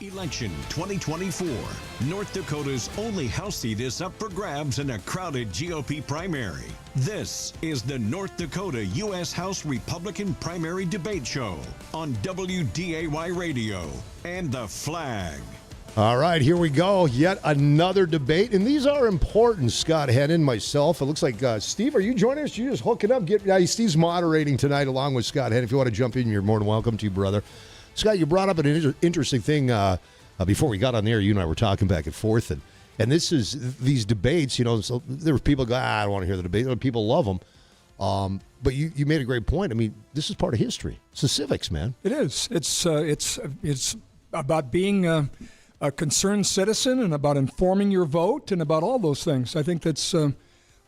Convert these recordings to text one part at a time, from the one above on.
Election 2024. North Dakota's only House seat is up for grabs in a crowded GOP primary. This is the North Dakota U.S. House Republican Primary Debate Show on WDAY Radio and The Flag. All right, here we go. Yet another debate, and these are important. Scott Hennen, myself. It looks like, Steve, are you joining us? You just hook it up. Steve's moderating tonight along with Scott Hennen. If you want to jump in, you're more than welcome to, brother. Scott, you brought up an interesting thing before we got on the air. You and I were talking back and forth, and this is these debates. You know, so there were people go, I don't want to hear the debate. Other people love them, but you made a great point. I mean, this is part of history. It's the civics, man. It is. It's about being a concerned citizen and about informing your vote and about all those things. I think that's a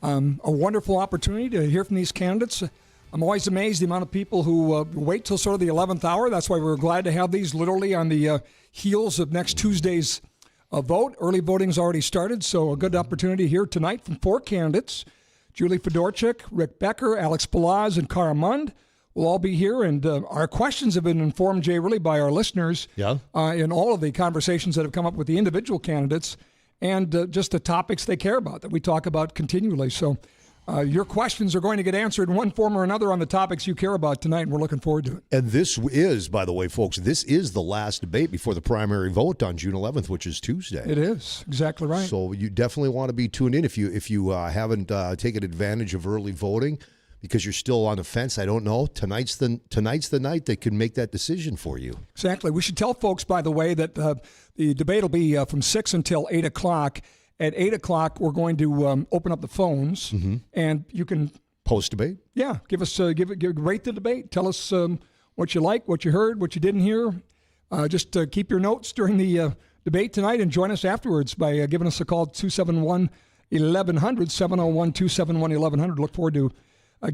wonderful opportunity to hear from these candidates. I'm always amazed the amount of people who wait till sort of the 11th hour. That's why we're glad to have these literally on the heels of next Tuesday's vote. Early voting's already started, so a good opportunity here tonight from 4 candidates. Julie Fedorchak, Rick Becker, Alex Balazs, and Cara Mund will all be here. And our questions have been informed, Jay, really by our listeners in all of the conversations that have come up with the individual candidates and just the topics they care about that we talk about continually. So your questions are going to get answered in one form or another on the topics you care about tonight, and we're looking forward to it. And this is, by the way, folks, this is the last debate before the primary vote on June 11th, which is Tuesday. It is, exactly right. So you definitely want to be tuned in if you haven't taken advantage of early voting because you're still on the fence. I don't know. Tonight's the night that can make that decision for you. Exactly. We should tell folks, by the way, that the debate will be from 6 until 8 o'clock. At 8 o'clock, we're going to open up the phones, and you can post-debate. Yeah, give us rate the debate. Tell us what you like, what you heard, what you didn't hear. Just keep your notes during the debate tonight, and join us afterwards by giving us a call 271-1100, 701-271-1100. Look forward to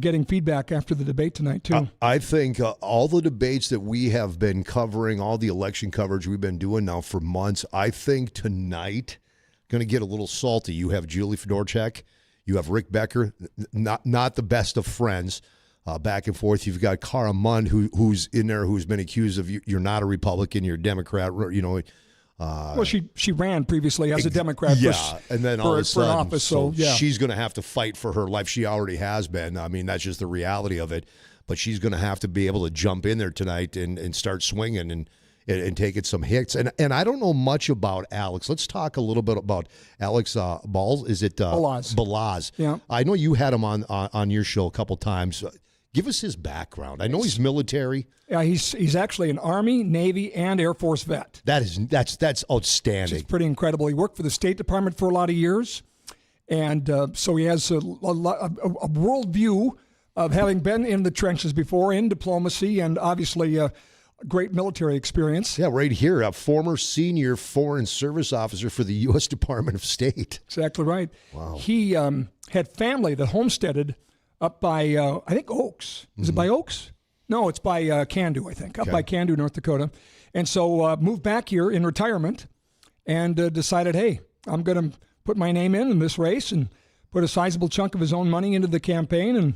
getting feedback after the debate tonight, too. I think all the debates that we have been covering, all the election coverage we've been doing now for months, I think tonight going to get a little salty. You have Julie Fedorchak, you have Rick Becker, not the best of friends, back and forth. You've got Cara Mund, who's in there, who's been accused of you're not a Republican, you're a Democrat. You know, well, she ran previously as a Democrat, and then all of a sudden, for an office, so she's going to have to fight for her life. She already has been. I mean, that's just the reality of it. But she's going to have to be able to jump in there tonight and start swinging and taking some hits. And I don't know much about Alex. Let's talk a little bit about Alex Balls. Is it Balazs? Balazs. Yeah. I know you had him on your show a couple times. Give us his background. I know he's military. Yeah, he's actually an Army, Navy, and Air Force vet. That's outstanding. It's pretty incredible. He worked for the State Department for a lot of years, and so he has a worldview of having been in the trenches before, in diplomacy, and obviously great military experience. Yeah, right here, a former senior foreign service officer for the U.S. Department of State. Exactly right. Wow. He had family that homesteaded up by, I think, Oaks. Is it by Oaks? No, it's by Candu, I think, up by Candu, North Dakota. And so moved back here in retirement and decided, hey, I'm going to put my name in this race and put a sizable chunk of his own money into the campaign. And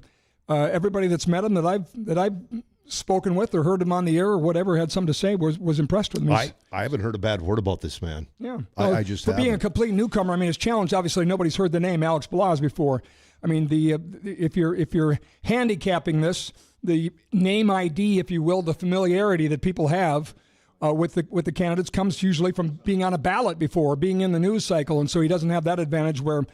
everybody that's met him that I've spoken with or heard him on the air or whatever had something to say was impressed with him. I haven't heard a bad word about this man. Yeah. Well, I just for being a complete newcomer, I mean, it's challenged. Obviously, nobody's heard the name Alex Balazs before. I mean, if you're handicapping this, the name ID, if you will, the familiarity that people have with the candidates comes usually from being on a ballot before, being in the news cycle, and so he doesn't have that advantage where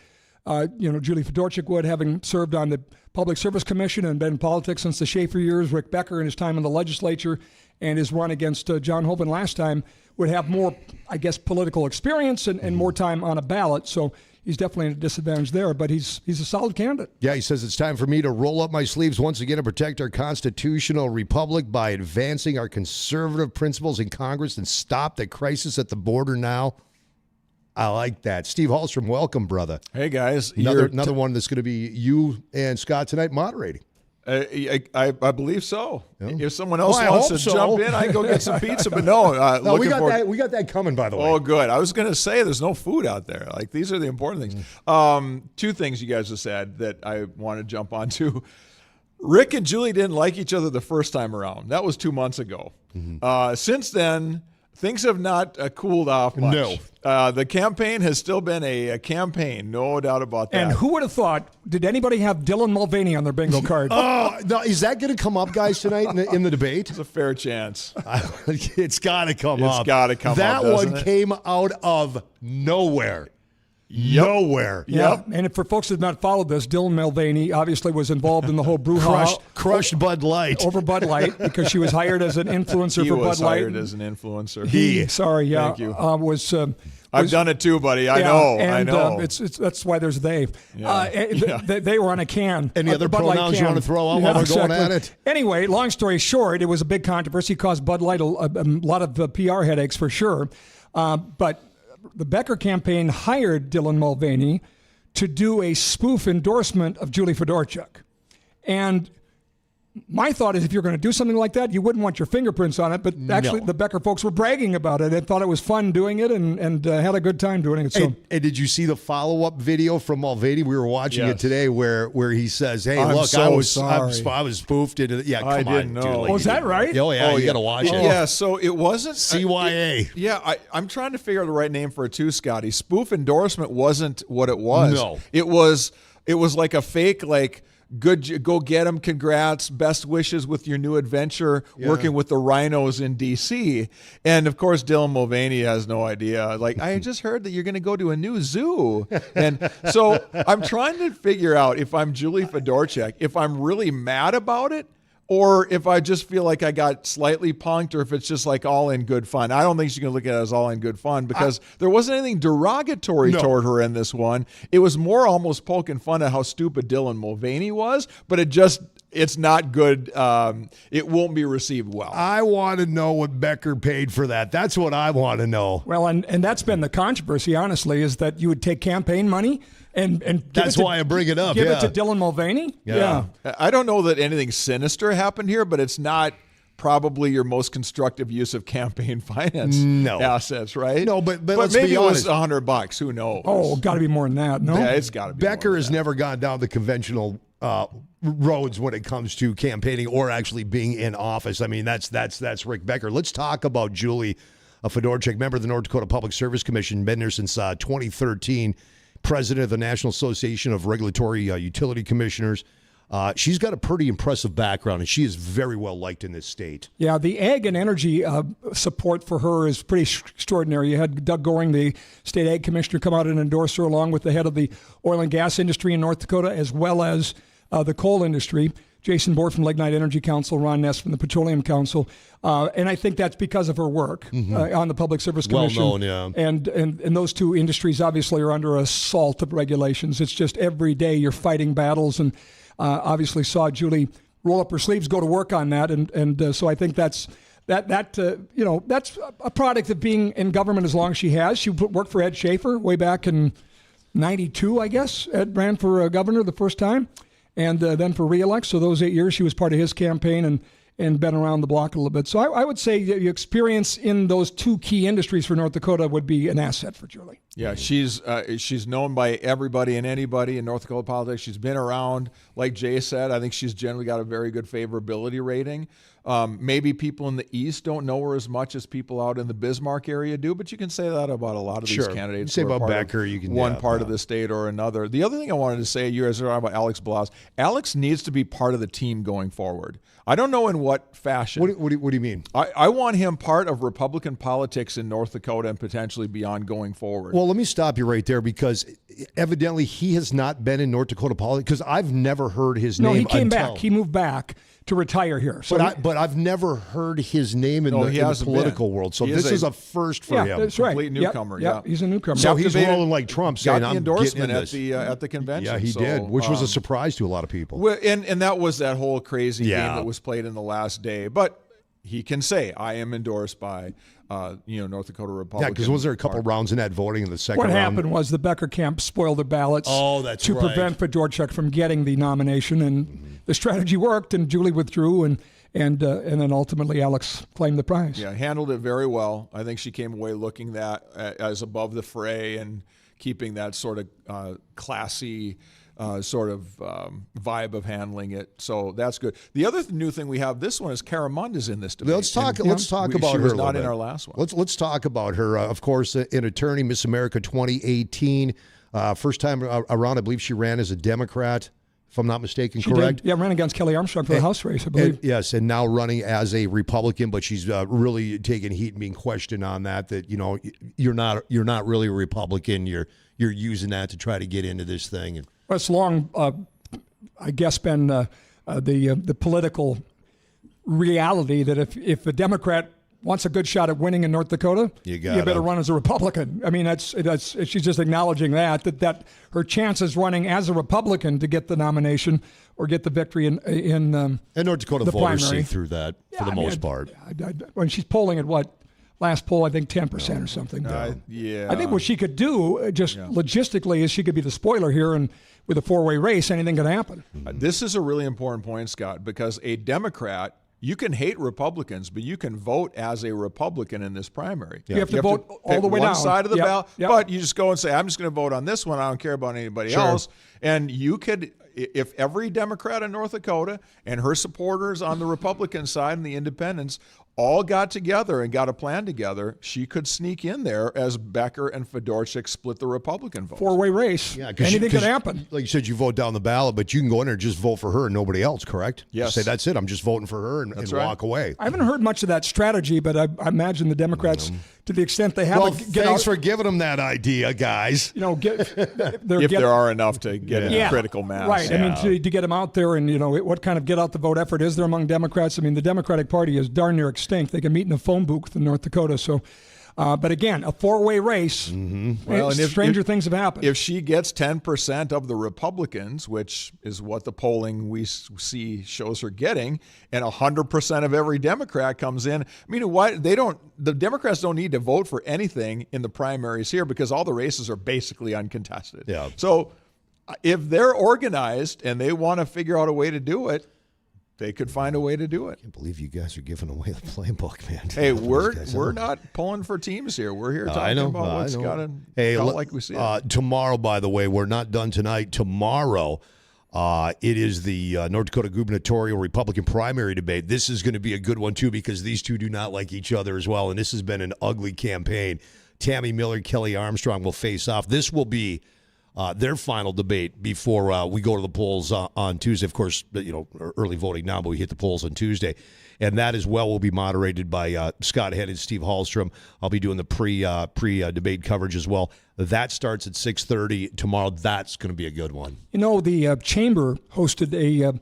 Julie Fedorchak would, having served on the Public Service Commission and been in politics since the Schaefer years. Rick Becker in his time in the legislature and his run against John Hoeven last time would have more, I guess, political experience and more time on a ballot. So he's definitely at a disadvantage there, but he's a solid candidate. Yeah, he says it's time for me to roll up my sleeves once again and protect our constitutional republic by advancing our conservative principles in Congress and stop the crisis at the border now. I like that. Steve Hallstrom, welcome, brother. Hey, guys. Another one that's going to be you and Scott tonight moderating. I believe so. Yeah. If someone else wants to jump in, I can go get some pizza. But no, we got that coming, by the way. Oh, good. I was going to say there's no food out there. Like, these are the important things. Two things you guys have said that I want to jump onto. Rick and Julie didn't like each other the first time around. That was 2 months ago. Since then, things have not cooled off much. No. The campaign has still been a campaign, no doubt about that. And who would have thought, did anybody have Dylan Mulvaney on their bingo card? Oh, no, is that going to come up, guys, tonight in the debate? It's a fair chance. It's got to come up. It's got to come up, That doesn't one it? came out of nowhere. Yep. Nowhere. Yeah, and for folks that have not followed this, Dylan Mulvaney obviously was involved in the whole brouhaha Crushed Bud Light. over Bud Light because she was hired as an influencer He for was Bud Light. hired as an influencer. Thank you. Was I've done it too, buddy. I know. It's that's why there's they. Yeah. They were on a can. Any other Bud Light pronouns you can. want to throw out while we're going at it? Anyway, long story short, it was a big controversy, caused Bud Light a lot of PR headaches for sure. But the Becker campaign hired Dylan Mulvaney to do a spoof endorsement of Julie Fedorchak. And my thought is if you're going to do something like that, you wouldn't want your fingerprints on it. But actually, the Becker folks were bragging about it. They thought it was fun doing it and had a good time doing it. So. And did you see the follow-up video from Mulvaney? We were watching it today where he says, hey, I'm look, so I was spoofed into the... Yeah, come I on, didn't know. Julie. Oh, is that right? Oh, yeah, you got to watch it. Yeah, so it wasn't... CYA. I'm trying to figure out the right name for it too, Scotty. Spoof endorsement wasn't what it was. No. It was like a fake, like... Good, go get him. Congrats. Best wishes with your new adventure working with the rhinos in D.C. And of course, Dylan Mulvaney has no idea. Like, I just heard that you're going to go to a new zoo. And so I'm trying to figure out if I'm Julie Fedorchak, if I'm really mad about it, or if I just feel like I got slightly punked, or if it's just like all in good fun. I don't think she's going to look at it as all in good fun because there wasn't anything derogatory toward her in this one. It was more almost poking fun at how stupid Dylan Mulvaney was, but it's not good. It won't be received well. I want to know what Becker paid for that. That's what I want to know. Well, and that's been the controversy, honestly, is that you would take campaign money and that's why I bring it up. Give it to Dylan Mulvaney. Yeah. I don't know that anything sinister happened here, but it's not probably your most constructive use of campaign finance assets, right? No, but let's maybe be honest. It was $100. Who knows? Oh, got to be more than that. No, yeah, it's got to be. Becker has never gone down the conventional roads when it comes to campaigning or actually being in office. I mean, that's Rick Becker. Let's talk about Julie Fedorchak, member of the North Dakota Public Service Commission, been there since 2013. President of the National Association of Regulatory Utility Commissioners. She's got a pretty impressive background, and she is very well liked in this state. Yeah, the ag and energy support for her is pretty extraordinary. You had Doug Goring, the state ag commissioner, come out and endorse her along with the head of the oil and gas industry in North Dakota, as well as the coal industry. Jason Bohr from Lignite Energy Council, Ron Ness from the Petroleum Council. And I think that's because of her work on the Public Service Commission. Well known, yeah. And those two industries obviously are under assault of regulations. It's just every day you're fighting battles, and obviously saw Julie roll up her sleeves, go to work on that. And so I think that's a product of being in government as long as she has. She worked for Ed Schaefer way back in 92, I guess. Ed ran for governor the first time. And then for re-elect. So those 8 years, she was part of his campaign and been around the block a little bit. So I would say your experience in those two key industries for North Dakota would be an asset for Julie. Yeah, she's known by everybody and anybody in North Dakota politics. She's been around, like Jay said. I think she's generally got a very good favorability rating. Maybe people in the East don't know her as much as people out in the Bismarck area do, but you can say that about a lot of these candidates. Say about Becker, you can one part of the state or another. The other thing I wanted to say, you guys are talking about Alex Balazs. Alex needs to be part of the team going forward. I don't know in what fashion. What do you mean? I want him part of Republican politics in North Dakota and potentially beyond going forward. Well, let me stop you right there because evidently he has not been in North Dakota politics because I've never heard his name. No, he came back. He moved back to retire here. So but I've never heard his name in the political world. So this is a first for him. That's right. Complete newcomer. Yeah, he's a newcomer. So he's rolling like Trump, saying got the I'm endorsement getting in at the convention. Yeah, he did, which was a surprise to a lot of people. And that was that whole crazy game that was played in the last day. But he can say, I am endorsed by North Dakota Republican. Yeah, because was there a couple rounds in that voting in the second round? What happened was the Becker camp spoiled the ballots to prevent Fedorchak from getting the nomination, and the strategy worked, and Julie withdrew, and then ultimately Alex claimed the prize. Yeah, handled it very well. I think she came away looking that as above the fray and keeping that sort of classy sort of vibe of handling it. So that's good. The other new thing we have, this one is Cara Mund is in this debate. Let's talk about she her. was not in our last one. Let's talk about her. Of course, an attorney, Miss America 2018. First time around, I believe she ran as a Democrat, if I'm not mistaken, correct? Yeah, ran against Kelly Armstrong for the House race, I believe. Yes, and now running as a Republican, but she's really taking heat and being questioned on that you're not really a Republican. You're using that to try to get into this thing. And well, it's long, I guess, been the political reality that if a Democrat wants a good shot at winning in North Dakota, you better run as a Republican. I mean, that's she's just acknowledging that her chances running as a Republican to get the nomination or get the victory in and North Dakota the voters primary. see through that for the most part. When she's polling at what? Last poll, I think 10% or something. Yeah. I think what she could do, logistically, is she could be the spoiler here, and with a four-way race, anything could happen. This is a really important point, Scott, because a Democrat, you can hate Republicans, but you can vote as a Republican in this primary. You have to vote all the way one down. side of the ballot, Yep. but you just go and say, I'm just going to vote on this one. I don't care about anybody else. And you could, if every Democrat in North Dakota and her supporters on the Republican side and the independents all got together and got a plan together, she could sneak in there as Becker and Fedorchak split the Republican vote. Four-way race. Yeah, anything could happen. Like you said, you vote down the ballot, but you can go in there and just vote for her and nobody else, correct? Yes. Say, that's it. I'm just voting for her and walk away. I haven't heard much of that strategy, but I imagine the Democrats, to the extent they have, thanks for giving them that idea, guys. If there are enough to get a critical mass. Right. I mean, to get them out there and, what kind of get-out-the-vote effort is there among Democrats? I mean, the Democratic Party is darn near extinct. They can meet in a phone booth in North Dakota. So, but again, a four-way race. Well, and stranger things have happened. If she gets 10% of the Republicans, which is what the polling we see shows her getting, and 100% of every Democrat comes in, I mean, the Democrats don't need to vote for anything in the primaries here because all the races are basically uncontested. Yeah. So if they're organized and they want to figure out a way to do it, they could find a way to do it. I can't believe you guys are giving away the playbook, man. Hey, we're not pulling for teams here. We're here talking about what's got to like we see it. Tomorrow, by the way, we're not done tonight. Tomorrow, it is the North Dakota gubernatorial Republican primary debate. This is going to be a good one, too, because these two do not like each other as well, and this has been an ugly campaign. Tammy Miller, Kelly Armstrong will face off. This will be their final debate before we go to the polls on Tuesday. Of course, early voting now, but we hit the polls on Tuesday. And that as well will be moderated by Scott Hennen and Steve Hallstrom. I'll be doing the pre-debate coverage as well. That starts at 6:30 tomorrow. That's going to be a good one. The Chamber hosted a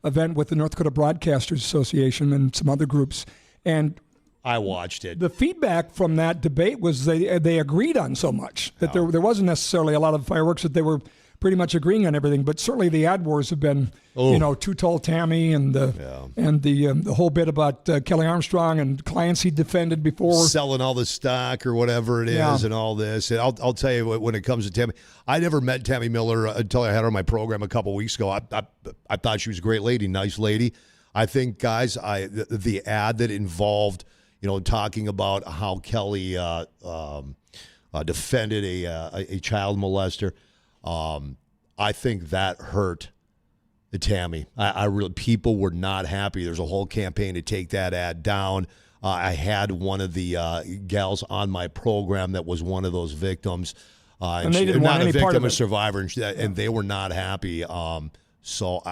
event with the North Dakota Broadcasters Association and some other groups, and I watched it. The feedback from that debate was they agreed on so much that there wasn't necessarily a lot of fireworks, that they were pretty much agreeing on everything. But certainly the ad wars have been, Too Tall Tammy and the whole bit about Kelly Armstrong and clients he defended before. Selling all the stock or whatever it is and all this. And I'll tell you, when it comes to Tammy, I never met Tammy Miller until I had her on my program a couple weeks ago. I thought she was a great lady, nice lady. I think, guys, the ad that involved talking about how Kelly defended a child molester, I think that hurt Tammy. I really, people were not happy. There's a whole campaign to take that ad down. I had one of the gals on my program that was one of those victims, and they didn't want any part of it. A survivor, and they were not happy. So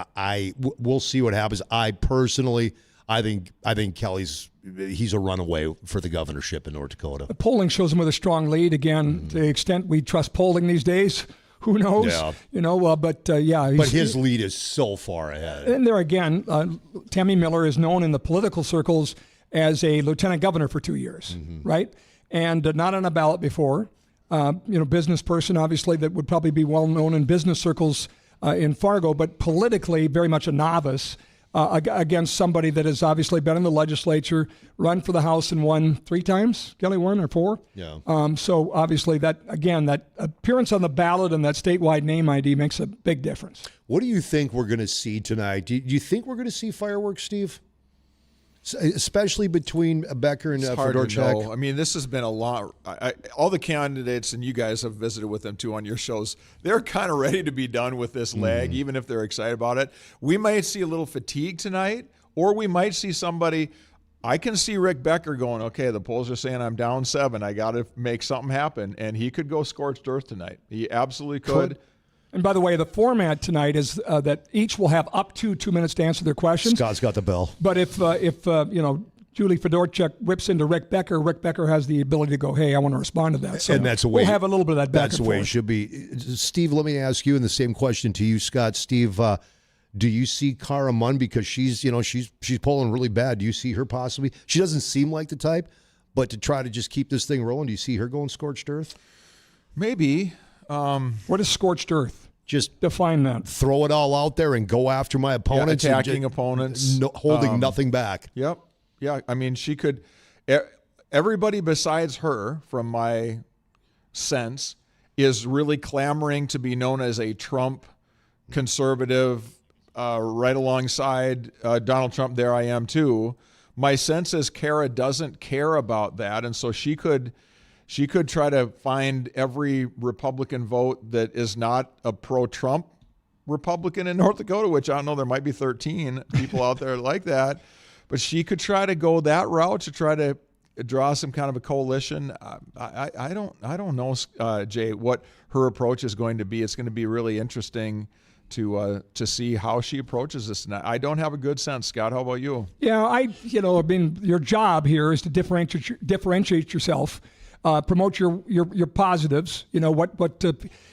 we'll see what happens. I personally, I think Kelly's. He's a runaway for the governorship in North Dakota. The polling shows him with a strong lead. Again, to the extent we trust polling these days, who knows? Yeah. But his lead is so far ahead. And there again, Tammy Miller is known in the political circles as a lieutenant governor for 2 years, right? And not on a ballot before. Business person, obviously, that would probably be well known in business circles in Fargo, but politically very much a novice. Against somebody that has obviously been in the legislature, run for the House and won 3 times, Kelly, 1 or 4? Yeah. So obviously that appearance on the ballot and that statewide name ID makes a big difference. What do you think we're going to see tonight? Do you think we're going to see fireworks, Steve? especially between Becker and It's hard to Fedorchak? know. I mean, this has been a long. All the candidates, and you guys have visited with them too on your shows. They're kind of ready to be done with this leg, even if they're excited about it. We might see a little fatigue tonight, or we might see somebody. I can see Rick Becker going, okay, the polls are saying I'm down 7. I got to make something happen, and he could go scorched earth tonight. He absolutely could. And by the way, the format tonight is that each will have up to 2 minutes to answer their questions. Scott's got the bell. But if Julie Fedorchak whips into Rick Becker has the ability to go, hey, I want to respond to that. So and that's the way we'll have a little bit of that back That's and the way it forth. should be. Steve, let me ask you, and the same question to you, Scott. Steve, do you see Cara Mund, because she's polling really bad? Do you see her possibly? She doesn't seem like the type, but to try to just keep this thing rolling, do you see her going scorched earth? Maybe. What is scorched earth? Just define that. Throw it all out there and go after my opponents. Yeah, attacking opponents. Holding nothing back. Yep. Yeah, I mean, she could. Everybody besides her, from my sense, is really clamoring to be known as a Trump conservative, right alongside Donald Trump. There I am too. My sense is Cara doesn't care about that, and so she could try to find every Republican vote that is not a pro-Trump Republican in North Dakota, which I don't know, there might be 13 people out there like that, but she could try to go that route to try to draw some kind of a coalition. I don't know, Jay, what her approach is going to be. It's going to be really interesting to see how she approaches this. And I don't have a good sense. Scott, how about you? Yeah, I mean, your job here is to differentiate yourself, promote your positives. You know what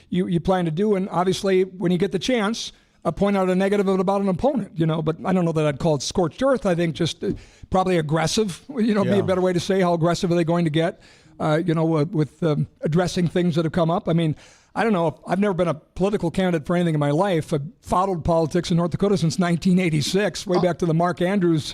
you plan to do, and obviously when you get the chance, point out a negative about an opponent. But I don't know that I'd call it scorched earth. I think just probably aggressive. Be a better way to say how aggressive are they going to get. With addressing things that have come up. I mean, I don't know. I've never been a political candidate for anything in my life. I've followed politics in North Dakota since 1986, way back to the Mark Andrews,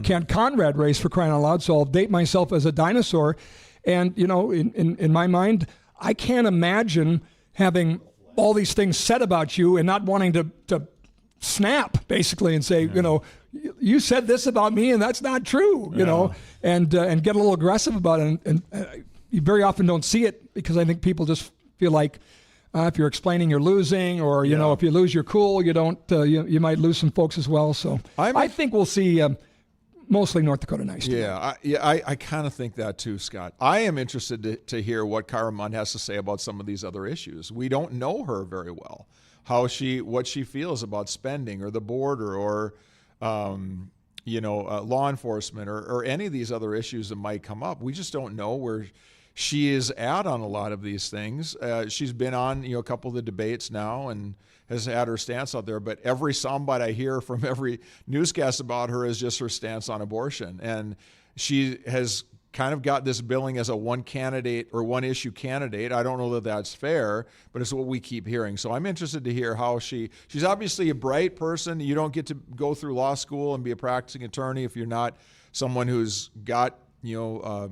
Kent Conrad race, for crying out loud. So I'll date myself as a dinosaur. And, in my mind, I can't imagine having all these things said about you and not wanting to snap, basically, and say, you said this about me and that's not true, and get a little aggressive about it. And you very often don't see it because I think people just feel like if you're explaining you're losing, or, if you lose, you're cool. You don't, you might lose some folks as well. So I think we'll see mostly North Dakota nice. I kind of think that too, Scott. I am interested to hear what Cara Mund has to say about some of these other issues. We don't know her very well, what she feels about spending or the border or, law enforcement or any of these other issues that might come up. We just don't know where she is at on a lot of these things. She's been on, a couple of the debates now and has had her stance out there, but every soundbite I hear from every newscast about her is just her stance on abortion. And she has kind of got this billing as a one candidate or one issue candidate. I don't know that that's fair, but it's what we keep hearing. So I'm interested to hear how she's obviously a bright person. You don't get to go through law school and be a practicing attorney if you're not someone who's got, a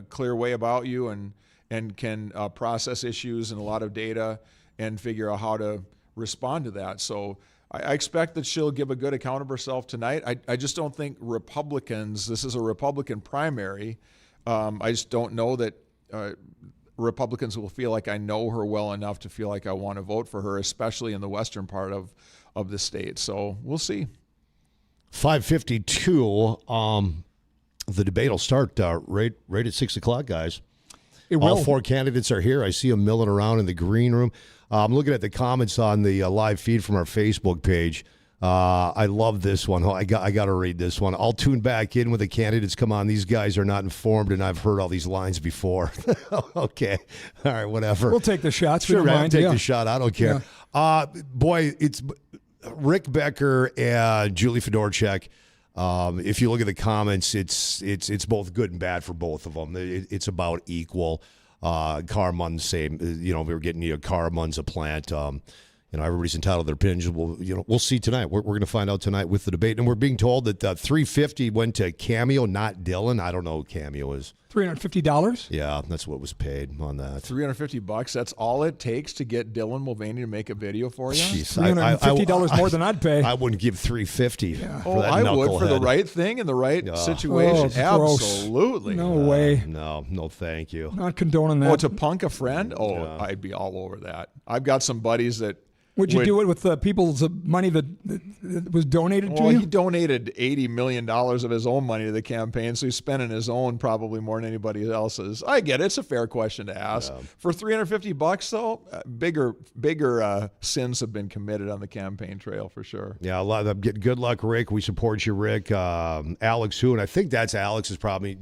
clear way about you and can process issues and a lot of data and figure out how to respond to that. So I expect that she'll give a good account of herself tonight. I just don't think this is a Republican primary. I just don't know that Republicans will feel like I know her well enough to feel like I want to vote for her, especially in the western part of the state. So we'll see. 5:52. The debate will start right at 6 o'clock, guys. All 4 candidates are here. I see them milling around in the green room. I'm looking at the comments on the live feed from our Facebook page. I love this one. I got to read this one. I'll tune back in when the candidates come on. These guys are not informed, and I've heard all these lines before. Okay. All right, whatever. We'll take the shots. Sure, man, mind. take the shot. I don't care. Yeah. Boy, it's Rick Becker and Julie Fedorchak. If you look at the comments, it's both good and bad for both of them. It's about equal. Cara Mund, same. We were getting Cara Mund's a plant. Everybody's entitled to their opinions. We'll see tonight. We're going to find out tonight with the debate, and we're being told that 350 went to Cameo, not Dylan. I don't know who Cameo is. $350. Yeah, that's what was paid on that. $350. That's all it takes to get Dylan Mulvaney to make a video for you. Jeez, $350 more than I'd pay. I wouldn't give $350. Oh, I would for the right thing in the right situation. Oh, absolutely. No way. No, thank you. Not condoning that. Oh, to punk a friend? Oh, I'd be all over that. I've got some buddies that. Would you do it with the people's money that was donated to you? He donated $80 million of his own money to the campaign, so he's spending his own probably more than anybody else's. I get it. It's a fair question to ask. Yeah. For $350, though, bigger sins have been committed on the campaign trail for sure. Yeah, a lot of them. Good luck, Rick. We support you, Rick. Alex, who, and I think that's Alex's problem,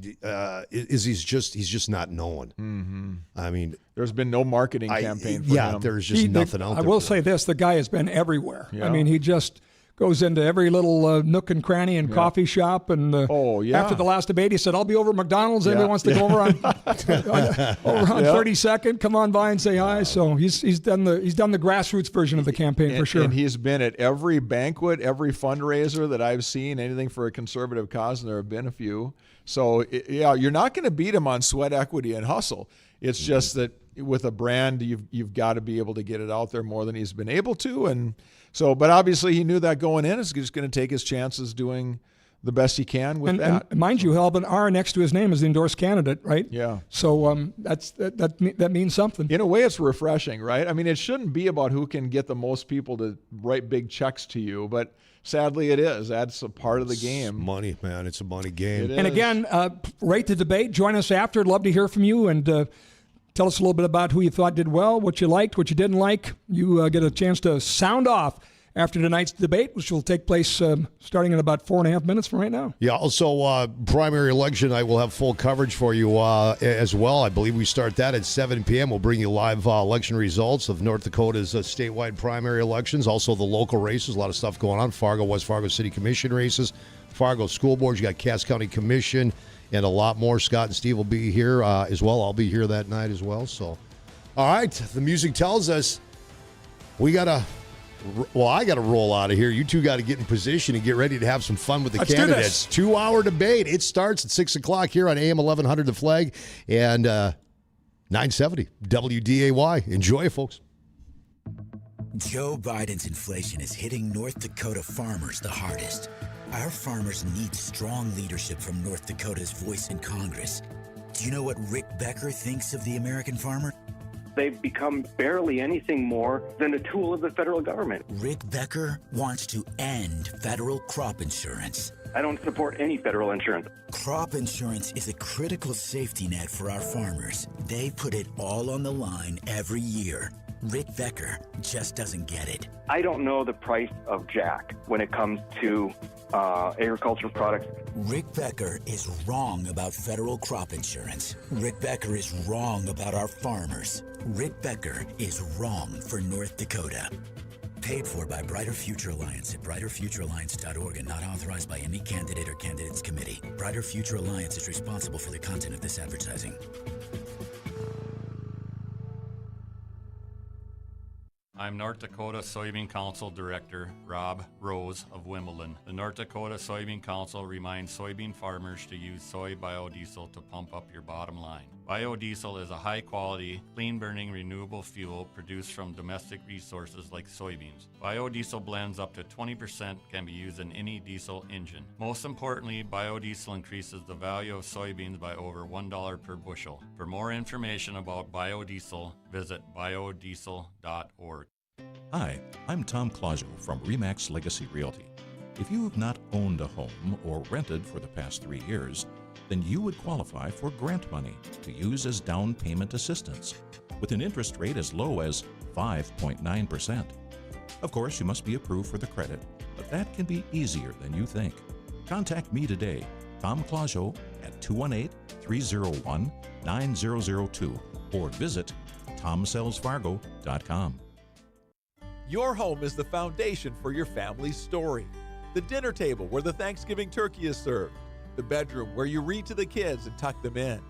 is he's just not known. Mm-hmm. I mean, there's been no marketing campaign for him. Yeah, there's just nothing out there. I will say this, the guy has been everywhere. Yeah. I mean, he just goes into every little nook and cranny and coffee shop. And after the last debate, he said, I'll be over at McDonald's. Anybody wants to go over on 32nd? Come on by and say hi. So he's done the grassroots version of the campaign for sure. And he's been at every banquet, every fundraiser that I've seen, anything for a conservative cause, and there have been a few. So, you're not going to beat him on sweat equity and hustle. It's just that with a brand, you've got to be able to get it out there more than he's been able to. And so, but obviously he knew that going in. He's just going to take his chances doing the best he can with that. And mind you, he'll have an R next to his name as the endorsed candidate, right? Yeah. So that means something. In a way, it's refreshing, right? I mean, it shouldn't be about who can get the most people to write big checks to you, but sadly it is. That's a part of the game. It's money, man. It's a money game. And again, rate the debate. Join us after. I'd love to hear from you and tell us a little bit about who you thought did well, what you liked, what you didn't like. You get a chance to sound off after tonight's debate, which will take place starting in about 4.5 minutes from right now. Yeah, also primary election night, we'll have full coverage for you as well. I believe we start that at 7 p.m. We'll bring you live election results of North Dakota's statewide primary elections, also the local races, a lot of stuff going on. Fargo, West Fargo City Commission races, Fargo School Boards, you got Cass County Commission, and a lot more. Scott and Steve will be here as well. I'll be here that night as well. So, all right, the music tells us I got to roll out of here. You two got to get in position and get ready to have some fun with the candidates. 2-hour debate. It starts at 6 o'clock here on AM 1100 The Flag and 970 WDAY. Enjoy it, folks. Joe Biden's inflation is hitting North Dakota farmers the hardest. Our farmers need strong leadership from North Dakota's voice in Congress. Do you know what Rick Becker thinks of the American farmer? They've become barely anything more than a tool of the federal government. Rick Becker wants to end federal crop insurance. I don't support any federal insurance. Crop insurance is a critical safety net for our farmers. They put it all on the line every year. Rick Becker just doesn't get it. I don't know the price of jack when it comes to agricultural products. Rick Becker is wrong about federal crop insurance. Rick Becker is wrong about our farmers. Rick Becker is wrong for North Dakota. Paid for by Brighter Future Alliance at brighterfuturealliance.org and not authorized by any candidate or candidates committee. Brighter Future Alliance is responsible for the content of this advertising. I'm North Dakota Soybean Council Director Rob Rose of Wimbledon. The North Dakota Soybean Council reminds soybean farmers to use soy biodiesel to pump up your bottom line. Biodiesel is a high-quality, clean-burning renewable fuel produced from domestic resources like soybeans. Biodiesel blends up to 20% can be used in any diesel engine. Most importantly, biodiesel increases the value of soybeans by over $1 per bushel. For more information about biodiesel, visit biodiesel.org. Hi, I'm Tom Claudio from RE/MAX Legacy Realty. If you have not owned a home or rented for the past 3 years, then you would qualify for grant money to use as down payment assistance with an interest rate as low as 5.9%. Of course, you must be approved for the credit, but that can be easier than you think. Contact me today, Tom Claudio, at 218-301-9002 or visit TomSellsFargo.com. Your home is the foundation for your family's story. The dinner table where the Thanksgiving turkey is served. The bedroom where you read to the kids and tuck them in.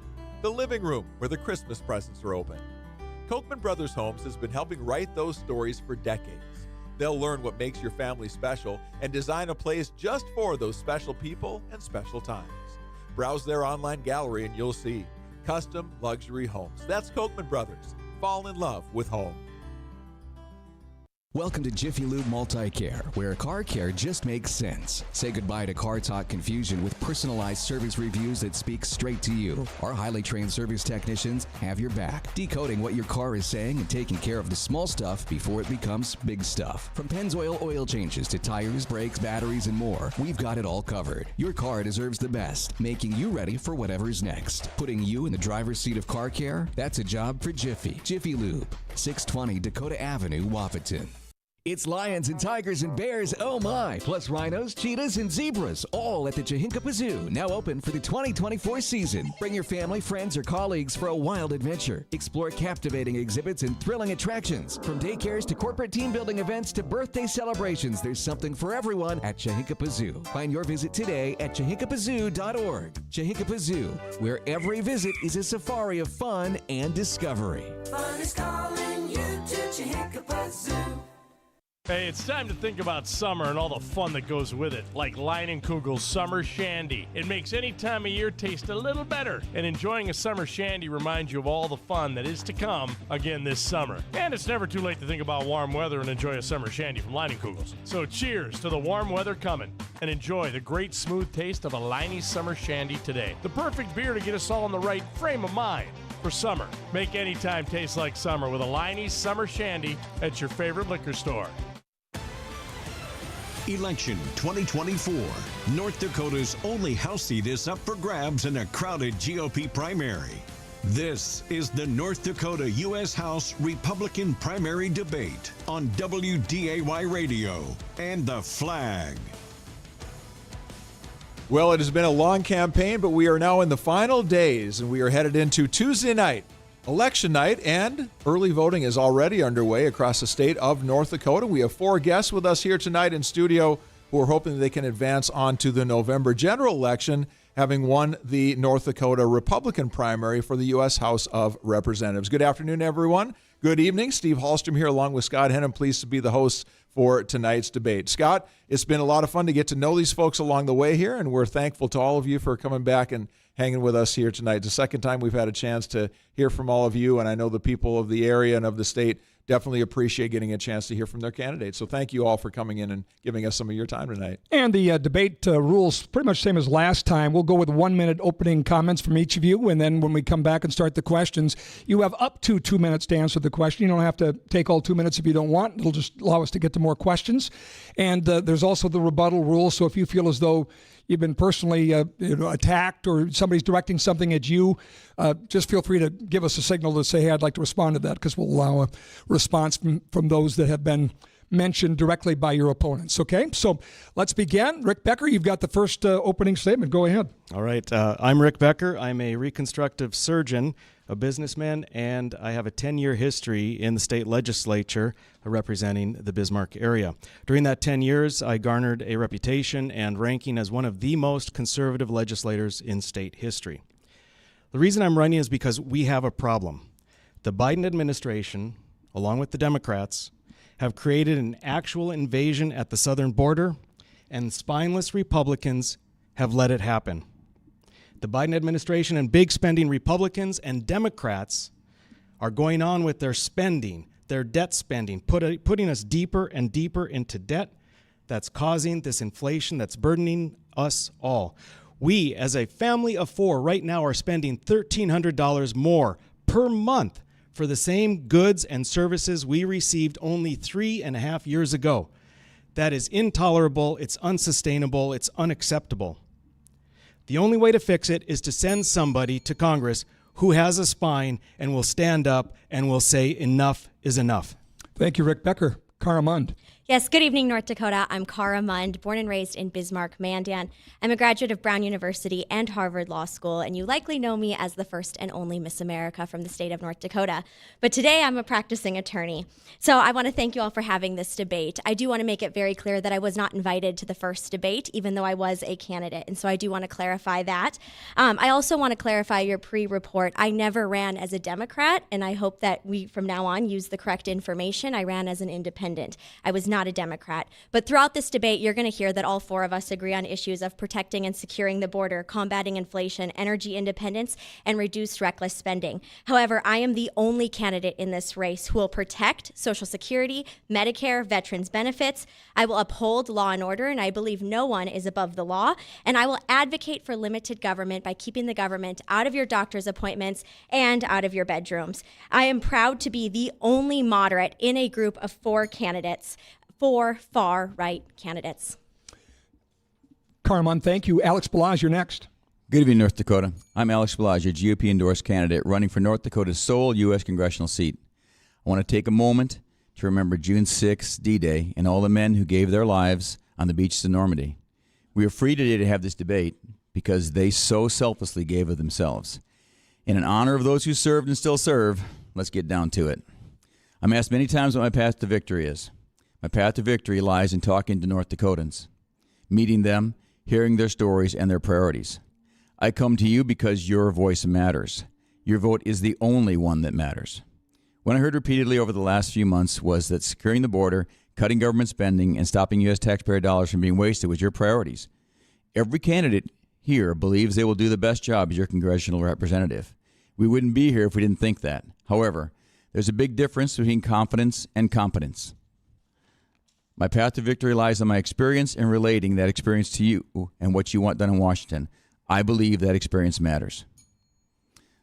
The living room where the Christmas presents are opened. Kochman Brothers Homes has been helping write those stories for decades. They'll learn what makes your family special and design a place just for those special people and special times. Browse their online gallery and you'll see custom luxury homes. That's Kochman Brothers. Fall in love with home. Welcome to Jiffy Lube Multi-Care, where car care just makes sense. Say goodbye to car talk confusion with personalized service reviews that speak straight to you. Our highly trained service technicians have your back, decoding what your car is saying and taking care of the small stuff before it becomes big stuff. From Pennzoil oil changes to tires, brakes, batteries, and more, we've got it all covered. Your car deserves the best, making you ready for whatever's next. Putting you in the driver's seat of car care? That's a job for Jiffy. Jiffy Lube, 620 Dakota Avenue, Wapaton. It's lions and tigers and bears, oh my, plus rhinos, cheetahs, and zebras, all at the Chahinka Zoo, now open for the 2024 season. Bring your family, friends, or colleagues for a wild adventure. Explore captivating exhibits and thrilling attractions. From daycares to corporate team building events to birthday celebrations, there's something for everyone at Chahinka Zoo. Find your visit today at chahinkapazoo.org. Chahinka Zoo, where every visit is a safari of fun and discovery. Fun is calling you to Chahinka Zoo. Hey, it's time to think about summer and all the fun that goes with it, like Leinenkugel's Summer Shandy. It makes any time of year taste a little better, and enjoying a summer shandy reminds you of all the fun that is to come again this summer. And it's never too late to think about warm weather and enjoy a summer shandy from Leinenkugel's. So cheers to the warm weather coming, and enjoy the great smooth taste of a Leinie Summer Shandy today. The perfect beer to get us all in the right frame of mind for summer. Make any time taste like summer with a Leinie Summer Shandy at your favorite liquor store. Election 2024. North Dakota's only House seat is up for grabs in a crowded GOP primary. This is the North Dakota U.S. House Republican primary debate on WDAY Radio and The Flag. Well, it has been a long campaign, but we are now in the final days, and we are headed into Tuesday night, election night, and early voting is already underway across the state of North Dakota. We have 4 guests with us here tonight in studio who are hoping they can advance on to the November general election, having won the North Dakota Republican primary for the U.S. House of Representatives. Good afternoon, everyone. Good evening. Steve Hallstrom here along with Scott Hennen, pleased to be the host for tonight's debate. Scott, it's been a lot of fun to get to know these folks along the way here, and we're thankful to all of you for coming back and hanging with us here tonight. It's the second time we've had a chance to hear from all of you, and I know the people of the area and of the state definitely appreciate getting a chance to hear from their candidates. So thank you all for coming in and giving us some of your time tonight. And the debate rules pretty much same as last time. We'll go with 1-minute opening comments from each of you, and then when we come back and start the questions, you have up to 2 minutes to answer the question. You don't have to take all 2 minutes if you don't want. It'll just allow us to get to more questions. And there's also the rebuttal rule, so if you feel as though you've been personally attacked or somebody's directing something at you, just feel free to give us a signal to say, hey, I'd like to respond to that, because we'll allow a response from those that have been mentioned directly by your opponents. Okay, so let's begin. Rick Becker, you've got the first opening statement. Go ahead. All right. I'm Rick Becker. I'm a reconstructive surgeon, a businessman, and I have a 10-year history in the state legislature representing the Bismarck area. During that 10 years, I garnered a reputation and ranking as one of the most conservative legislators in state history. The reason I'm running is because we have a problem. The Biden administration, along with the Democrats, have created an actual invasion at the southern border, and spineless Republicans have let it happen. The Biden administration and big spending Republicans and Democrats are going on with their spending, their debt spending, putting us deeper and deeper into debt. That's causing this inflation that's burdening us all. We, as a family of 4, right now are spending $1,300 more per month for the same goods and services we received only 3.5 years ago. That is intolerable, it's unsustainable, it's unacceptable. The only way to fix it is to send somebody to Congress who has a spine and will stand up and will say enough is enough. Thank you, Rick Becker. Cara Mund. Yes, good evening, North Dakota. I'm Cara Mund, born and raised in Bismarck, Mandan. I'm a graduate of Brown University and Harvard Law School, and you likely know me as the first and only Miss America from the state of North Dakota. But today I'm a practicing attorney. So I want to thank you all for having this debate. I do want to make it very clear that I was not invited to the first debate, even though I was a candidate. And so I do want to clarify that. I also want to clarify your pre-report. I never ran as a Democrat, and I hope that we, from now on, use the correct information. I ran as an independent. I was not not a Democrat. But throughout this debate, you're going to hear that all four of us agree on issues of protecting and securing the border, combating inflation, energy independence, and reduced reckless spending. However, I am the only candidate in this race who will protect Social Security, Medicare, veterans benefits. I will uphold law and order, and I believe no one is above the law. And I will advocate for limited government by keeping the government out of your doctor's appointments and out of your bedrooms. I am proud to be the only moderate in a group of four candidates, four far-right candidates. Cara Mund, thank you. Alex Balazs, you're next. Good evening, North Dakota. I'm Alex Balazs, your GOP-endorsed candidate running for North Dakota's sole U.S. congressional seat. I want to take a moment to remember June 6, D-Day, and all the men who gave their lives on the beaches of Normandy. We are free today to have this debate because they so selflessly gave of themselves. In honor of those who served and still serve, let's get down to it. I'm asked many times what my path to victory is. My path to victory lies in talking to North Dakotans, meeting them, hearing their stories and their priorities. I come to you because your voice matters. Your vote is the only one that matters. What I heard repeatedly over the last few months was that securing the border, cutting government spending, and stopping U.S. taxpayer dollars from being wasted was your priorities. Every candidate here believes they will do the best job as your congressional representative. We wouldn't be here if we didn't think that. However, there's a big difference between confidence and competence. My path to victory lies on my experience in relating that experience to you and what you want done in Washington. I believe that experience matters.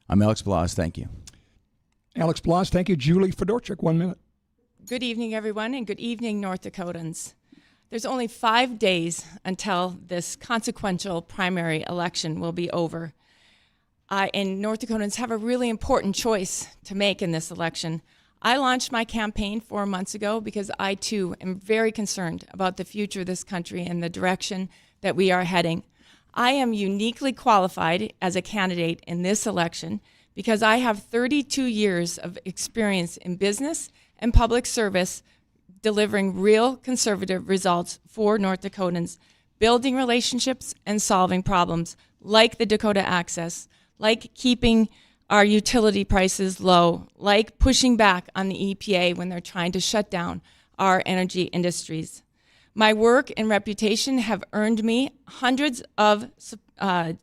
I'm Alex Balazs. Thank you. Alex Balazs, thank you. Julie Fedorchak, 1 minute. Good evening, everyone, and good evening, North Dakotans. There's only 5 days until this consequential primary election will be over. And North Dakotans have a really important choice to make in this election. I launched my campaign 4 months ago because I, too, am very concerned about the future of this country and the direction that we are heading. I am uniquely qualified as a candidate in this election because I have 32 years of experience in business and public service delivering real conservative results for North Dakotans, building relationships and solving problems like the Dakota Access, like keeping our utility prices low, like pushing back on the EPA when they're trying to shut down our energy industries. My work and reputation have earned me hundreds of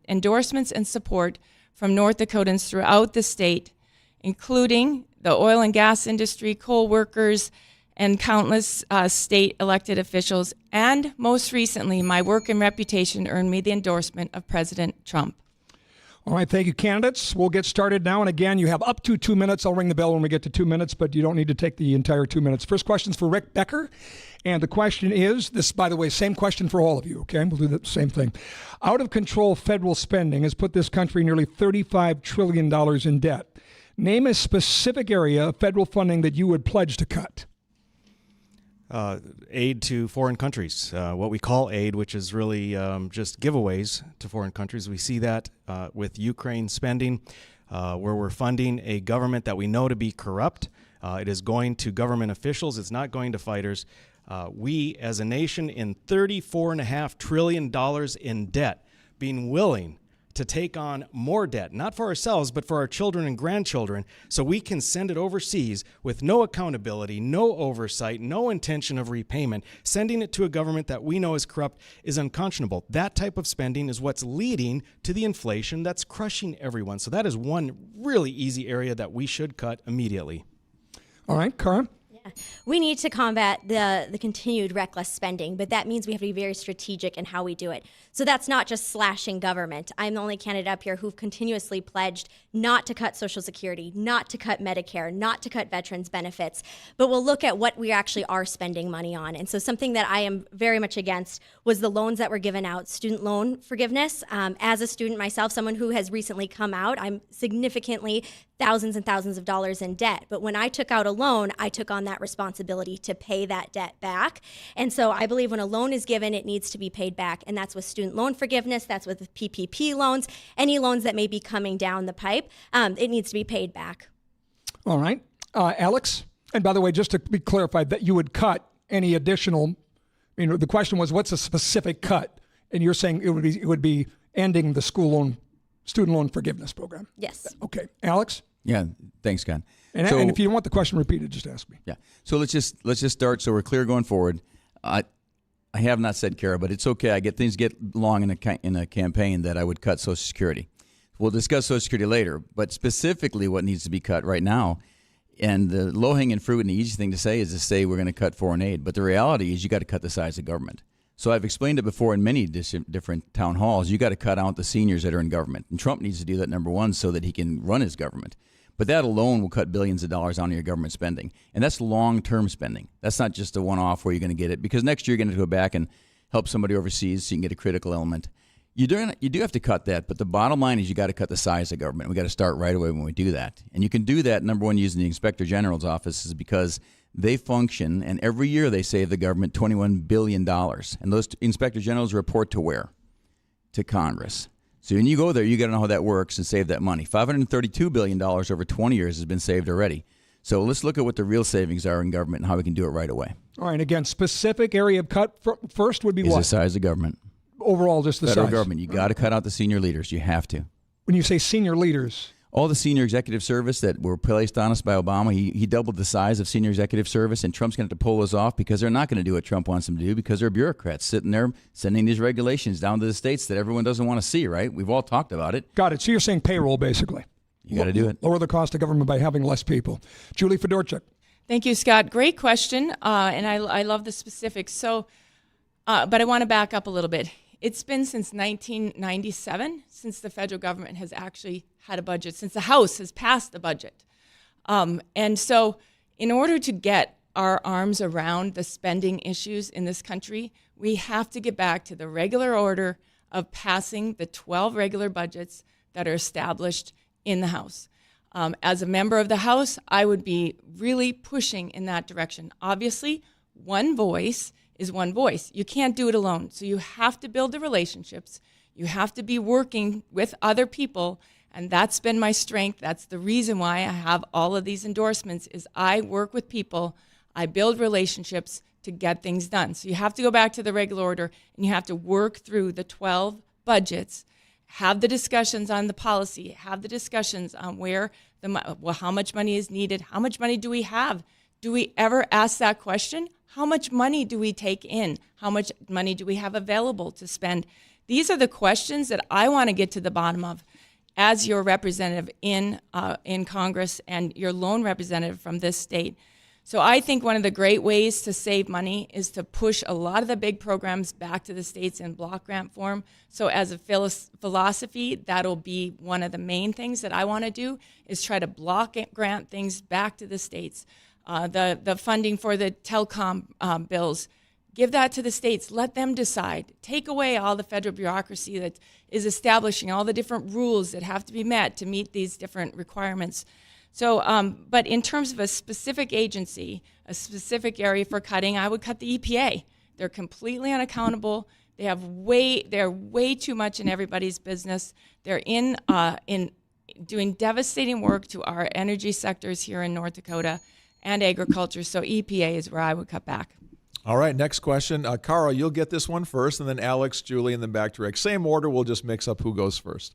endorsements and support from North Dakotans throughout the state, including the oil and gas industry, coal workers, and countless state elected officials. And most recently, my work and reputation earned me the endorsement of President Trump. All right, thank you, candidates. We'll get started now. And again, you have up to 2 minutes. I'll ring the bell when we get to 2 minutes, but you don't need to take the entire 2 minutes. First question's for Rick Becker. And the question is, this, by the way, same question for all of you, okay? We'll do the same thing. Out of control federal spending has put this country nearly $35 trillion in debt. Name a specific area of federal funding that you would pledge to cut. Aid to foreign countries, what we call aid, which is really just giveaways to foreign countries. We see that with Ukraine spending, where we're funding a government that we know to be corrupt. It is going to government officials. It's not going to fighters. We, as a nation, in $34.5 trillion in debt, being willing to take on more debt, not for ourselves, but for our children and grandchildren, so we can send it overseas with no accountability, no oversight, no intention of repayment. Sending it to a government that we know is corrupt is unconscionable. That type of spending is what's leading to the inflation that's crushing everyone. So that is one really easy area that we should cut immediately. All right, Cara? We need to combat the continued reckless spending, but that means we have to be very strategic in how we do it. So that's not just slashing government. I'm the only candidate up here who've continuously pledged not to cut Social Security, not to cut Medicare, not to cut veterans benefits, but we'll look at what we actually are spending money on. And so something that I am very much against was the loans that were given out, student loan forgiveness. As a student myself, someone who has recently come out, I'm significantly thousands and thousands of dollars in debt. But when I took out a loan, I took on that responsibility to pay that debt back. And so I believe when a loan is given, it needs to be paid back. And that's with student loan forgiveness, that's with PPP loans, any loans that may be coming down the pipe, it needs to be paid back. All right. Alex, and by the way, just to be clarified, that you would cut any additional, the question was, what's a specific cut? And you're saying it would be ending the student loan forgiveness program. Yes. Okay. Alex? Yeah, Thanks, Scott. And if you want the question repeated, just ask me. Yeah. So let's just start so we're clear going forward. I have not said Cara, but it's okay. Things get long in a campaign that I would cut Social Security. We'll discuss Social Security later, but specifically what needs to be cut right now, and the low-hanging fruit and the easy thing to say is to say we're going to cut foreign aid. But the reality is you got to cut the size of government. So I've explained it before in many different town halls. You got to cut out the seniors that are in government. And Trump needs to do that, number one, so that he can run his government. But that alone will cut billions of dollars out of your government spending. And that's long-term spending. That's not just a one-off where you're going to get it. Because next year you're going to go back and help somebody overseas so you can get a critical element. You do have to cut that, but the bottom line is you got to cut the size of government. We got to start right away when we do that. And you can do that, number one, using the Inspector General's office is because they function, and every year they save the government $21 billion. And those Inspector Generals report to where? To Congress. So when you go there, you got to know how that works and save that money. $532 billion over 20 years has been saved already. So let's look at what the real savings are in government and how we can do it right away. All right, again, specific area of cut first would be is what? The size of government. Overall, just the Federal size. government. You got to cut out the senior leaders. You have to. When you say senior leaders, all the senior executive service that were placed on us by Obama, he doubled the size of senior executive service, and Trump's going to have to pull us off because they're not going to do what Trump wants them to do because they're bureaucrats sitting there sending these regulations down to the states that everyone doesn't want to see, right? We've all talked about it. Got it. So you're saying payroll, basically. You got to do it. Lower the cost of government by having less people. Julie Fedorchak. Thank you, Scott. Great question, and I love the specifics. So, but I want to back up a little bit. It's been since 1997 since the federal government has actually had a budget, since the House has passed a budget. And so in order to get our arms around the spending issues in this country, we have to get back to the regular order of passing the 12 regular budgets that are established in the House. As a member of the House, I would be really pushing in that direction. Obviously, one voice is one voice. You can't do it alone. So you have to build the relationships. You have to be working with other people. And that's been my strength. That's the reason why I have all of these endorsements is I work with people. I build relationships to get things done. So you have to go back to the regular order and you have to work through the 12 budgets, have the discussions on the policy, have the discussions on how much money is needed, how much money do we have? Do we ever ask that question? How much money do we take in? How much money do we have available to spend? These are the questions that I want to get to the bottom of as your representative in Congress and your lone representative from this state. So I think one of the great ways to save money is to push a lot of the big programs back to the states in block grant form. So as a philosophy, that'll be one of the main things that I want to do is try to block grant things back to the states. The funding for the telecom bills, give that to the states. Let them decide. Take away all the federal bureaucracy that is establishing all the different rules that have to be met to meet these different requirements. So, but in terms of a specific agency, a specific area for cutting, I would cut the EPA. They're completely unaccountable. They're way too much in everybody's business. They're in doing devastating work to our energy sectors here in North Dakota and agriculture. So EPA is where I would cut back. All right, next question. Cara, you'll get this one first, and then Alex, Julie, and then back to Rick. Same order, we'll just mix up who goes first.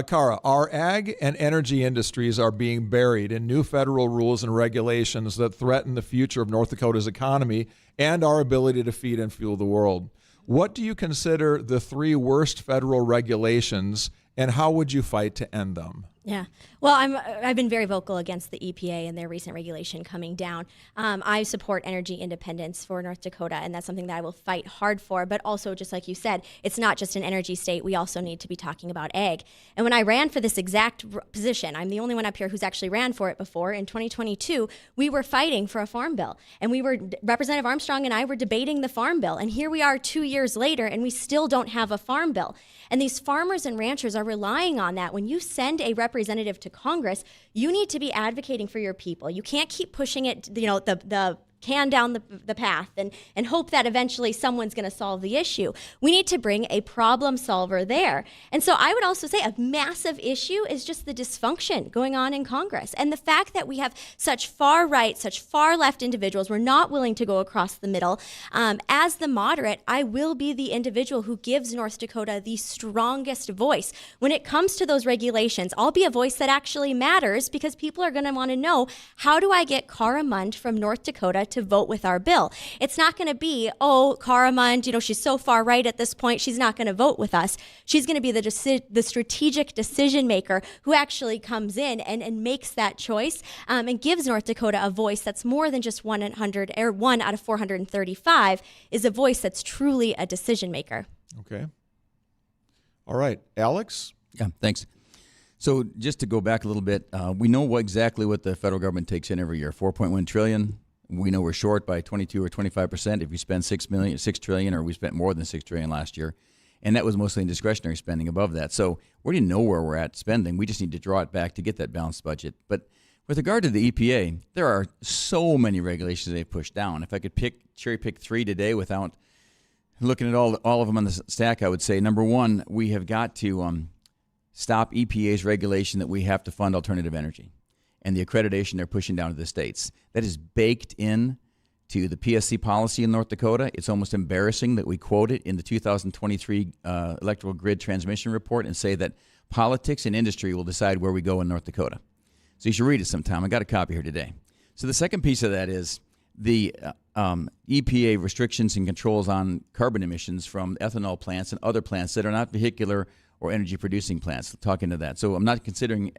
Cara, our ag and energy industries are being buried in new federal rules and regulations that threaten the future of North Dakota's economy and our ability to feed and fuel the world. What do you consider the 3 worst federal regulations, and how would you fight to end them? Yeah. Well, I've been very vocal against the EPA and their recent regulation coming down. I support energy independence for North Dakota, and that's something that I will fight hard for. But also, just like you said, it's not just an energy state. We also need to be talking about ag. And when I ran for this exact position, I'm the only one up here who's actually ran for it before. In 2022, we were fighting for a farm bill, and Representative Armstrong and I were debating the farm bill. And here we are 2 years later, and we still don't have a farm bill. And these farmers and ranchers are relying on that. When you send a representative to Congress, you need to be advocating for your people. You can't keep pushing it, the can down the path and hope that eventually someone's going to solve the issue. We need to bring a problem solver there. And so I would also say a massive issue is just the dysfunction going on in Congress. And the fact that we have such far right, such far left individuals, we're not willing to go across the middle. As the moderate, I will be the individual who gives North Dakota the strongest voice. When it comes to those regulations, I'll be a voice that actually matters because people are going to want to know, how do I get Cara Mund from North Dakota to vote with our bill? It's not going to be, oh, Cara Mund, she's so far right at this point, she's not going to vote with us. She's going to be the strategic decision maker who actually comes in and makes that choice and gives North Dakota a voice that's more than just 100 or 1 out of 435, is a voice that's truly a decision maker. Okay. All right. Alex? Yeah, thanks. So just to go back a little bit, we know exactly what the federal government takes in every year, $4.1 trillion. We know we're short by 22 or 25% if we spend $6 trillion, or we spent more than $6 trillion last year. And that was mostly in discretionary spending above that. So we already know where we're at spending. We just need to draw it back to get that balanced budget. But with regard to the EPA, there are so many regulations they've pushed down. If I could cherry pick 3 today without looking at all of them on the stack, I would say, number one, we have got to stop EPA's regulation that we have to fund alternative energy and the accreditation they're pushing down to the states. That is baked in to the PSC policy in North Dakota. It's almost embarrassing that we quote it in the 2023 electrical grid transmission report and say that politics and industry will decide where we go in North Dakota. So you should read it sometime. I got a copy here today. So the second piece of that is the EPA restrictions and controls on carbon emissions from ethanol plants and other plants that are not vehicular or energy producing plants. Talk into that. So I'm not considering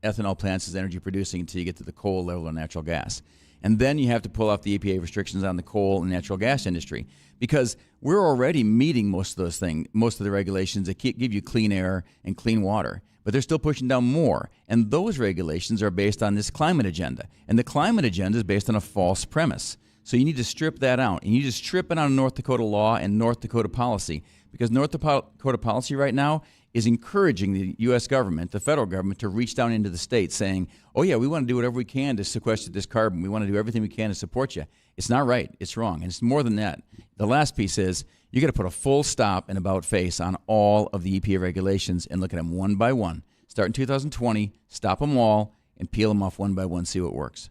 ethanol plants as energy producing until you get to the coal level of natural gas. And then you have to pull off the EPA restrictions on the coal and natural gas industry, because we're already meeting most of those things, most of the regulations that give you clean air and clean water. But they're still pushing down more. And those regulations are based on this climate agenda. And the climate agenda is based on a false premise. So you need to strip that out. And you just strip it out of North Dakota law and North Dakota policy. Because North Dakota policy right now is encouraging the U.S. government, the federal government, to reach down into the states saying, oh, yeah, we want to do whatever we can to sequester this carbon. We want to do everything we can to support you. It's not right. It's wrong. And it's more than that. The last piece is you got to put a full stop and about face on all of the EPA regulations and look at them one by one. Start in 2020, stop them all, and peel them off one by one, see what works.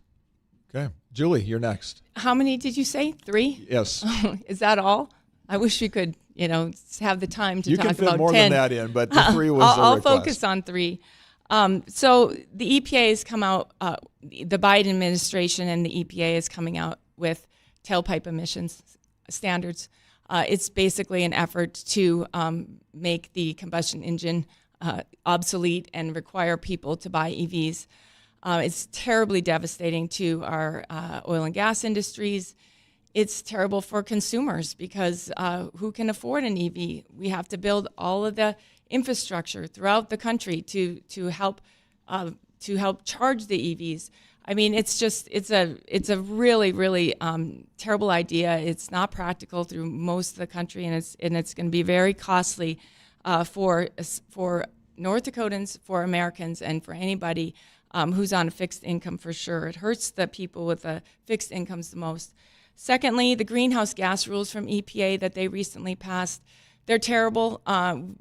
Okay. Julie, you're next. How many did you say? 3? Yes. Is that all? I wish we could, have the time to you talk about 10. You can fit more than that in, but the 3 was I'll request. focus on 3. So the EPA has come out, the Biden administration and the EPA is coming out with tailpipe emissions standards. It's basically an effort to make the combustion engine obsolete and require people to buy EVs. It's terribly devastating to our oil and gas industries. It's terrible for consumers because who can afford an EV? We have to build all of the infrastructure throughout the country to help charge the EVs. I mean, it's a really, really terrible idea. It's not practical through most of the country, and it's going to be very costly for North Dakotans, for Americans, and for anybody who's on a fixed income for sure. It hurts the people with the fixed incomes the most. Secondly, the greenhouse gas rules from EPA that they recently passed, they're terrible.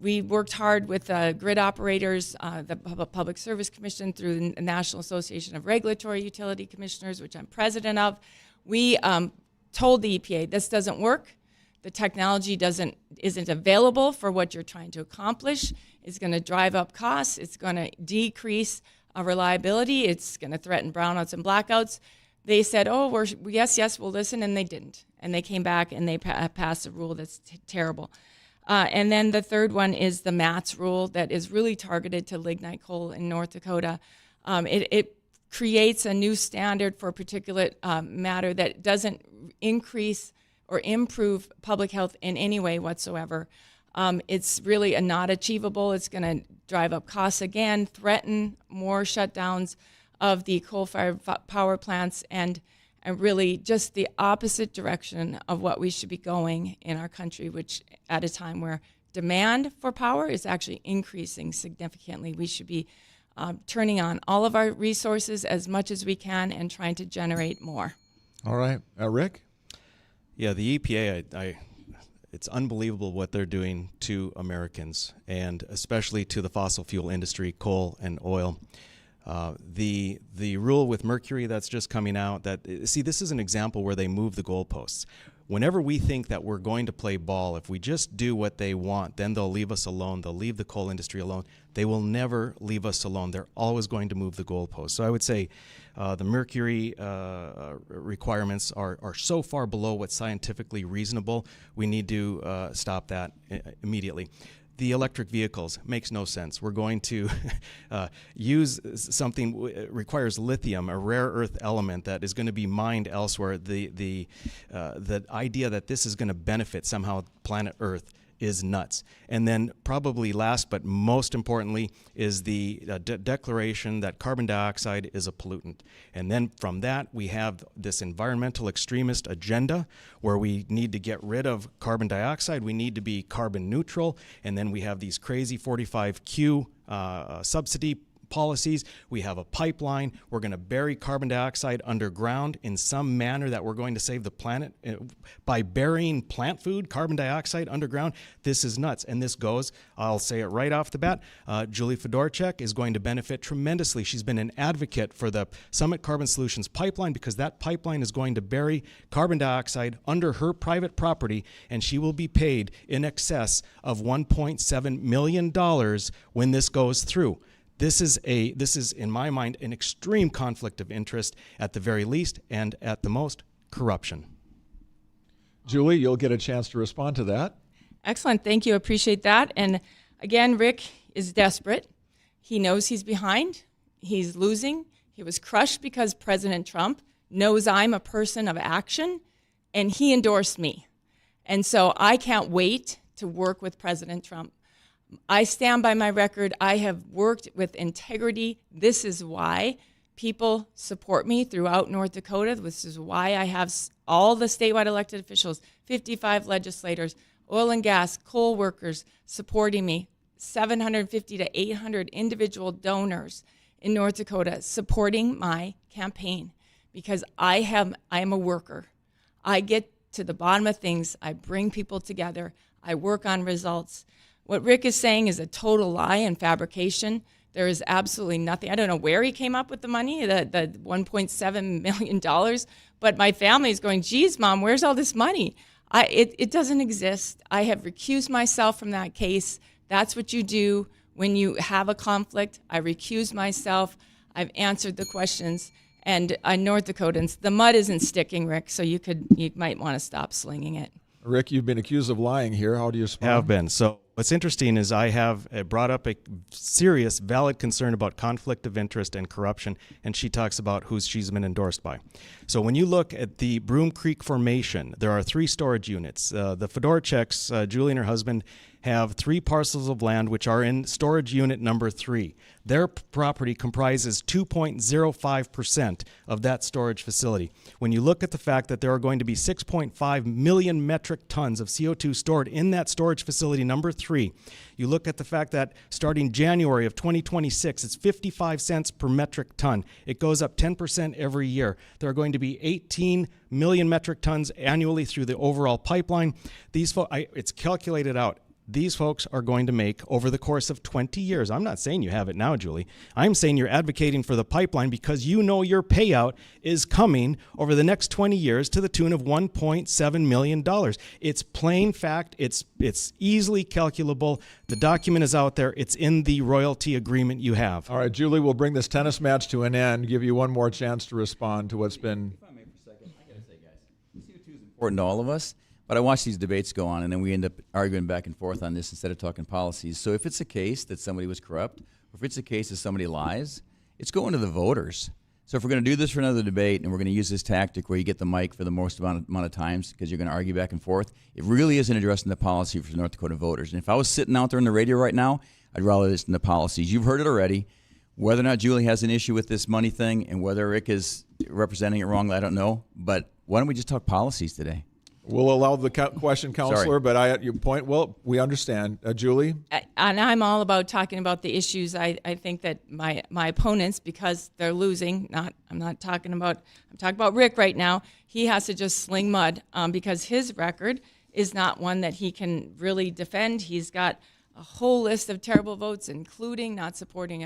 We worked hard with grid operators, the Public Service Commission, through the National Association of Regulatory Utility Commissioners, which I'm president of. We told the EPA this doesn't work. The technology isn't available for what you're trying to accomplish. It's going to drive up costs. It's going to decrease reliability. It's going to threaten brownouts and blackouts. They said, oh, yes, we'll listen, and they didn't. And they came back and they passed a rule that's terrible. And then the third one is the MATS rule that is really targeted to lignite coal in North Dakota. It creates a new standard for particulate matter that doesn't increase or improve public health in any way whatsoever. It's really not achievable. It's going to drive up costs again, threaten more shutdowns of the coal-fired power plants, and really just the opposite direction of what we should be going in our country, which at a time where demand for power is actually increasing significantly. We should be turning on all of our resources as much as we can and trying to generate more. All right. Rick? Yeah, the EPA, it's unbelievable what they're doing to Americans, and especially to the fossil fuel industry, coal and oil. The rule with mercury that's just coming out, this is an example where they move the goalposts. Whenever we think that we're going to play ball, if we just do what they want, then they'll leave us alone. They'll leave the coal industry alone. They will never leave us alone. They're always going to move the goalposts. So I would say the mercury requirements are so far below what's scientifically reasonable. We need to stop that immediately. The electric vehicles makes no sense. We're going to use something requires lithium, a rare earth element that is going to be mined elsewhere. The idea that this is going to benefit somehow planet Earth is nuts. And then probably last but most importantly is the declaration that carbon dioxide is a pollutant. And then from that we have this environmental extremist agenda where we need to get rid of carbon dioxide, we need to be carbon neutral, and then we have these crazy 45Q subsidy policies. We have a pipeline. We're going to bury carbon dioxide underground in some manner that we're going to save the planet by burying plant food, carbon dioxide underground. This is nuts. And this goes, I'll say it right off the bat, Julie Fedorchak is going to benefit tremendously. She's been an advocate for the Summit Carbon Solutions pipeline because that pipeline is going to bury carbon dioxide under her private property, and she will be paid in excess of $1.7 million when this goes through. This is, in my mind, an extreme conflict of interest at the very least, and at the most, corruption. Julie, you'll get a chance to respond to that. Excellent. Thank you. Appreciate that. And again, Rick is desperate. He knows he's behind. He's losing. He was crushed because President Trump knows I'm a person of action, and he endorsed me. And so I can't wait to work with President Trump. I stand by my record. I have worked with integrity. This is why people support me throughout North Dakota. This is why I have all the statewide elected officials, 55 legislators, oil and gas, coal workers supporting me, 750 to 800 individual donors in North Dakota supporting my campaign because I am a worker. I get to the bottom of things. I bring people together. I work on results. What Rick is saying is a total lie and fabrication. There is absolutely nothing. I don't know where he came up with the money, the $1.7 million, but my family is going, geez, Mom, where's all this money? It doesn't exist. I have recused myself from that case. That's what you do when you have a conflict. I recuse myself. I've answered the questions. And North Dakotans, the mud isn't sticking, Rick, so you might want to stop slinging it. Rick, you've been accused of lying here. How do you respond? Have been. So what's interesting is I have brought up a serious, valid concern about conflict of interest and corruption, and she talks about who she's been endorsed by. So when you look at the Broom Creek Formation, there are 3 storage units. The Fedorchaks, Julie and her husband, have 3 parcels of land which are in storage unit number 3. Their property comprises 2.05% of that storage facility. When you look at the fact that there are going to be 6.5 million metric tons of CO2 stored in that storage facility number 3, you look at the fact that starting January of 2026, it's 55 cents per metric ton. It goes up 10% every year. There are going to be 18 million metric tons annually through the overall pipeline. It's calculated out. These folks are going to make over the course of 20 years. I'm not saying you have it now, Julie. I'm saying you're advocating for the pipeline because you know your payout is coming over the next 20 years to the tune of $1.7 million. It's plain fact. It's easily calculable. The document is out there. It's in the royalty agreement you have. All right, Julie, we'll bring this tennis match to an end, give you one more chance to respond to what's been... If I may for a second, I got to say, guys, CO2 is important to all of us. But I watch these debates go on, and then we end up arguing back and forth on this instead of talking policies. So if it's a case that somebody was corrupt, or if it's a case that somebody lies, it's going to the voters. So if we're going to do this for another debate, and we're going to use this tactic where you get the mic for the most amount of times because you're going to argue back and forth, it really isn't addressing the policy for North Dakota voters. And if I was sitting out there on the radio right now, I'd rather listen to the policies. You've heard it already. Whether or not Julie has an issue with this money thing and whether Rick is representing it wrongly, I don't know. But why don't we just talk policies today? We'll allow the question, Counselor, Sorry. but at your point, well, we understand. Julie? And I'm all about talking about the issues. I think that my opponents, because they're losing, I'm talking about Rick right now. He has to just sling mud because his record is not one that he can really defend. He's got a whole list of terrible votes, including not supporting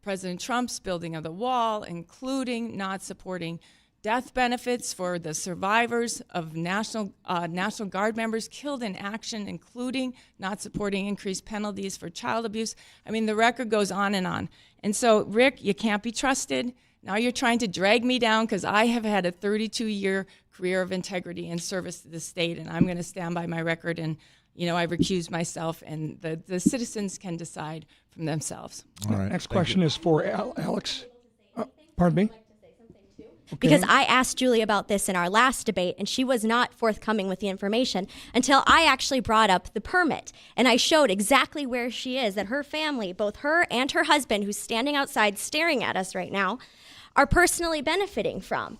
President Trump's building of the wall, including not supporting death benefits for the survivors of National Guard members killed in action, including not supporting increased penalties for child abuse. I mean, the record goes on. And so, Rick, you can't be trusted. Now you're trying to drag me down because I have had a 32-year career of integrity and service to the state, and I'm going to stand by my record. And, I recuse myself, and the citizens can decide from themselves. All right. Next question is for Alex. Pardon me? Because I asked Julie about this in our last debate, and she was not forthcoming with the information until I actually brought up the permit. And I showed exactly where she is, that her family, both her and her husband, who's standing outside staring at us right now, are personally benefiting from.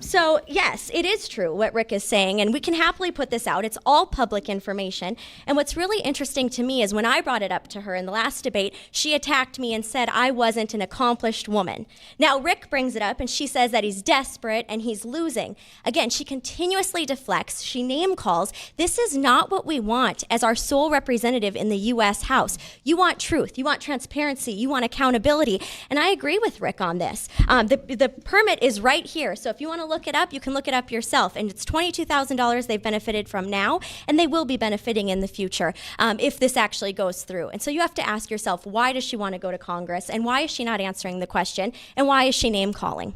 So yes, it is true what Rick is saying, and we can happily put this out. It's all public information. And what's really interesting to me is when I brought it up to her in the last debate, she attacked me and said I wasn't an accomplished woman. Now Rick brings it up and she says that he's desperate and he's losing. Again, she continuously deflects, she name calls. This is not what we want as our sole representative in the U.S. House. You want truth, you want transparency, you want accountability. And I agree with Rick on this. The permit is right here. So if you want to look it up, you can look it up yourself. And it's $22,000 they've benefited from now, and they will be benefiting in the future if this actually goes through. And so you have to ask yourself, why does she want to go to Congress? And why is she not answering the question? And why is she name calling?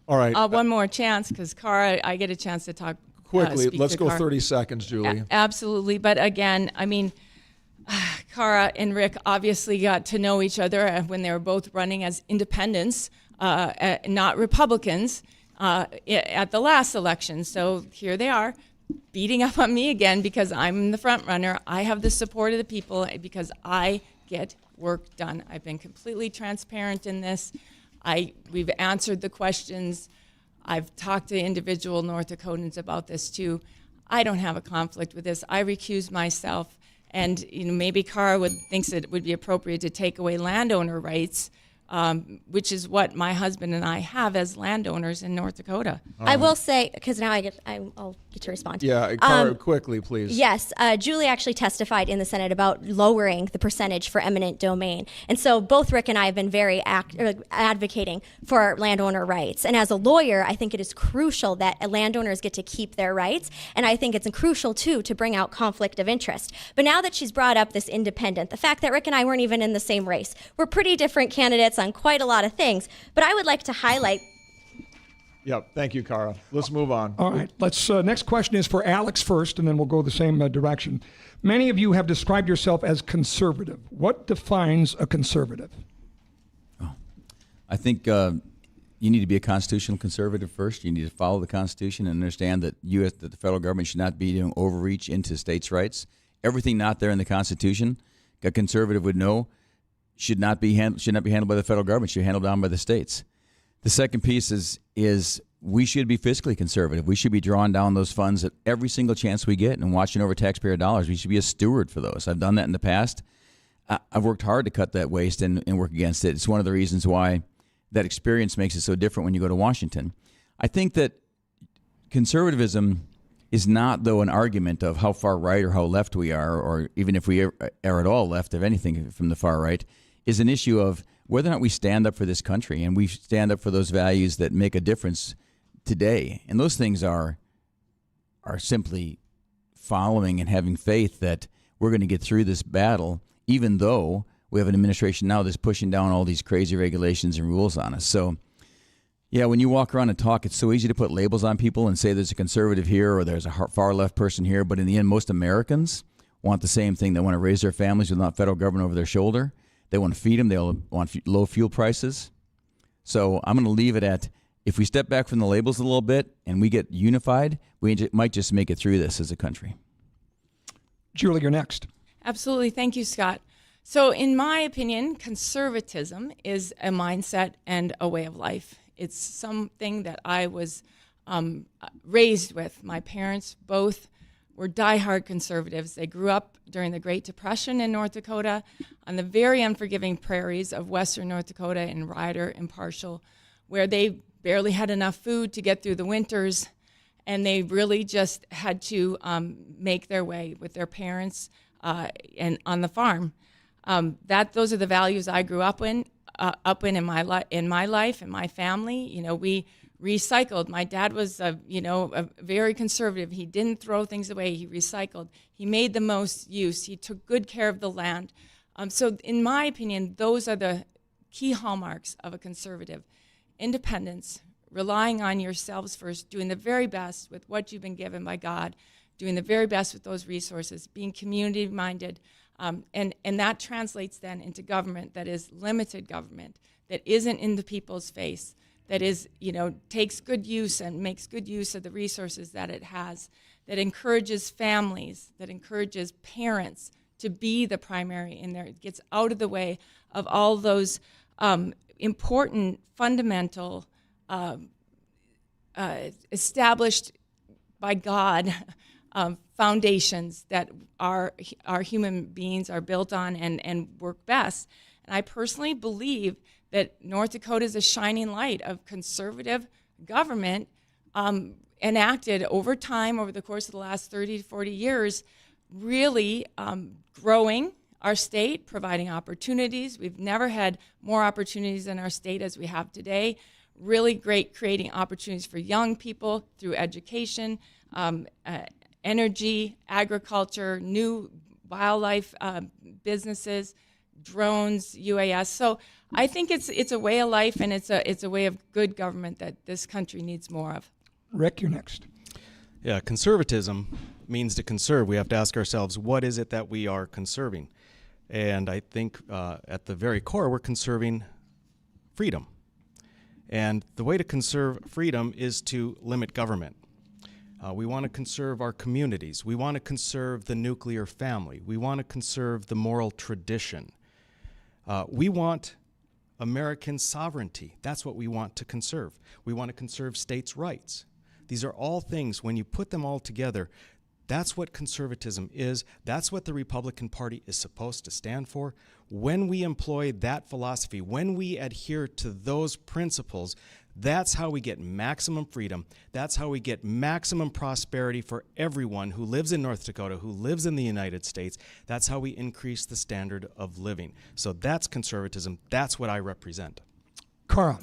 All right. One more chance, because Cara, I get a chance to talk. Quickly, let's go Cara. 30 seconds, Julie. Absolutely. But again, I mean, Cara and Rick obviously got to know each other when they were both running as independents, not Republicans. At the last election. So here they are beating up on me again because I'm the front runner. I have the support of the people because I get work done. I've been completely transparent in this. We've answered the questions. I've talked to individual North Dakotans about this too. I don't have a conflict with this. I recuse myself. And maybe Cara thinks it would be appropriate to take away landowner rights, which is what my husband and I have as landowners in North Dakota. I will say, because now I'll get to respond. Yeah, Cara, quickly, please. Yes, Julie actually testified in the Senate about lowering the percentage for eminent domain. And so both Rick and I have been very advocating for landowner rights. And as a lawyer, I think it is crucial that landowners get to keep their rights. And I think it's crucial, too, to bring out conflict of interest. But now that she's brought up this independent, the fact that Rick and I weren't even in the same race, we're pretty different candidates on quite a lot of things. But I would like to highlight. Yep. Thank you, Cara. Let's move on. All right. Let's. Next question is for Alex first, and then we'll go the same direction. Many of you have described yourself as conservative. What defines a conservative? I think you need to be a constitutional conservative first. You need to follow the Constitution and understand that that the federal government should not be doing overreach into states' rights. Everything not there in the Constitution, a conservative would know, should not be handled by the federal government. Should be handled down by the states. The second piece is we should be fiscally conservative. We should be drawing down those funds at every single chance we get and watching over taxpayer dollars. We should be a steward for those. I've done that in the past. I've worked hard to cut that waste and work against it. It's one of the reasons why that experience makes it so different when you go to Washington. I think that conservatism is not, though, an argument of how far right or how left we are, or even if we are at all left of anything from the far right, is an issue of whether or not we stand up for this country and we stand up for those values that make a difference today. And those things are simply following and having faith that we're going to get through this battle, even though we have an administration now that's pushing down all these crazy regulations and rules on us. So, yeah, when you walk around and talk, it's so easy to put labels on people and say there's a conservative here or there's a far left person here. But in the end, most Americans want the same thing. They want to raise their families without federal government over their shoulder. They want to feed them. They want low fuel prices. So I'm going to leave it at, if we step back from the labels a little bit and we get unified, we might just make it through this as a country. Julie, you're next. Absolutely. Thank you, Scott. So in my opinion, conservatism is a mindset and a way of life. It's something that I was raised with. My parents both were diehard conservatives. They grew up during the Great Depression in North Dakota on the very unforgiving prairies of western North Dakota in Ryder and Parshall, where they barely had enough food to get through the winters, and they really just had to make their way with their parents and on the farm. Those are the values I grew up in my life, in my family. You know, we recycled. My dad was a very conservative. He didn't throw things away. He recycled. He made the most use. He took good care of the land. So in my opinion, those are the key hallmarks of a conservative. Independence, relying on yourselves first, doing the very best with what you've been given by God, doing the very best with those resources, being community-minded, and that translates then into government that is limited government, that isn't in the people's face, that is, takes good use and makes good use of the resources that it has, that encourages families, that encourages parents to be the primary in there. It gets out of the way of all those important, fundamental, established by God foundations that our human beings are built on and work best. And I personally believe that North Dakota is a shining light of conservative government enacted over time, over the course of the last 30 to 40 years, really growing our state, providing opportunities. We've never had more opportunities in our state as we have today. Really great creating opportunities for young people through education, energy, agriculture, new wildlife businesses, drones, UAS. So I think it's a way of life, and it's a way of good government that this country needs more of. Rick, you're next. Yeah, conservatism means to conserve. We have to ask ourselves, what is it that we are conserving? And I think at the very core, we're conserving freedom. And the way to conserve freedom is to limit government. We want to conserve our communities. We want to conserve the nuclear family. We want to conserve the moral tradition. We want American sovereignty. That's what we want to conserve. We want to conserve states' rights. These are all things, when you put them all together, that's what conservatism is. That's what the Republican Party is supposed to stand for. When we employ that philosophy, when we adhere to those principles, that's how we get maximum freedom. That's how we get maximum prosperity for everyone who lives in North Dakota, who lives in the United States. That's how we increase the standard of living. So that's conservatism. That's what I represent. Cara.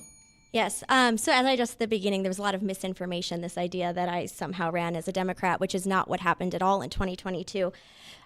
Yes. So as I just at the beginning, there was a lot of misinformation, this idea that I somehow ran as a Democrat, which is not what happened at all in 2022.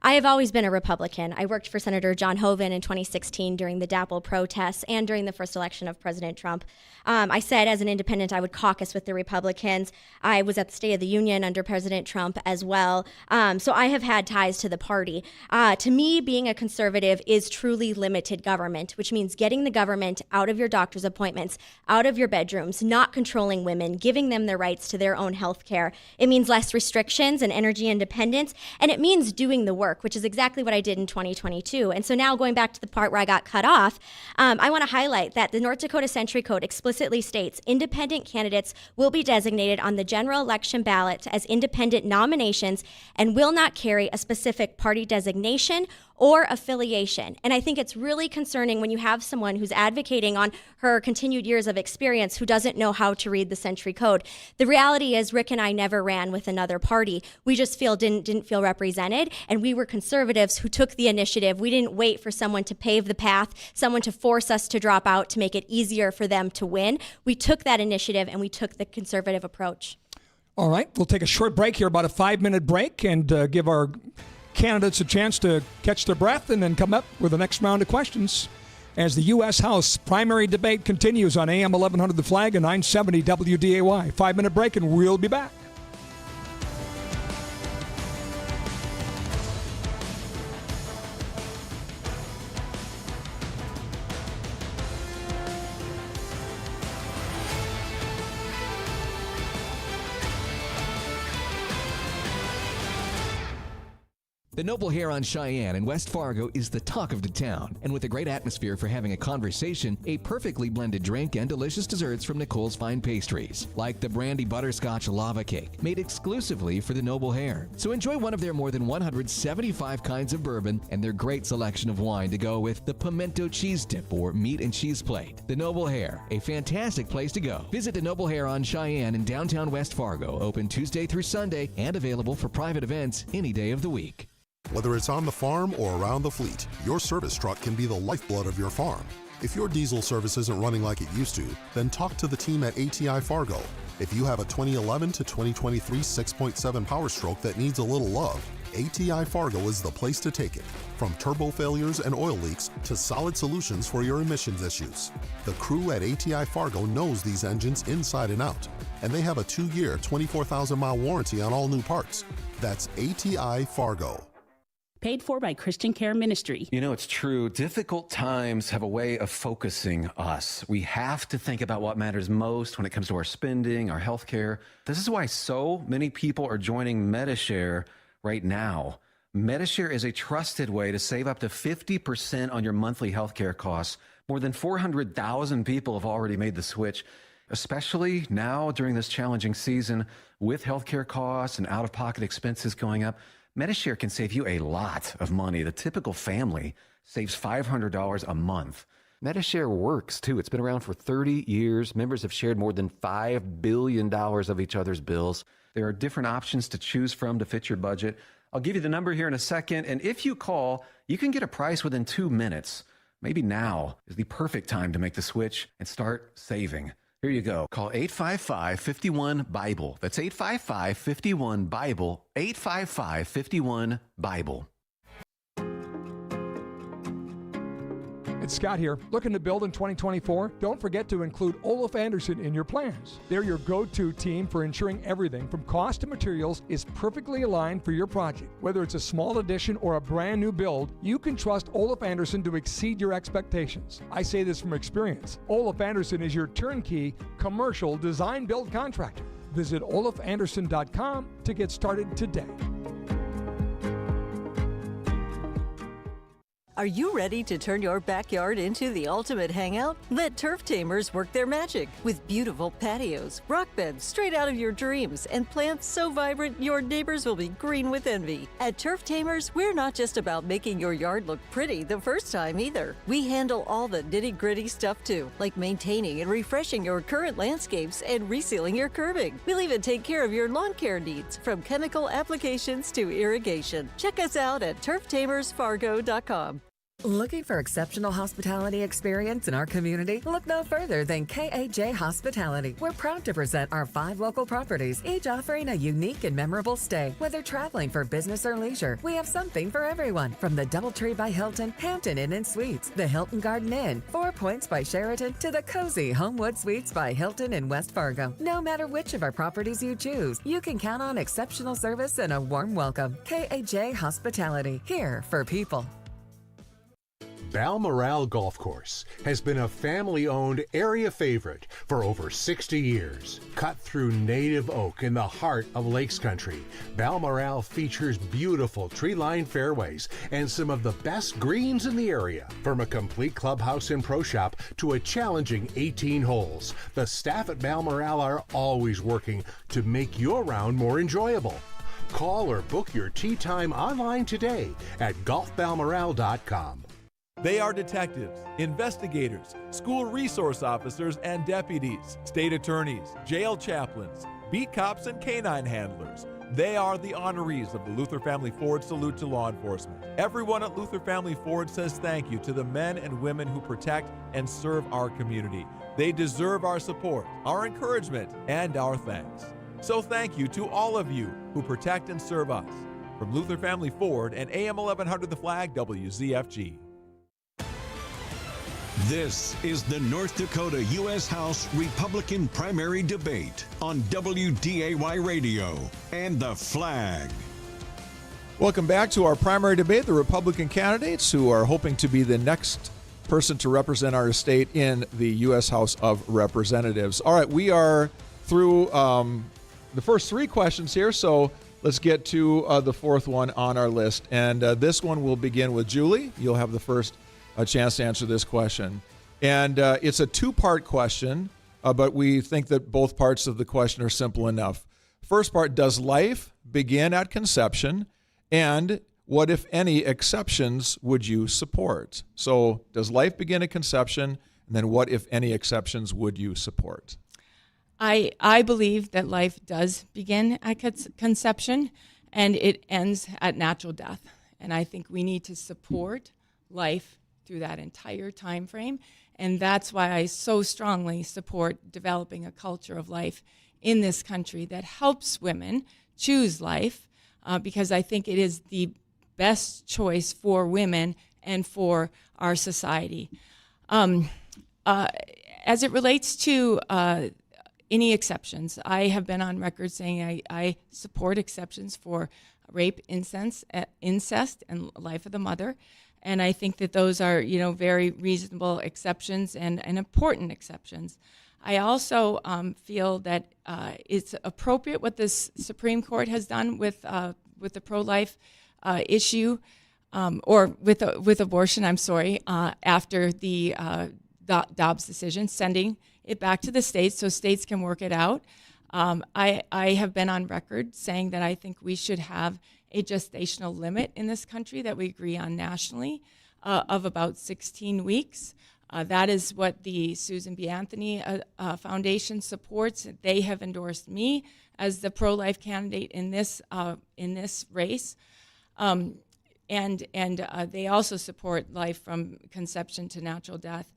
I have always been a Republican. I worked for Senator John Hoeven in 2016 during the DAPL protests and during the first election of President Trump. I said as an independent I would caucus with the Republicans. I was at the State of the Union under President Trump as well. So I have had ties to the party. To me, being a conservative is truly limited government, which means getting the government out of your doctor's appointments, out of your bedrooms, not controlling women, giving them the rights to their own health care. It means less restrictions and energy independence, and it means doing the work, which is exactly what I did in 2022. And so now going back to the part where I got cut off, I want to highlight that the North Dakota Century Code explicitly states independent candidates will be designated on the general election ballot as independent nominations and will not carry a specific party designation or affiliation. And I think it's really concerning when you have someone who's advocating on her continued years of experience who doesn't know how to read the Century Code. The reality is Rick and I never ran with another party. We just didn't feel represented, and we were conservatives who took the initiative. We didn't wait for someone to pave the path, someone to force us to drop out to make it easier for them to win. We took that initiative and we took the conservative approach. All right, we'll take a short break here, about a 5-minute break, and give our candidates a chance to catch their breath and then come up with the next round of questions as the U.S. House primary debate continues on AM 1100 The Flag and 970 WDAY. 5-minute break and we'll be back. The Noble Hair on Cheyenne in West Fargo is the talk of the town, and with a great atmosphere for having a conversation, a perfectly blended drink, and delicious desserts from Nicole's Fine Pastries, like the brandy butterscotch lava cake, made exclusively for the Noble Hair. So enjoy one of their more than 175 kinds of bourbon and their great selection of wine to go with the pimento cheese dip or meat and cheese plate. The Noble Hair, a fantastic place to go. Visit the Noble Hair on Cheyenne in downtown West Fargo, open Tuesday through Sunday, and available for private events any day of the week. Whether it's on the farm or around the fleet, your service truck can be the lifeblood of your farm. If your diesel service isn't running like it used to, then talk to the team at ATI Fargo. If you have a 2011 to 2023 6.7 Power Stroke that needs a little love, ATI Fargo is the place to take it. From turbo failures and oil leaks to solid solutions for your emissions issues. The crew at ATI Fargo knows these engines inside and out, and they have a 2-year, 24,000-mile warranty on all new parts. That's ATI Fargo. Paid for by Christian Care Ministry. You know, it's true. Difficult times have a way of focusing us. We have to think about what matters most when it comes to our spending, our health care. This is why so many people are joining Medishare right now. Medishare is a trusted way to save up to 50% on your monthly health care costs. More than 400,000 people have already made the switch, especially now during this challenging season with health care costs and out-of-pocket expenses going up. Medishare can save you a lot of money. The typical family saves $500 a month. Medishare works, too. It's been around for 30 years. Members have shared more than $5 billion of each other's bills. There are different options to choose from to fit your budget. I'll give you the number here in a second, and if you call, you can get a price within 2 minutes. Maybe now is the perfect time to make the switch and start saving. Here you go. Call 855-51-BIBLE. That's 855-51-BIBLE. 855-51-BIBLE. It's Scott here. Looking to build in 2024? Don't forget to include Olaf Anderson in your plans. They're your go-to team for ensuring everything from cost to materials is perfectly aligned for your project. Whether it's a small addition or a brand new build, you can trust Olaf Anderson to exceed your expectations. I say this from experience. Olaf Anderson is your turnkey commercial design build contractor. Visit olafanderson.com to get started today. Are you ready to turn your backyard into the ultimate hangout? Let Turf Tamers work their magic with beautiful patios, rock beds straight out of your dreams, and plants so vibrant your neighbors will be green with envy. At Turf Tamers, we're not just about making your yard look pretty the first time either. We handle all the nitty-gritty stuff too, like maintaining and refreshing your current landscapes and resealing your curbing. We'll even take care of your lawn care needs, from chemical applications to irrigation. Check us out at turftamersfargo.com. Looking for exceptional hospitality experience in our community? Look no further than KAJ Hospitality. We're proud to present our 5 local properties, each offering a unique and memorable stay. Whether traveling for business or leisure, we have something for everyone. From the Doubletree by Hilton, Hampton Inn and Suites, the Hilton Garden Inn, 4 Points by Sheraton, to the cozy Homewood Suites by Hilton in West Fargo. No matter which of our properties you choose, you can count on exceptional service and a warm welcome. KAJ Hospitality, here for people. Balmoral Golf Course has been a family-owned area favorite for over 60 years. Cut through native oak in the heart of Lakes Country, Balmoral features beautiful tree-lined fairways and some of the best greens in the area. From a complete clubhouse and pro shop to a challenging 18 holes, the staff at Balmoral are always working to make your round more enjoyable. Call or book your tee time online today at golfbalmoral.com. They are detectives, investigators, school resource officers and deputies, state attorneys, jail chaplains, beat cops, and canine handlers. They are the honorees of the Luther Family Ford Salute to Law Enforcement. Everyone at Luther Family Ford says thank you to the men and women who protect and serve our community. They deserve our support, our encouragement, and our thanks. So thank you to all of you who protect and serve us. From Luther Family Ford and AM 1100 The Flag, WZFG. This is the North Dakota U.S. House Republican primary debate on WDAY Radio and The Flag. Welcome back to our primary debate, the Republican candidates who are hoping to be the next person to represent our state in the U.S. House of Representatives. All right, we are through the first 3 questions here, so Let's get to the fourth one on our list. And this one will begin with Julie. You'll have the first chance to answer this question. And it's a two-part question, but we think that both parts of the question are simple enough. First part, does life begin at conception? And what, if any, exceptions would you support? So does life begin at conception? And then what, if any, exceptions would you support? I believe that life does begin at conception and it ends at natural death. And I think we need to support life through that entire time frame. And that's why I so strongly support developing a culture of life in this country that helps women choose life, because I think it is the best choice for women and for our society. As it relates to any exceptions, I have been on record saying I support exceptions for rape, incest, and life of the mother. And I think that those are, very reasonable exceptions and important exceptions. I also feel that it's appropriate what the Supreme Court has done with the pro-life issue, or with abortion. After the Dobbs decision, sending it back to the states so states can work it out. I have been on record saying that I think we should have a gestational limit in this country that we agree on nationally of about 16 weeks. That is what the Susan B. Anthony Foundation supports. They have endorsed me as the pro-life candidate in this race. And they also support life from conception to natural death.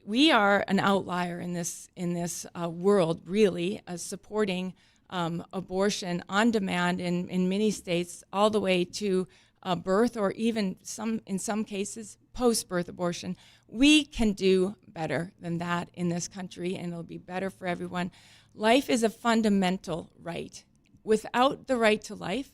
We are an outlier in this world, really, supporting abortion on demand in many states, all the way to birth, or even in some cases post-birth abortion. We can do better than that in this country, and it'll be better for everyone. Life is a fundamental right. Without the right to life,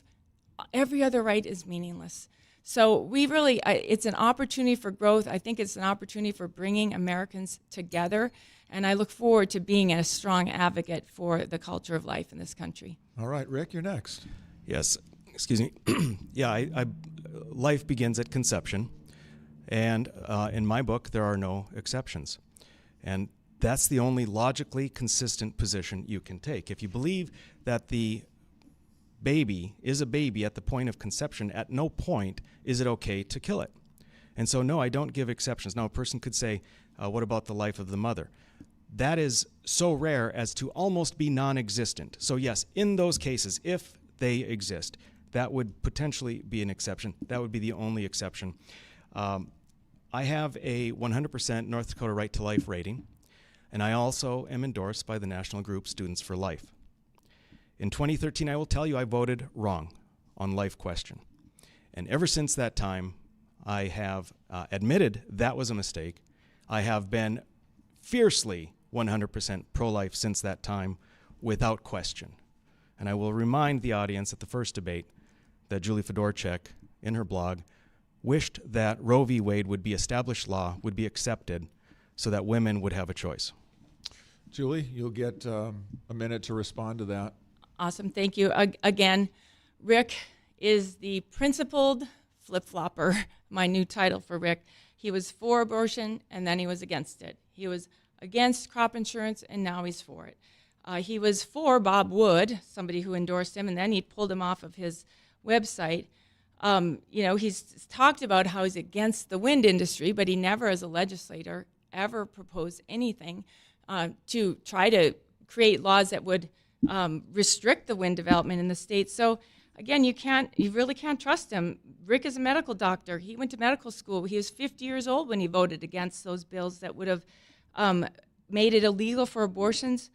every other right is meaningless. So we really, it's an opportunity for growth. I think it's an opportunity for bringing Americans together. And I look forward to being a strong advocate for the culture of life in this country. All right, Rick, you're next. Yes, excuse me. Yeah, life begins at conception. And in my book, there are no exceptions. And that's the only logically consistent position you can take. If you believe that the baby is a baby at the point of conception, at no point is it okay to kill it. And so, no, I don't give exceptions. Now, a person could say, what about the life of the mother? That is so rare as to almost be non-existent. So, yes, in those cases, if they exist, that would potentially be an exception. That would be the only exception. I have a 100% North Dakota Right to Life rating, and I also am endorsed by the national group Students for Life. In 2013, I will tell you, I voted wrong on life question. And ever since that time, I have admitted that was a mistake. I have been fiercely 100% pro-life since that time, without question. And I will remind the audience at the first debate that Julie Fedorchak, in her blog, wished that Roe v. Wade would be established law, would be accepted, so that women would have a choice. Julie, you'll get a minute to respond to that. Awesome, thank you. Again, Rick is the principled flip-flopper, my new title for Rick. He was for abortion, and then he was against it. He was against crop insurance, and now he's for it. He was for Bob Wood, somebody who endorsed him, and then he pulled him off of his website. He's talked about how he's against the wind industry, but he never, as a legislator, ever proposed anything to try to create laws that would restrict the wind development in the state. So again, you really can't trust him. Rick is a medical doctor. He went to medical school. He was 50 years old when he voted against those bills that would have made it illegal for abortions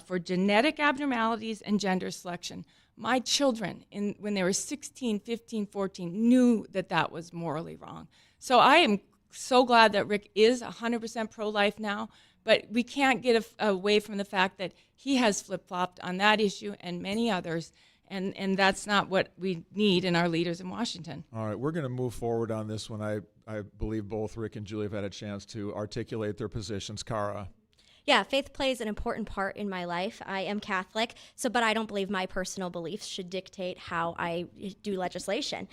for genetic abnormalities and gender selection. My children, when they were 16, 15, 14, knew that was morally wrong. So I am so glad that Rick is 100% pro-life now, but we can't get away from the fact that he has flip-flopped on that issue and many others, and that's not what we need in our leaders in Washington. All right, we're going to move forward on this one. I believe both Rick and Julie have had a chance to articulate their positions. Cara? Yeah, faith plays an important part in my life. I am Catholic, but I don't believe my personal beliefs should dictate how I do legislation.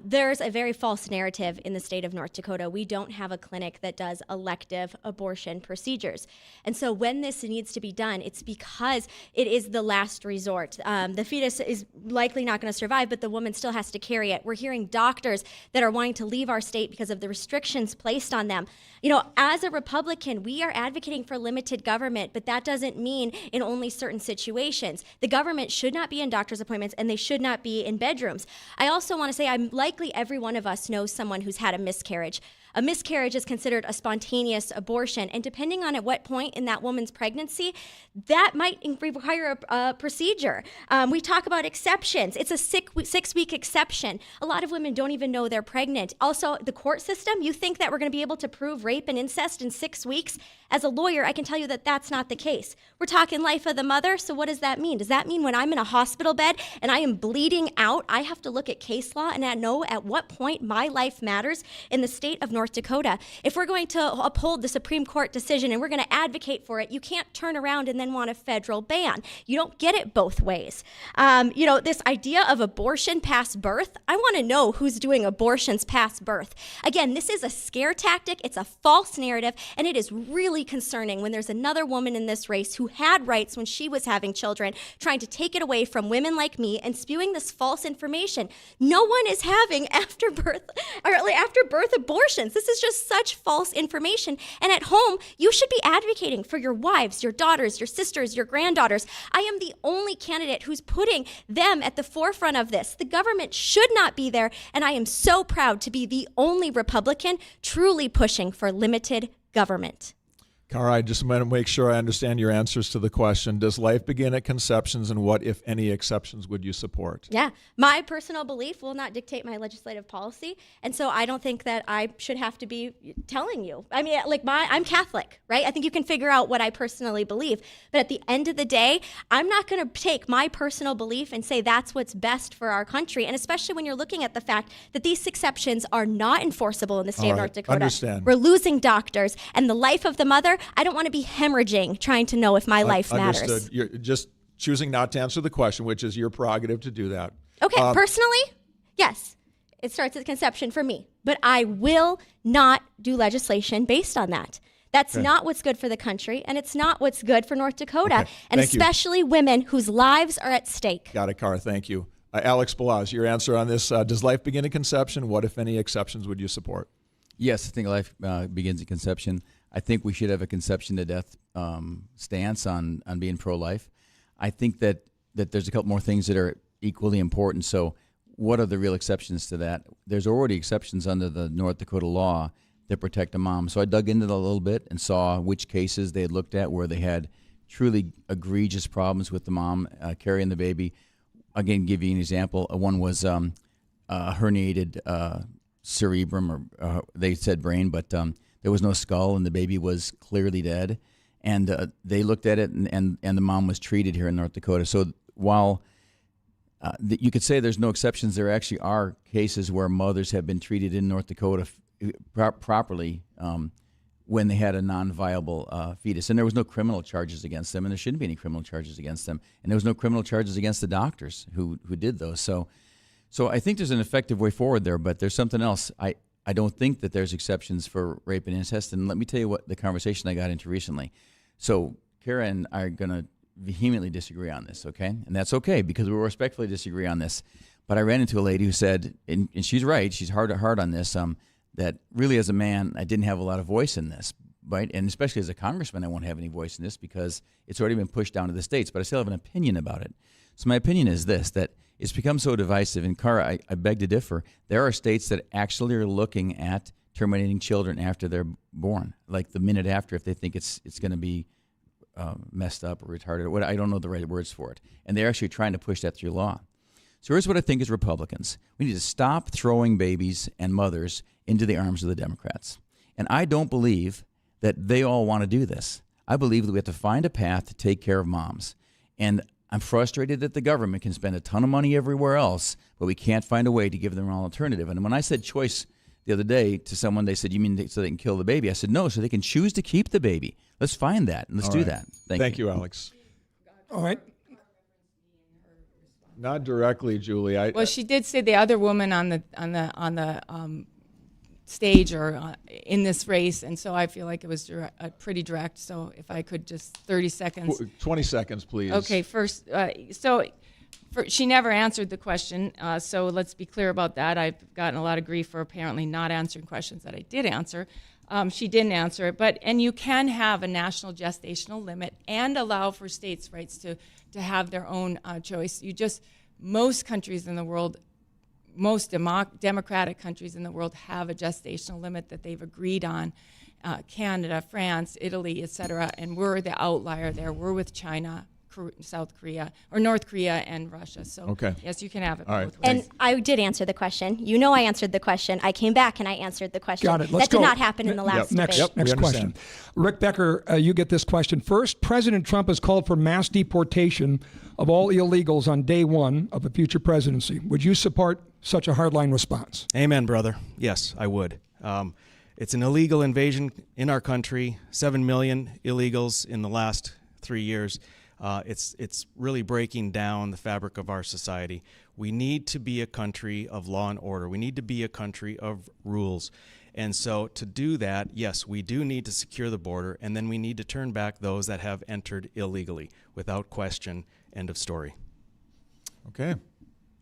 There's a very false narrative in the state of North Dakota. We don't have a clinic that does elective abortion procedures. And so when this needs to be done, it's because it is the last resort. The fetus is likely not going to survive, but the woman still has to carry it. We're hearing doctors that are wanting to leave our state because of the restrictions placed on them. You know, as a Republican, we are advocating for limited government, but that doesn't mean in only certain situations. The government should not be in doctor's appointments, and they should not be in bedrooms. I also want to say I'm likely every one of us knows someone who's had a miscarriage. A miscarriage is considered a spontaneous abortion, and depending on at what point in that woman's pregnancy, that might require a procedure. We talk about exceptions. It's a 6-week exception. A lot of women don't even know they're pregnant. Also, the court system, you think that we're going to be able to prove rape and incest in 6 weeks? As a lawyer, I can tell you that that's not the case. We're talking life of the mother, so what does that mean? Does that mean when I'm in a hospital bed and I am bleeding out, I have to look at case law and I know at what point my life matters in the state of North Dakota? If we're going to uphold the Supreme Court decision and we're going to advocate for it, you can't turn around and then want a federal ban. You don't get it both ways. This idea of abortion past birth, I want to know who's doing abortions past birth. Again, this is a scare tactic. It's a false narrative, and it is really concerning when there's another woman in this race who had rights when she was having children, trying to take it away from women like me and spewing this false information. No one is having after birth abortions. This is just such false information. And at home, you should be advocating for your wives, your daughters, your sisters, your granddaughters. I am the only candidate who's putting them at the forefront of this. The government should not be there, and I am so proud to be the only Republican truly pushing for limited government. Cara, I just want to make sure I understand your answers to the question. Does life begin at conceptions, and what, if any, exceptions would you support? Yeah, my personal belief will not dictate my legislative policy, and so I don't think that I should have to be telling you. I mean, I'm Catholic, right? I think you can figure out what I personally believe, but at the end of the day, I'm not going to take my personal belief and say that's what's best for our country, and especially when you're looking at the fact that these exceptions are not enforceable in the state of North Dakota. Understand. We're losing doctors, and the life of the mother, I don't want to be hemorrhaging trying to know if my life matters. Understood. You're just choosing not to answer the question, which is your prerogative to do that. Okay, personally, yes, it starts at conception for me, but I will not do legislation based on that. That's not what's good for the country, and it's not what's good for North Dakota, and especially women whose lives are at stake. Got it, Cara. Thank you. Alex Balazs, your answer on this. Does life begin at conception? What, if any, exceptions would you support? Yes, I think life begins at conception. I think we should have a conception to death stance on being pro-life. I think that there's a couple more things that are equally important. So what are the real exceptions to that? There's already exceptions under the North Dakota law that protect a mom. So I dug into that a little bit and saw which cases they had looked at where they had truly egregious problems with the mom carrying the baby. Again, give you an example. One was herniated cerebrum, or they said brain, but there was no skull, and the baby was clearly dead. And they looked at it, and the mom was treated here in North Dakota. So while you could say there's no exceptions, there actually are cases where mothers have been treated in North Dakota properly when they had a non-viable fetus. And there was no criminal charges against them, and there shouldn't be any criminal charges against them. And there was no criminal charges against the doctors who did those. So I think there's an effective way forward there, but there's something else. I don't think that there's exceptions for rape and incest. And let me tell you what the conversation I got into recently. So Cara and I are going to vehemently disagree on this, okay? And that's okay, because we respectfully disagree on this. But I ran into a lady who said, and she's right, she's hard on this, that really as a man, I didn't have a lot of voice in this, right? And especially as a congressman, I won't have any voice in this because it's already been pushed down to the states, but I still have an opinion about it. So my opinion is this, that it's become so divisive. And Cara, I beg to differ. There are states that actually are looking at terminating children after they're born, like the minute after, if they think it's going to be messed up or retarded or what. I don't know the right words for it. And they're actually trying to push that through law. So here's what I think as Republicans. We need to stop throwing babies and mothers into the arms of the Democrats. And I don't believe that they all want to do this. I believe that we have to find a path to take care of moms. And I'm frustrated that the government can spend a ton of money everywhere else, but we can't find a way to give them an alternative. And when I said choice, the other day to someone. They said, "You mean so they can kill the baby?" I said, "No, so they can choose to keep the baby. Let's find that and let's do that." Thank you, Alex. All right. Not directly, Julie. Well, she did say the other woman on the stage or in this race, and so I feel like it was pretty direct. So if I could just 30 seconds. 20 seconds, please. Okay, first, she never answered the question, so let's be clear about that. I've gotten a lot of grief for apparently not answering questions that I did answer. She didn't answer it, and you can have a national gestational limit and allow for states' rights to have their own choice. Most countries in the world, most democratic countries in the world have a gestational limit that they've agreed on. Canada, France, Italy, etc., and we're the outlier there. We're with China, South Korea, or North Korea and Russia. So yes, you can have it both ways. And I did answer the question. You know I answered the question. I came back and I answered the question. Got it. That did not happen in the last debate. Next question. Rick Becker, you get this question first. President Trump has called for mass deportation of all illegals on day one of a future presidency. Would you support such a hardline response? Amen, brother. Yes, I would. It's an illegal invasion in our country, 7 million illegals in the last 3 years. It's really breaking down the fabric of our society. We need to be a country of law and order. We need to be a country of rules. And so to do that, yes, we do need to secure the border, and then we need to turn back those that have entered illegally, without question. End of story. Okay.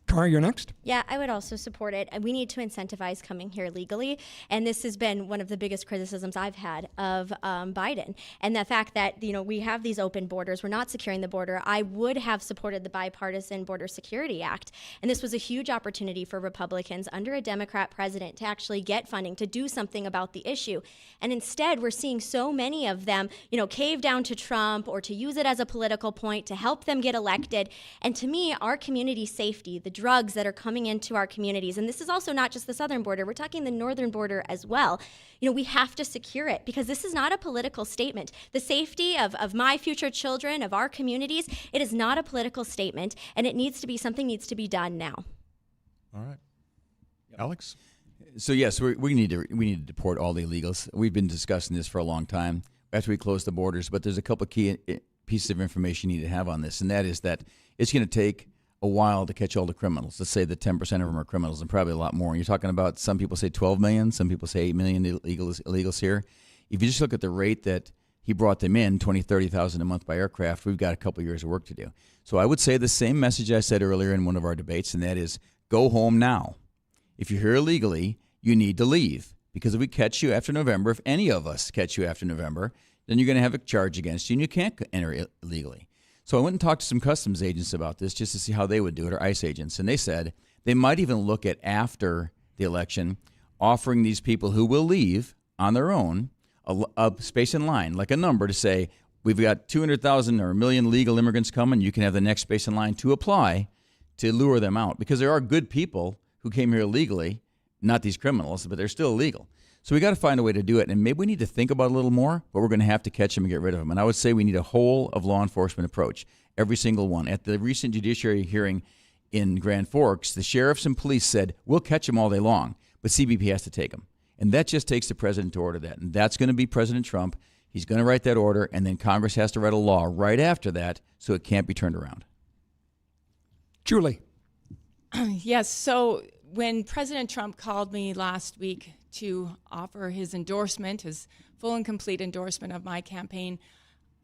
Cara, you're next. Yeah, I would also support it. We need to incentivize coming here legally. And this has been one of the biggest criticisms I've had of Biden. And the fact that, we have these open borders, we're not securing the border. I would have supported the Bipartisan Border Security Act. And this was a huge opportunity for Republicans under a Democrat president to actually get funding, to do something about the issue. And instead, we're seeing so many of them, cave down to Trump or to use it as a political point to help them get elected. And to me, our community safety, the drugs that are coming into our communities, and this is also not just the southern border, we're talking the northern border as well. We have to secure it because this is not a political statement. The safety of my future children, of our communities, it is not a political statement, and something needs to be done now. All right. Alex? So yes, we need to deport all the illegals. We've been discussing this for a long time after we close the borders, but there's a couple of key pieces of information you need to have on this, and that is that it's going to take a while to catch all the criminals. Let's say that 10% of them are criminals, and probably a lot more. And you're talking about, some people say 12 million, some people say 8 million illegals here. If you just look at the rate that he brought them in, 20, 30,000 a month by aircraft, we've got a couple years of work to do. So I would say the same message I said earlier in one of our debates, and that is, go home now. If you're here illegally, you need to leave. Because if we catch you after November, if any of us catch you after November, then you're going to have a charge against you, and you can't enter illegally. So I went and talked to some customs agents about this just to see how they would do it, or ICE agents. And they said they might even look at, after the election, offering these people who will leave on their own a space in line, like a number to say, we've got 200,000 or a million legal immigrants coming. You can have the next space in line to apply to lure them out. Because there are good people who came here illegally, not these criminals, but they're still illegal. So we got to find a way to do it, and maybe we need to think about it a little more, but we're going to have to catch them and get rid of them. And I would say we need a whole of law enforcement approach, every single one. At the recent judiciary hearing in Grand Forks, the sheriffs and police said, we'll catch them all day long, but CBP has to take them. And that just takes the president to order that. And that's going to be President Trump. He's going to write that order, and then Congress has to write a law right after that so it can't be turned around. Julie. Yes, so when President Trump called me last week to offer his endorsement, his full and complete endorsement of my campaign,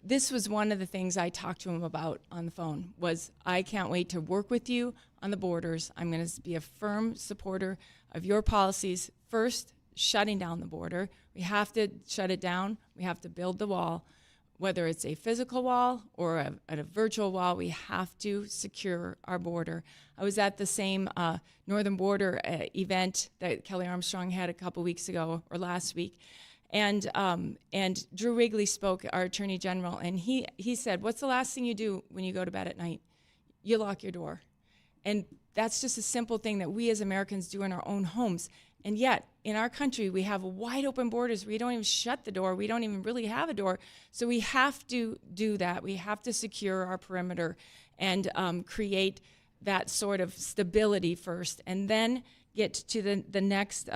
this was one of the things I talked to him about on the phone, was I can't wait to work with you on the borders. I'm going to be a firm supporter of your policies. First, shutting down the border. We have to shut it down. We have to build the wall. Whether it's a physical wall or a virtual wall, we have to secure our border. I was at the same Northern Border event that Kelly Armstrong had a couple weeks ago, or last week, and Drew Wrigley spoke, our Attorney General, and he said, what's the last thing you do when you go to bed at night? You lock your door. And that's just a simple thing that we as Americans do in our own homes. And yet, in our country, we have wide open borders. We don't even shut the door. We don't even really have a door. So we have to do that. We have to secure our perimeter and create that sort of stability first, and then get to the next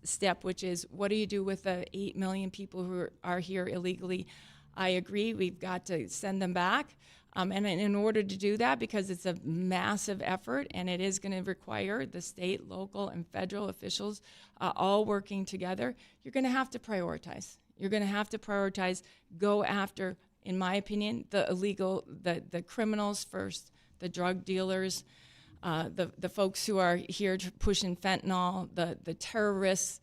step, which is what do you do with the 8 million people who are here illegally? I agree, we've got to send them back. And in order to do that, because it's a massive effort and it is going to require the state, local, and federal officials all working together, you're going to have to prioritize. You're going to have to prioritize, go after, in my opinion, the illegal, the criminals first, the drug dealers, the folks who are here pushing fentanyl, the terrorists,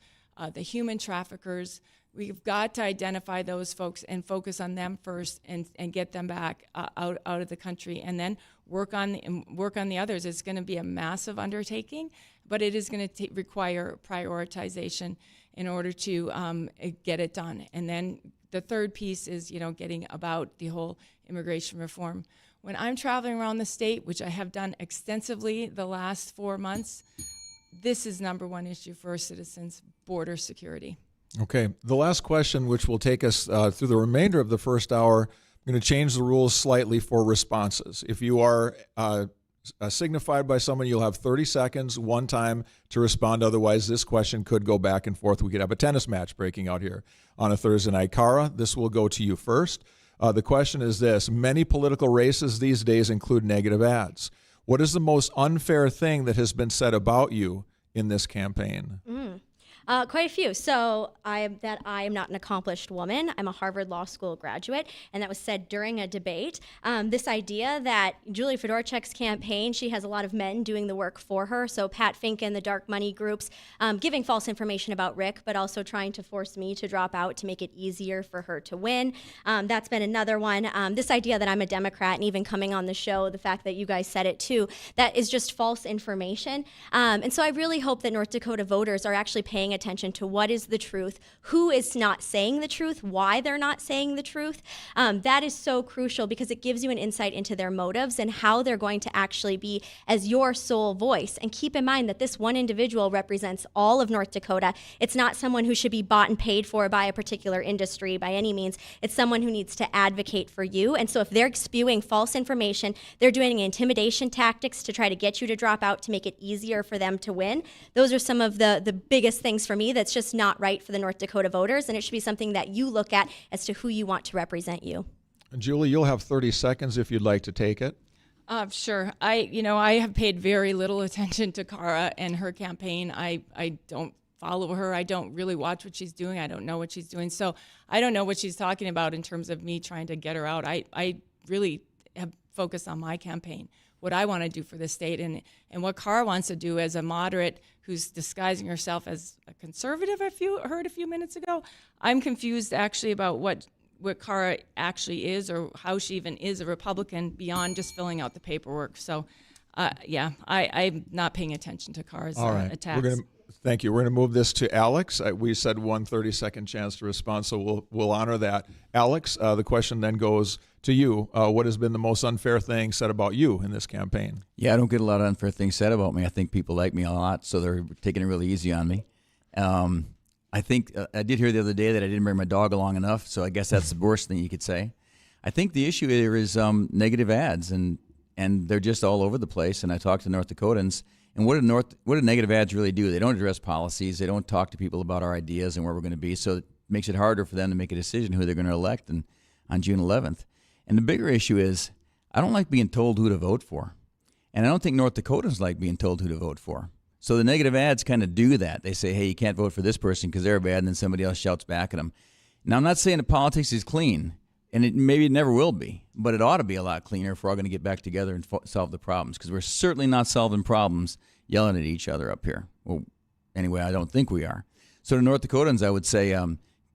the human traffickers. We've got to identify those folks and focus on them first and get them back out of the country, and then work on the others. It's going to be a massive undertaking, but it is going to require prioritization in order to get it done. And then the third piece is, getting about the whole immigration reform. When I'm traveling around the state, which I have done extensively the last 4 months, this is number one issue for our citizens: border security. Okay, the last question, which will take us through the remainder of the first hour, I'm going to change the rules slightly for responses. If you are signified by someone, you'll have 30 seconds, one time to respond. Otherwise, this question could go back and forth. We could have a tennis match breaking out here on a Thursday night. Cara, this will go to you first. The question is this: many political races these days include negative ads. What is the most unfair thing that has been said about you in this campaign? Quite a few. So I am not an accomplished woman. I'm a Harvard Law School graduate, and that was said during a debate. This idea that Julie Fedorchak's campaign, she has a lot of men doing the work for her. So Pat Finken, the dark money groups, giving false information about Rick, but also trying to force me to drop out to make it easier for her to win. That's been another one. This idea that I'm a Democrat, and even coming on the show, the fact that you guys said it too, that is just false information. And so I really hope that North Dakota voters are actually paying attention to what is the truth, who is not saying the truth, why they're not saying the truth. That is so crucial because it gives you an insight into their motives and how they're going to actually be as your sole voice. And keep in mind that this one individual represents all of North Dakota. It's not someone who should be bought and paid for by a particular industry by any means. It's someone who needs to advocate for you. And so if they're spewing false information, they're doing intimidation tactics to try to get you to drop out to make it easier for them to win. Those are some of the biggest things for me that's just not right for the North Dakota voters, and it should be something that you look at as to who you want to represent you. And Julie, you'll have 30 seconds if you'd like to take it. Sure. I have paid very little attention to Cara and her campaign. I don't follow her. I don't really watch what she's doing. I don't know what she's doing. So I don't know what she's talking about in terms of me trying to get her out. I really have focused on my campaign, what I want to do for the state, and what Cara wants to do as a moderate who's disguising herself as a conservative, I heard a few minutes ago. I'm confused actually about what Cara actually is, or how she even is a Republican beyond just filling out the paperwork. So, I'm not paying attention to Cara's attacks. Thank you. We're going to move this to Alex. We said 1 30-second chance to respond, so we'll honor that. Alex, the question then goes to you. What has been the most unfair thing said about you in this campaign? Yeah, I don't get a lot of unfair things said about me. I think people like me a lot, so they're taking it really easy on me. I think I did hear the other day that I didn't bring my dog along enough, so I guess that's the worst thing you could say. I think the issue here is negative ads, and they're just all over the place. And I talked to North Dakotans, and what do negative ads really do? They don't address policies. They don't talk to people about our ideas and where we're going to be. So it makes it harder for them to make a decision who they're going to elect on June 11th. And the bigger issue is I don't like being told who to vote for. And I don't think North Dakotans like being told who to vote for. So the negative ads kind of do that. They say, hey, you can't vote for this person because they're bad, and then somebody else shouts back at them. Now, I'm not saying that politics is clean, and maybe it never will be, but it ought to be a lot cleaner if we're all going to get back together and solve the problems, because we're certainly not solving problems yelling at each other up here. Well, anyway, I don't think we are. So to North Dakotans, I would say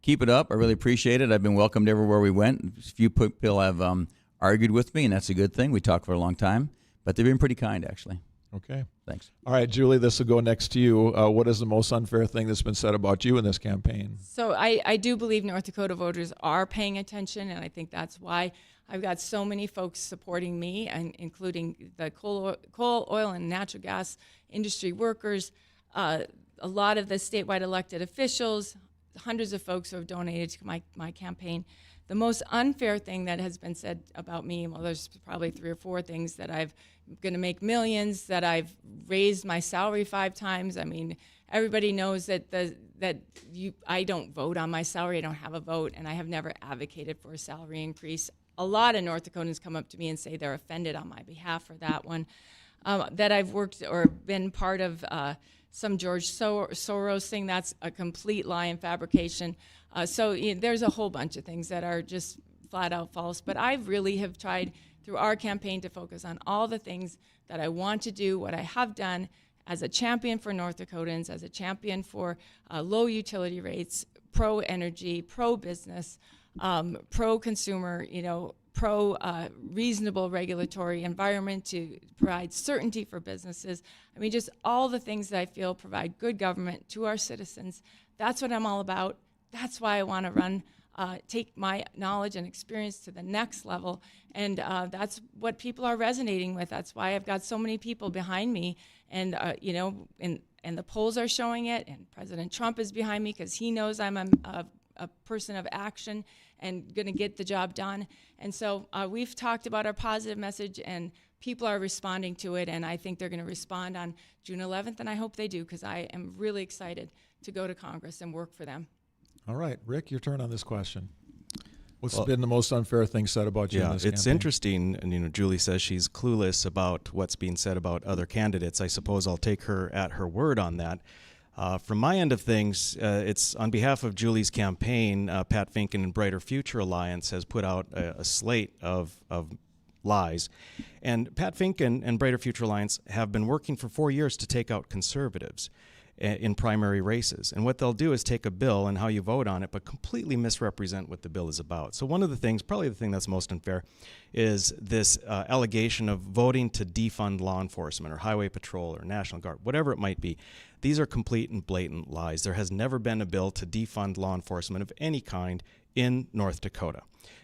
keep it up. I really appreciate it. I've been welcomed everywhere we went. A few people have argued with me, and that's a good thing. We talked for a long time, but they've been pretty kind, actually. Okay. Thanks. All right, Julie, this will go next to you. What is the most unfair thing that's been said about you in this campaign? So I do believe North Dakota voters are paying attention, and I think that's why I've got so many folks supporting me, and including the coal, oil, and natural gas industry workers, a lot of the statewide elected officials, hundreds of folks who have donated to my campaign. The most unfair thing that has been said about me, well, there's probably 3 or 4 things that I'm going to make millions, that I've raised my salary 5 times. I mean, everybody knows that I don't vote on my salary. I don't have a vote, and I have never advocated for a salary increase. A lot of North Dakotans come up to me and say they're offended on my behalf for that one. That I've worked or been part of some George Soros thing, that's a complete lie and fabrication. There's a whole bunch of things that are just flat out false. But I really have tried through our campaign to focus on all the things that I want to do, what I have done as a champion for North Dakotans, as a champion for low utility rates, pro-energy, pro-business, pro-consumer, pro-reasonable regulatory environment to provide certainty for businesses. I mean, just all the things that I feel provide good government to our citizens. That's what I'm all about. That's why I want to run, take my knowledge and experience to the next level. And that's what people are resonating with. That's why I've got so many people behind me. And, and the polls are showing it. And President Trump is behind me because he knows I'm a person of action and going to get the job done. And so we've talked about our positive message, and people are responding to it. And I think they're going to respond on June 11th. And I hope they do, because I am really excited to go to Congress and work for them. All right, Rick, your turn on this question. What's been the most unfair thing said about you in this it's campaign? interesting. And, Julie says she's clueless about what's being said about other candidates. I suppose I'll take her at her word on that. From my end of things, it's on behalf of Julie's campaign, Pat Finken and Brighter Future Alliance has put out a slate of lies. And Pat Finken and Brighter Future Alliance have been working for 4 years to take out conservatives in primary races. And what they'll do is take a bill and how you vote on it, but completely misrepresent what the bill is about. So one of the things, probably the thing that's most unfair, is this allegation of voting to defund law enforcement or highway patrol or National Guard, whatever it might be. These are complete and blatant lies. There has never been a bill to defund law enforcement of any kind in North Dakota.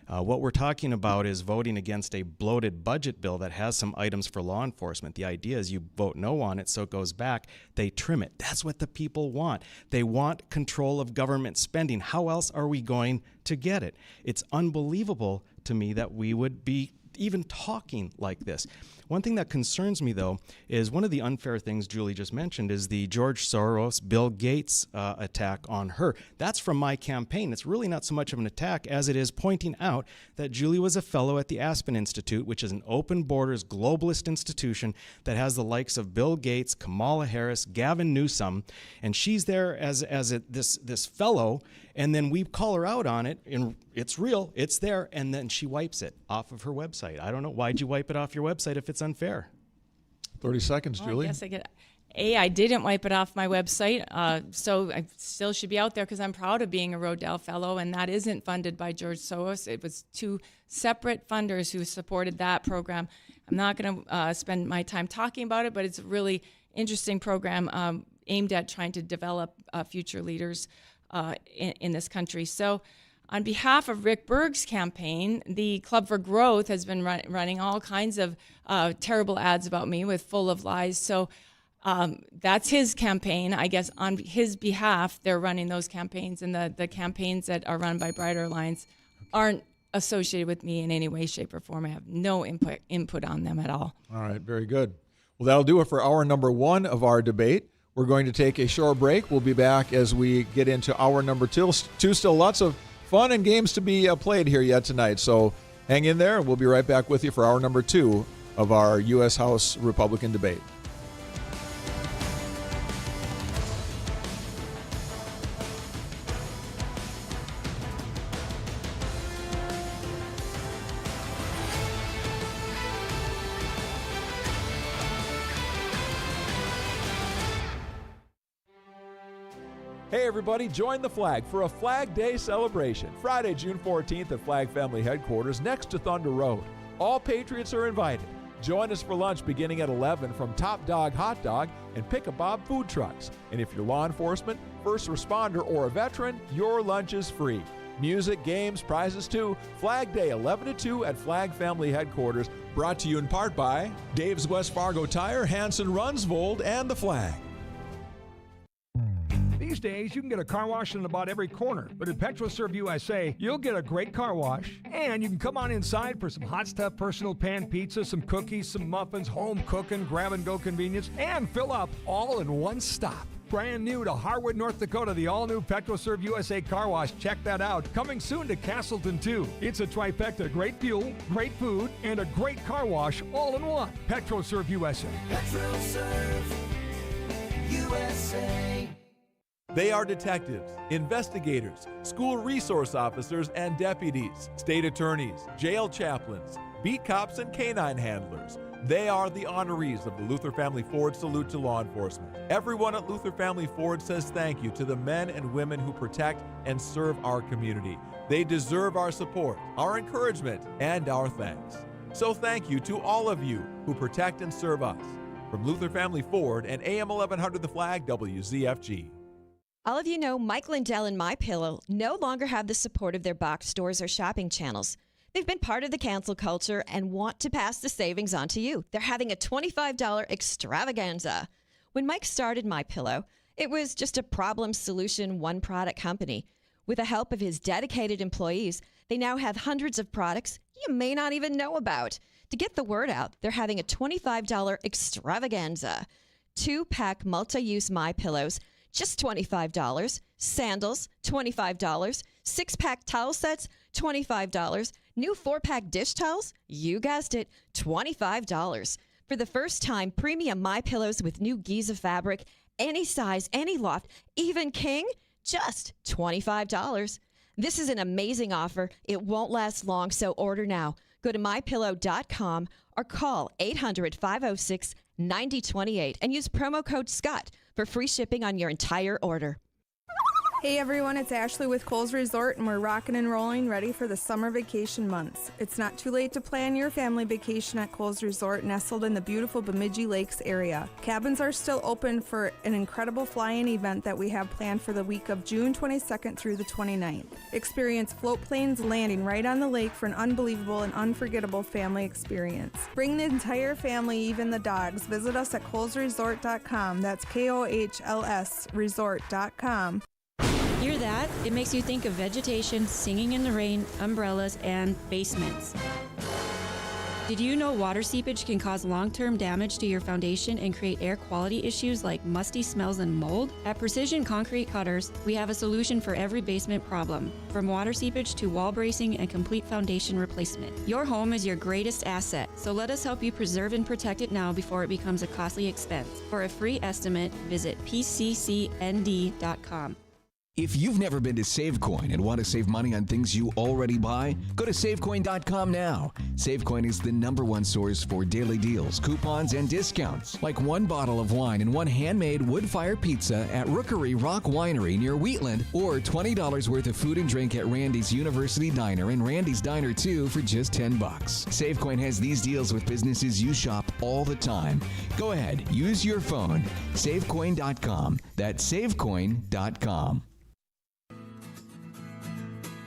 What we're talking about is voting against a bloated budget bill that has some items for law enforcement. The idea is you vote no on it, so it goes back. They trim it. That's what the people want. They want control of government spending. How else are we going to get it? It's unbelievable to me that we would be even talking like this. One thing that concerns me, though, is one of the unfair things Julie just mentioned is the George Soros, Bill Gates attack on her. That's from my campaign. It's really not so much of an attack as it is pointing out that Julie was a fellow at the Aspen Institute, which is an open borders globalist institution that has the likes of Bill Gates, Kamala Harris, Gavin Newsom, and she's there as this fellow, and then we call her out on it, and it's real, it's there, and then she wipes it off of her website. I don't know. Why'd you wipe it off your website if it's unfair? 30 seconds, Julie. I guess I didn't wipe it off my website, so I still should be out there because I'm proud of being a Rodell Fellow, and that isn't funded by George Soros. It was 2 separate funders who supported that program. I'm not going to spend my time talking about it, but it's a really interesting program aimed at trying to develop future leaders in this country. So on behalf of Rick Berg's campaign, the Club for Growth has been running all kinds of terrible ads about me full of lies. So that's his campaign. I guess on his behalf, they're running those campaigns, and the campaigns that are run by Brighter Alliance aren't associated with me in any way, shape, or form. I have no input on them at all. All right, very good. Well, that'll do it for hour number 1 of our debate. We're going to take a short break. We'll be back as we get into hour number 2. Still lots of fun and games to be played here yet tonight. So hang in there, and we'll be right back with you for hour number 2 of our U.S. House Republican debate. Hey everybody, join the Flag for a Flag Day celebration. Friday, June 14th at Flag Family Headquarters next to Thunder Road. All Patriots are invited. Join us for lunch beginning at 11 from Top Dog Hot Dog and Pick a Bob food trucks. And if you're law enforcement, first responder, or a veteran, your lunch is free. Music, games, prizes too. Flag Day 11 to 2 at Flag Family Headquarters. Brought to you in part by Dave's West Fargo Tire, Hanson Runsvold, and the Flag. These These days, you can get a car wash in about every corner. But at PetroServe USA, you'll get a great car wash, and you can come on inside for some hot stuff, personal pan pizza, some cookies, some muffins, home cooking, grab-and-go convenience, and fill up all in one stop. Brand new to Harwood, North Dakota, the all-new PetroServe USA Car Wash. Check that out. Coming soon to Castleton, too. It's a trifecta. Great fuel, great food, and a great car wash all in one. PetroServe USA. PetroServe USA. They are detectives, investigators, school resource officers and deputies, state attorneys, jail chaplains, beat cops, and canine handlers. They are the honorees of the Luther Family Ford Salute to Law Enforcement. Everyone at Luther Family Ford says thank you to the men and women who protect and serve our community. They deserve our support, our encouragement, and our thanks. So thank you to all of you who protect and serve us. From Luther Family Ford and AM 1100 The Flag, WZFG. All of you know Mike Lindell and MyPillow no longer have the support of their box stores or shopping channels. They've been part of the cancel culture and want to pass the savings on to you. They're having a $25 extravaganza. When Mike started MyPillow, it was just a problem-solution, one-product company. With the help of his dedicated employees, they now have hundreds of products you may not even know about. To get the word out, they're having a $25 extravaganza. 2-pack multi-use MyPillows, just $25. Sandals, $25. 6-pack towel sets, $25. New 4-pack dish towels, you guessed it, $25. For the first time, premium MyPillows with new Giza fabric, any size, any loft, even king, just $25. This is an amazing offer. It won't last long, so order now. Go to MyPillow.com or call 800-506-9028 and use promo code SCOTT for free shipping on your entire order. Hey everyone, it's Ashley with Kohl's Resort, and we're rocking and rolling, ready for the summer vacation months. It's not too late to plan your family vacation at Kohl's Resort, nestled in the beautiful Bemidji Lakes area. Cabins are still open for an incredible fly-in event that we have planned for the week of June 22nd through the 29th. Experience float planes landing right on the lake for an unbelievable and unforgettable family experience. Bring the entire family, even the dogs. Visit us at KohlsResort.com. That's KOHLS Resort.com. Hear that? It makes you think of vegetation, singing in the rain, umbrellas, and basements. Did you know water seepage can cause long-term damage to your foundation and create air quality issues like musty smells and mold? At Precision Concrete Cutters, we have a solution for every basement problem, from water seepage to wall bracing and complete foundation replacement. Your home is your greatest asset, so let us help you preserve and protect it now before it becomes a costly expense. For a free estimate, visit pccnd.com. If you've never been to SaveCoin and want to save money on things you already buy, go to SaveCoin.com now. SaveCoin is the #1 source for daily deals, coupons, and discounts, like 1 bottle of wine and 1 handmade wood-fired pizza at Rookery Rock Winery near Wheatland, or $20 worth of food and drink at Randy's University Diner and Randy's Diner 2 for just $10. SaveCoin has these deals with businesses you shop all the time. Go ahead, use your phone. SaveCoin.com. That's SaveCoin.com.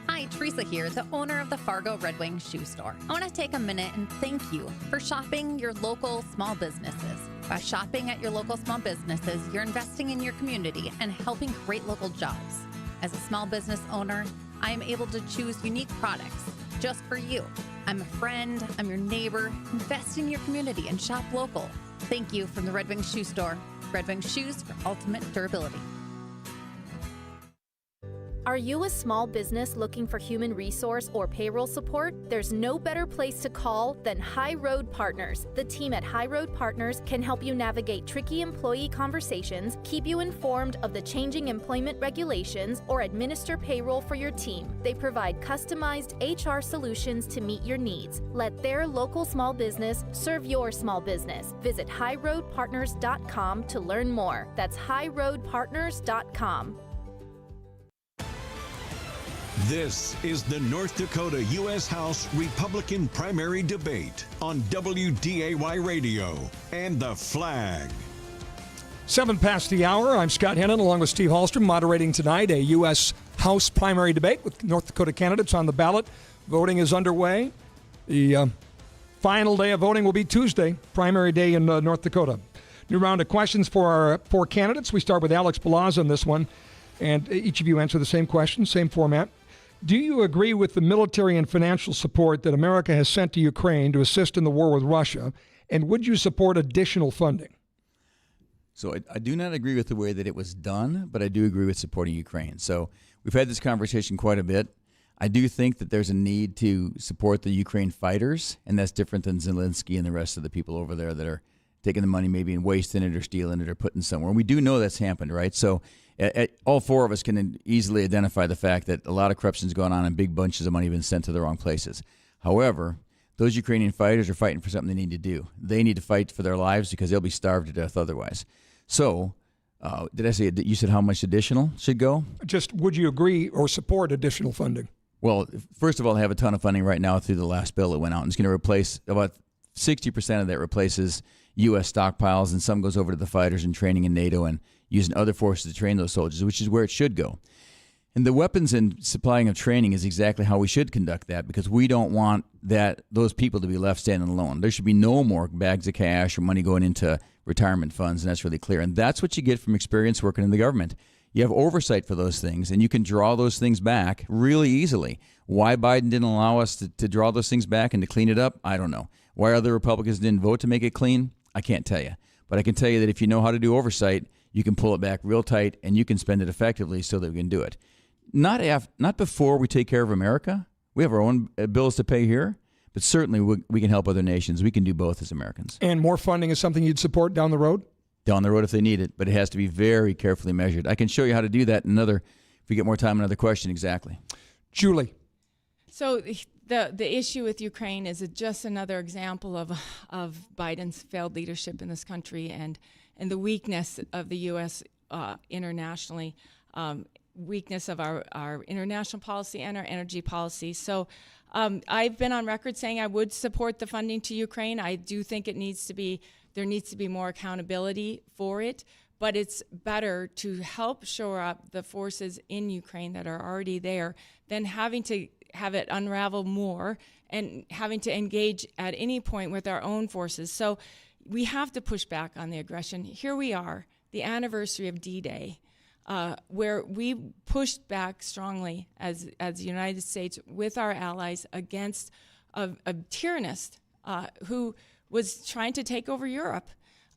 Hi, Teresa here, the owner of the Fargo Red Wing Shoe Store. I want to take a minute and thank you for shopping your local small businesses. By shopping at your local small businesses, you're investing in your community and helping create local jobs. As a small business owner, I am able to choose unique products just for you. I'm a friend, I'm your neighbor. Invest in your community and shop local. Thank you from the Red Wing Shoe Store. Red Wing Shoes for ultimate durability. Are you a small business looking for human resource or payroll support? There's no better place to call than High Road Partners. The team at High Road Partners can help you navigate tricky employee conversations, keep you informed of the changing employment regulations, or administer payroll for your team. They provide customized HR solutions to meet your needs. Let their local small business serve your small business. Visit highroadpartners.com to learn more. That's highroadpartners.com. This is the North Dakota U.S. House Republican primary debate on WDAY Radio and The Flag. 7 past the hour. I'm Scott Hennen along with Steve Hallstrom moderating tonight a U.S. House primary debate with North Dakota candidates on the ballot. Voting is underway. The final day of voting will be Tuesday, primary day in North Dakota. New round of questions for our 4 candidates. We start with Alex Balazs on this one. and each of you answer the same question, same format. Do you agree with the military and financial support that America has sent to Ukraine to assist in the war with Russia, and would you support additional funding? So I do not agree with the way that it was done, but I do agree with supporting Ukraine. So we've had this conversation quite a bit. I do think that there's a need to support the Ukraine fighters, and that's different than Zelensky and the rest of the people over there that are taking the money maybe and wasting it or stealing it or putting it somewhere. And we do know that's happened, right? So all four of us can easily identify the fact that a lot of corruption's going on and big bunches of money have been sent to the wrong places. However, those Ukrainian fighters are fighting for something they need to do. They need to fight for their lives because they'll be starved to death otherwise. So, did I say, you said how much additional should go? Just would you agree or support additional funding? Well, first of all, they have a ton of funding right now through the last bill that went out, and it's going to replace about 60% of that replaces U.S. stockpiles, and some goes over to the fighters and training in NATO and using other forces to train those soldiers, which is where it should go. And the weapons and supplying of training is exactly how we should conduct that, because we don't want those people to be left standing alone. There should be no more bags of cash or money going into retirement funds, and that's really clear. And that's what you get from experience working in the government. You have oversight for those things, and you can draw those things back really easily. Why Biden didn't allow us to draw those things back and to clean it up, I don't know. Why other Republicans didn't vote to make it clean, I can't tell you. But I can tell you that if you know how to do oversight, you can pull it back real tight, and you can spend it effectively so that we can do it. Not before we take care of America. We have our own bills to pay here, but certainly we can help other nations. We can do both as Americans. And more funding is something you'd support down the road? Down the road if they need it, but it has to be very carefully measured. I can show you how to do that if we get more time, another question exactly. Julie. So the issue with Ukraine is just another example of Biden's failed leadership in this country and the weakness of the U.S. Internationally, weakness of our international policy and our energy policy. So I've been on record saying I would support the funding to Ukraine. I do think there needs to be more accountability for it, but it's better to help shore up the forces in Ukraine that are already there than having to have it unravel more and having to engage at any point with our own forces. So we have to push back on the aggression. Here we are, the anniversary of D-Day, where we pushed back strongly as the United States with our allies against a tyrannist who was trying to take over Europe.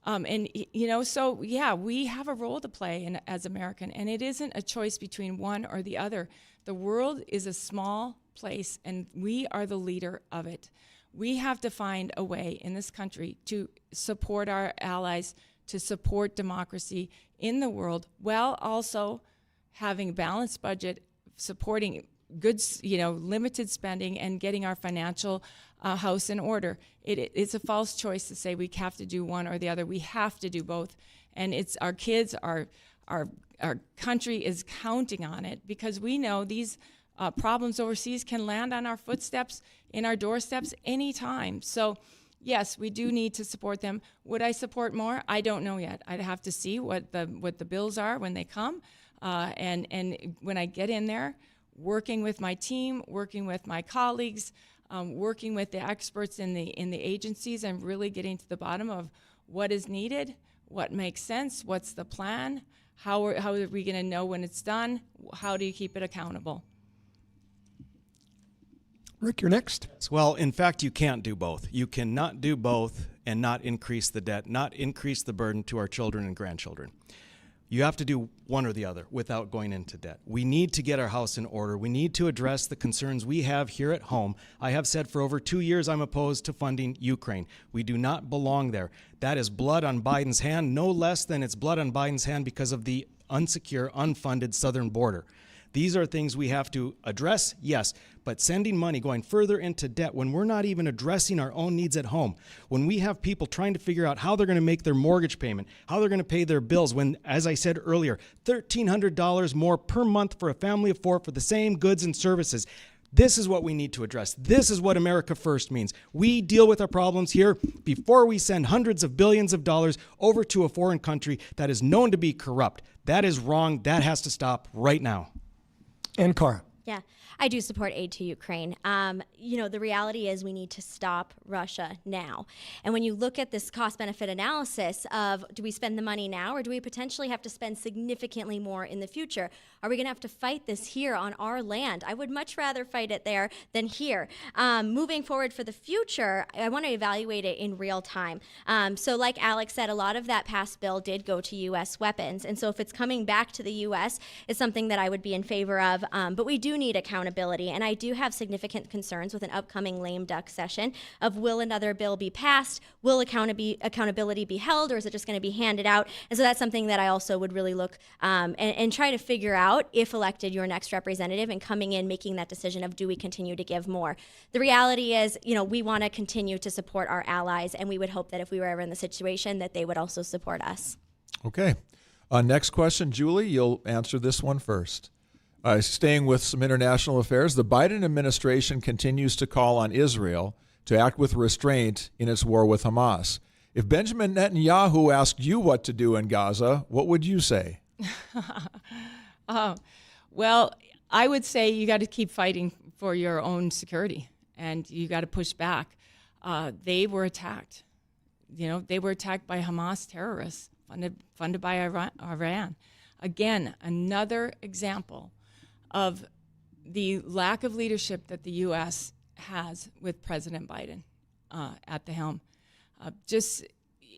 So we have a role to play as American, and it isn't a choice between one or the other. The world is a small place, and we are the leader of it. We have to find a way in this country to support our allies, to support democracy in the world, while also having a balanced budget, supporting good, limited spending, and getting our financial house in order. It's a false choice to say we have to do one or the other. We have to do both, and it's our kids, our country is counting on it, because we know these problems overseas can land on our footsteps, in our doorsteps anytime. So yes, we do need to support them. Would I support more? I don't know yet. I'd have to see what the bills are when they come, and when I get in there, working with my team, working with my colleagues, working with the experts in the agencies, and really getting to the bottom of what is needed, what makes sense, what's the plan, how are we going to know when it's done, how do you keep it accountable? Rick, you're next. Well, in fact, you can't do both. You cannot do both and not increase the debt, not increase the burden to our children and grandchildren. You have to do one or the other without going into debt. We need to get our house in order. We need to address the concerns we have here at home. I have said for over 2 years I'm opposed to funding Ukraine. We do not belong there. That is blood on Biden's hand, no less than it's blood on Biden's hand because of the unsecure, unfunded southern border. These are things we have to address, yes, but sending money, going further into debt when we're not even addressing our own needs at home, when we have people trying to figure out how they're going to make their mortgage payment, how they're going to pay their bills, when, as I said earlier, $1,300 more per month for a family of four for the same goods and services. This is what we need to address. This is what America First means. We deal with our problems here before we send hundreds of billions of dollars over to a foreign country that is known to be corrupt. That is wrong. That has to stop right now. And Cara. Yeah, I do support aid to Ukraine. The reality is we need to stop Russia now. And when you look at this cost-benefit analysis of do we spend the money now or do we potentially have to spend significantly more in the future? Are we going to have to fight this here on our land? I would much rather fight it there than here. Moving forward for the future, I want to evaluate it in real time. So like Alex said, a lot of that past bill did go to U.S. weapons. And so if it's coming back to the U.S., it's something that I would be in favor of. But we do need accountability. And I do have significant concerns with an upcoming lame duck session of will another bill be passed? Will accountability be held? Or is it just going to be handed out? And so that's something that I also would really look and try to figure out if elected your next representative and coming in making that decision of do we continue to give more. The reality is, we want to continue to support our allies, and we would hope that if we were ever in the situation that they would also support us. Okay. Next question, Julie, you'll answer this one first. Staying with some international affairs, the Biden administration continues to call on Israel to act with restraint in its war with Hamas. If Benjamin Netanyahu asked you what to do in Gaza, what would you say? Well, I would say you got to keep fighting for your own security, and you got to push back. They were attacked. They were attacked by Hamas terrorists funded by Iran. Again, another example of the lack of leadership that the U.S. has with President Biden at the helm.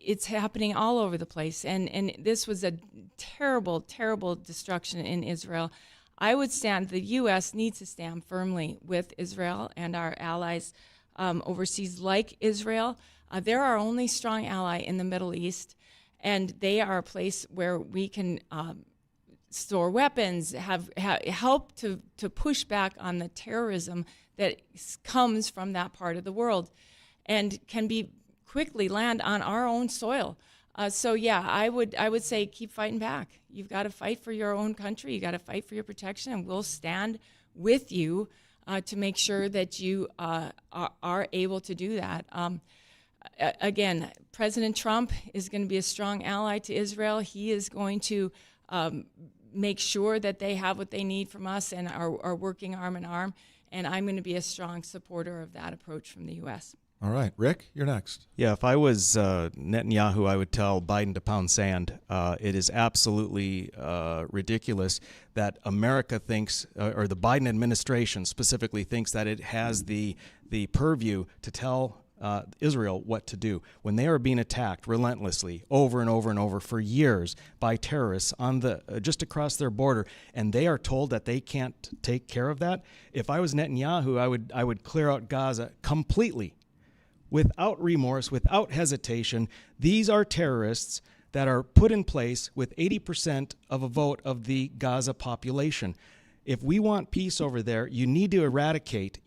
It's happening all over the place. And this was a terrible, terrible destruction in Israel. The U.S. needs to stand firmly with Israel and our allies overseas like Israel. They're our only strong ally in the Middle East, and they are a place where we can store weapons, help to push back on the terrorism that comes from that part of the world, and can be quickly land on our own soil. I would say keep fighting back. You've got to fight for your own country. You got to fight for your protection, and we'll stand with you to make sure that you are able to do that. Again, President Trump is going to be a strong ally to Israel. He is going to make sure that they have what they need from us and are working arm in arm. And I'm going to be a strong supporter of that approach from the U.S. All right. Rick, you're next. Yeah, if I was Netanyahu, I would tell Biden to pound sand. It is absolutely ridiculous that America thinks, or the Biden administration specifically thinks that it has the purview to tell Israel what to do when they are being attacked relentlessly over and over and over for years by terrorists on just across their border, and they are told that they can't take care of that. If I was Netanyahu, I would clear out Gaza completely, without remorse, without hesitation. These are terrorists that are put in place with 80% of a vote of the Gaza population. If we want peace over there, you need to eradicate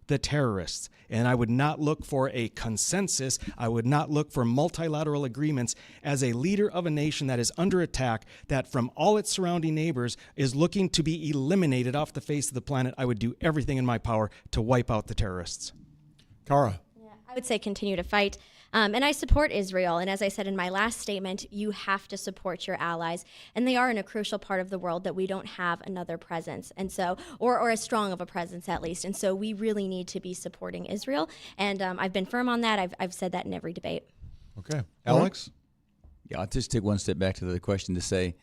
the terrorists. And I would not look for a consensus. I would not look for multilateral agreements as a leader of a nation that is under attack, that from all its surrounding neighbors is looking to be eliminated off the face of the planet. I would do everything in my power to wipe out the terrorists. Cara. I would say continue to fight. And I support Israel. And as I said in my last statement, you have to support your allies. And they are in a crucial part of the world that we don't have another presence. And so, or as strong of a presence at least. And so we really need to be supporting Israel. And I've been firm on that. I've said that in every debate. Okay. Alex? Yeah, I'll just take one step back to the question to say,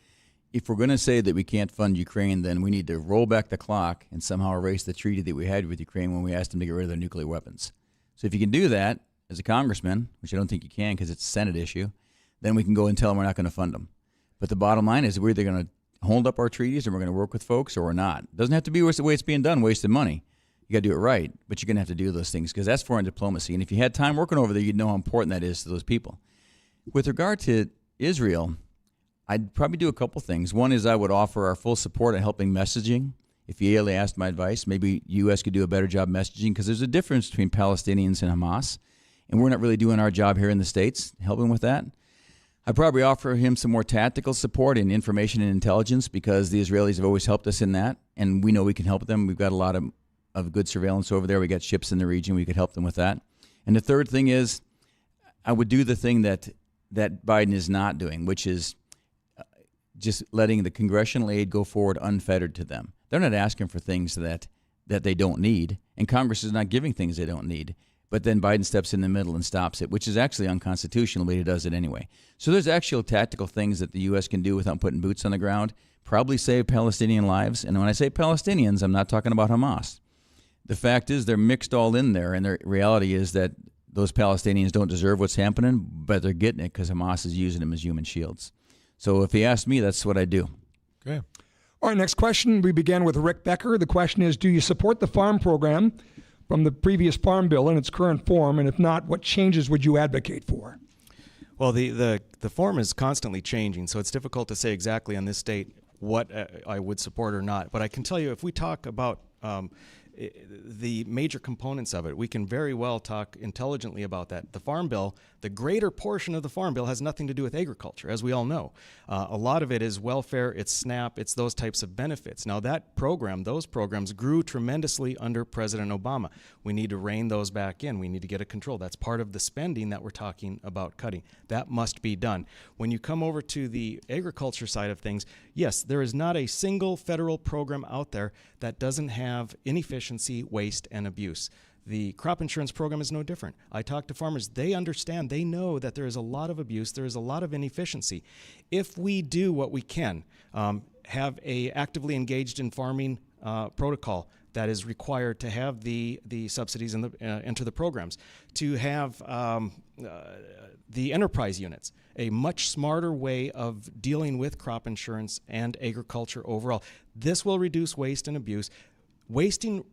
if we're going to say that we can't fund Ukraine, then we need to roll back the clock and somehow erase the treaty that we had with Ukraine when we asked them to get rid of their nuclear weapons. So if you can do that as a congressman, which I don't think you can because it's a Senate issue, then we can go and tell them we're not going to fund them. But the bottom line is we're either going to hold up our treaties and we're going to work with folks or we're not. It doesn't have to be the way it's being done, wasted money. You got to do it right, but you're going to have to do those things because that's foreign diplomacy. And if you had time working over there, you'd know how important that is to those people. With regard to Israel, I'd probably do a couple things. One is I would offer our full support in helping messaging. If Yaeli asked my advice, maybe U.S. could do a better job messaging because there's a difference between Palestinians and Hamas, and we're not really doing our job here in the States, helping with that. I'd probably offer him some more tactical support in information and intelligence because the Israelis have always helped us in that, and we know we can help them. We've got a lot of good surveillance over there. We got ships in the region. We could help them with that. And the third thing is I would do the thing that Biden is not doing, which is just letting the congressional aid go forward unfettered to them. They're not asking for things that they don't need, and Congress is not giving things they don't need. But then Biden steps in the middle and stops it, which is actually unconstitutional, but he does it anyway. So there's actual tactical things that the U.S. can do without putting boots on the ground, probably save Palestinian lives. And when I say Palestinians, I'm not talking about Hamas. The fact is they're mixed all in there, and the reality is that those Palestinians don't deserve what's happening, but they're getting it because Hamas is using them as human shields. So if he asked me, that's what I do. Okay. All right, next question. We began with Rick Becker. The question is, do you support the farm program from the previous farm bill in its current form? And if not, what changes would you advocate for? Well, the form is constantly changing, so it's difficult to say exactly on this date what I would support or not. But I can tell you, if we talk about the major components of it, we can very well talk intelligently about that. The Farm Bill, the greater portion of the Farm Bill has nothing to do with agriculture, as we all know. A lot of it is welfare, it's SNAP, it's those types of benefits. Now those programs grew tremendously under President Obama. We need to rein those back in. We need to get a control. That's part of the spending that we're talking about cutting. That must be done. When you come over to the agriculture side of things, yes, there is not a single federal program out there that doesn't have inefficiency, waste, and abuse. The crop insurance program is no different. I talk to farmers. They understand. They know that there is a lot of abuse. There is a lot of inefficiency. If we do what we can, have a actively engaged in farming protocol that is required to have the subsidies and enter the programs, to have the enterprise units, a much smarter way of dealing with crop insurance and agriculture overall. This will reduce waste and abuse. Reducing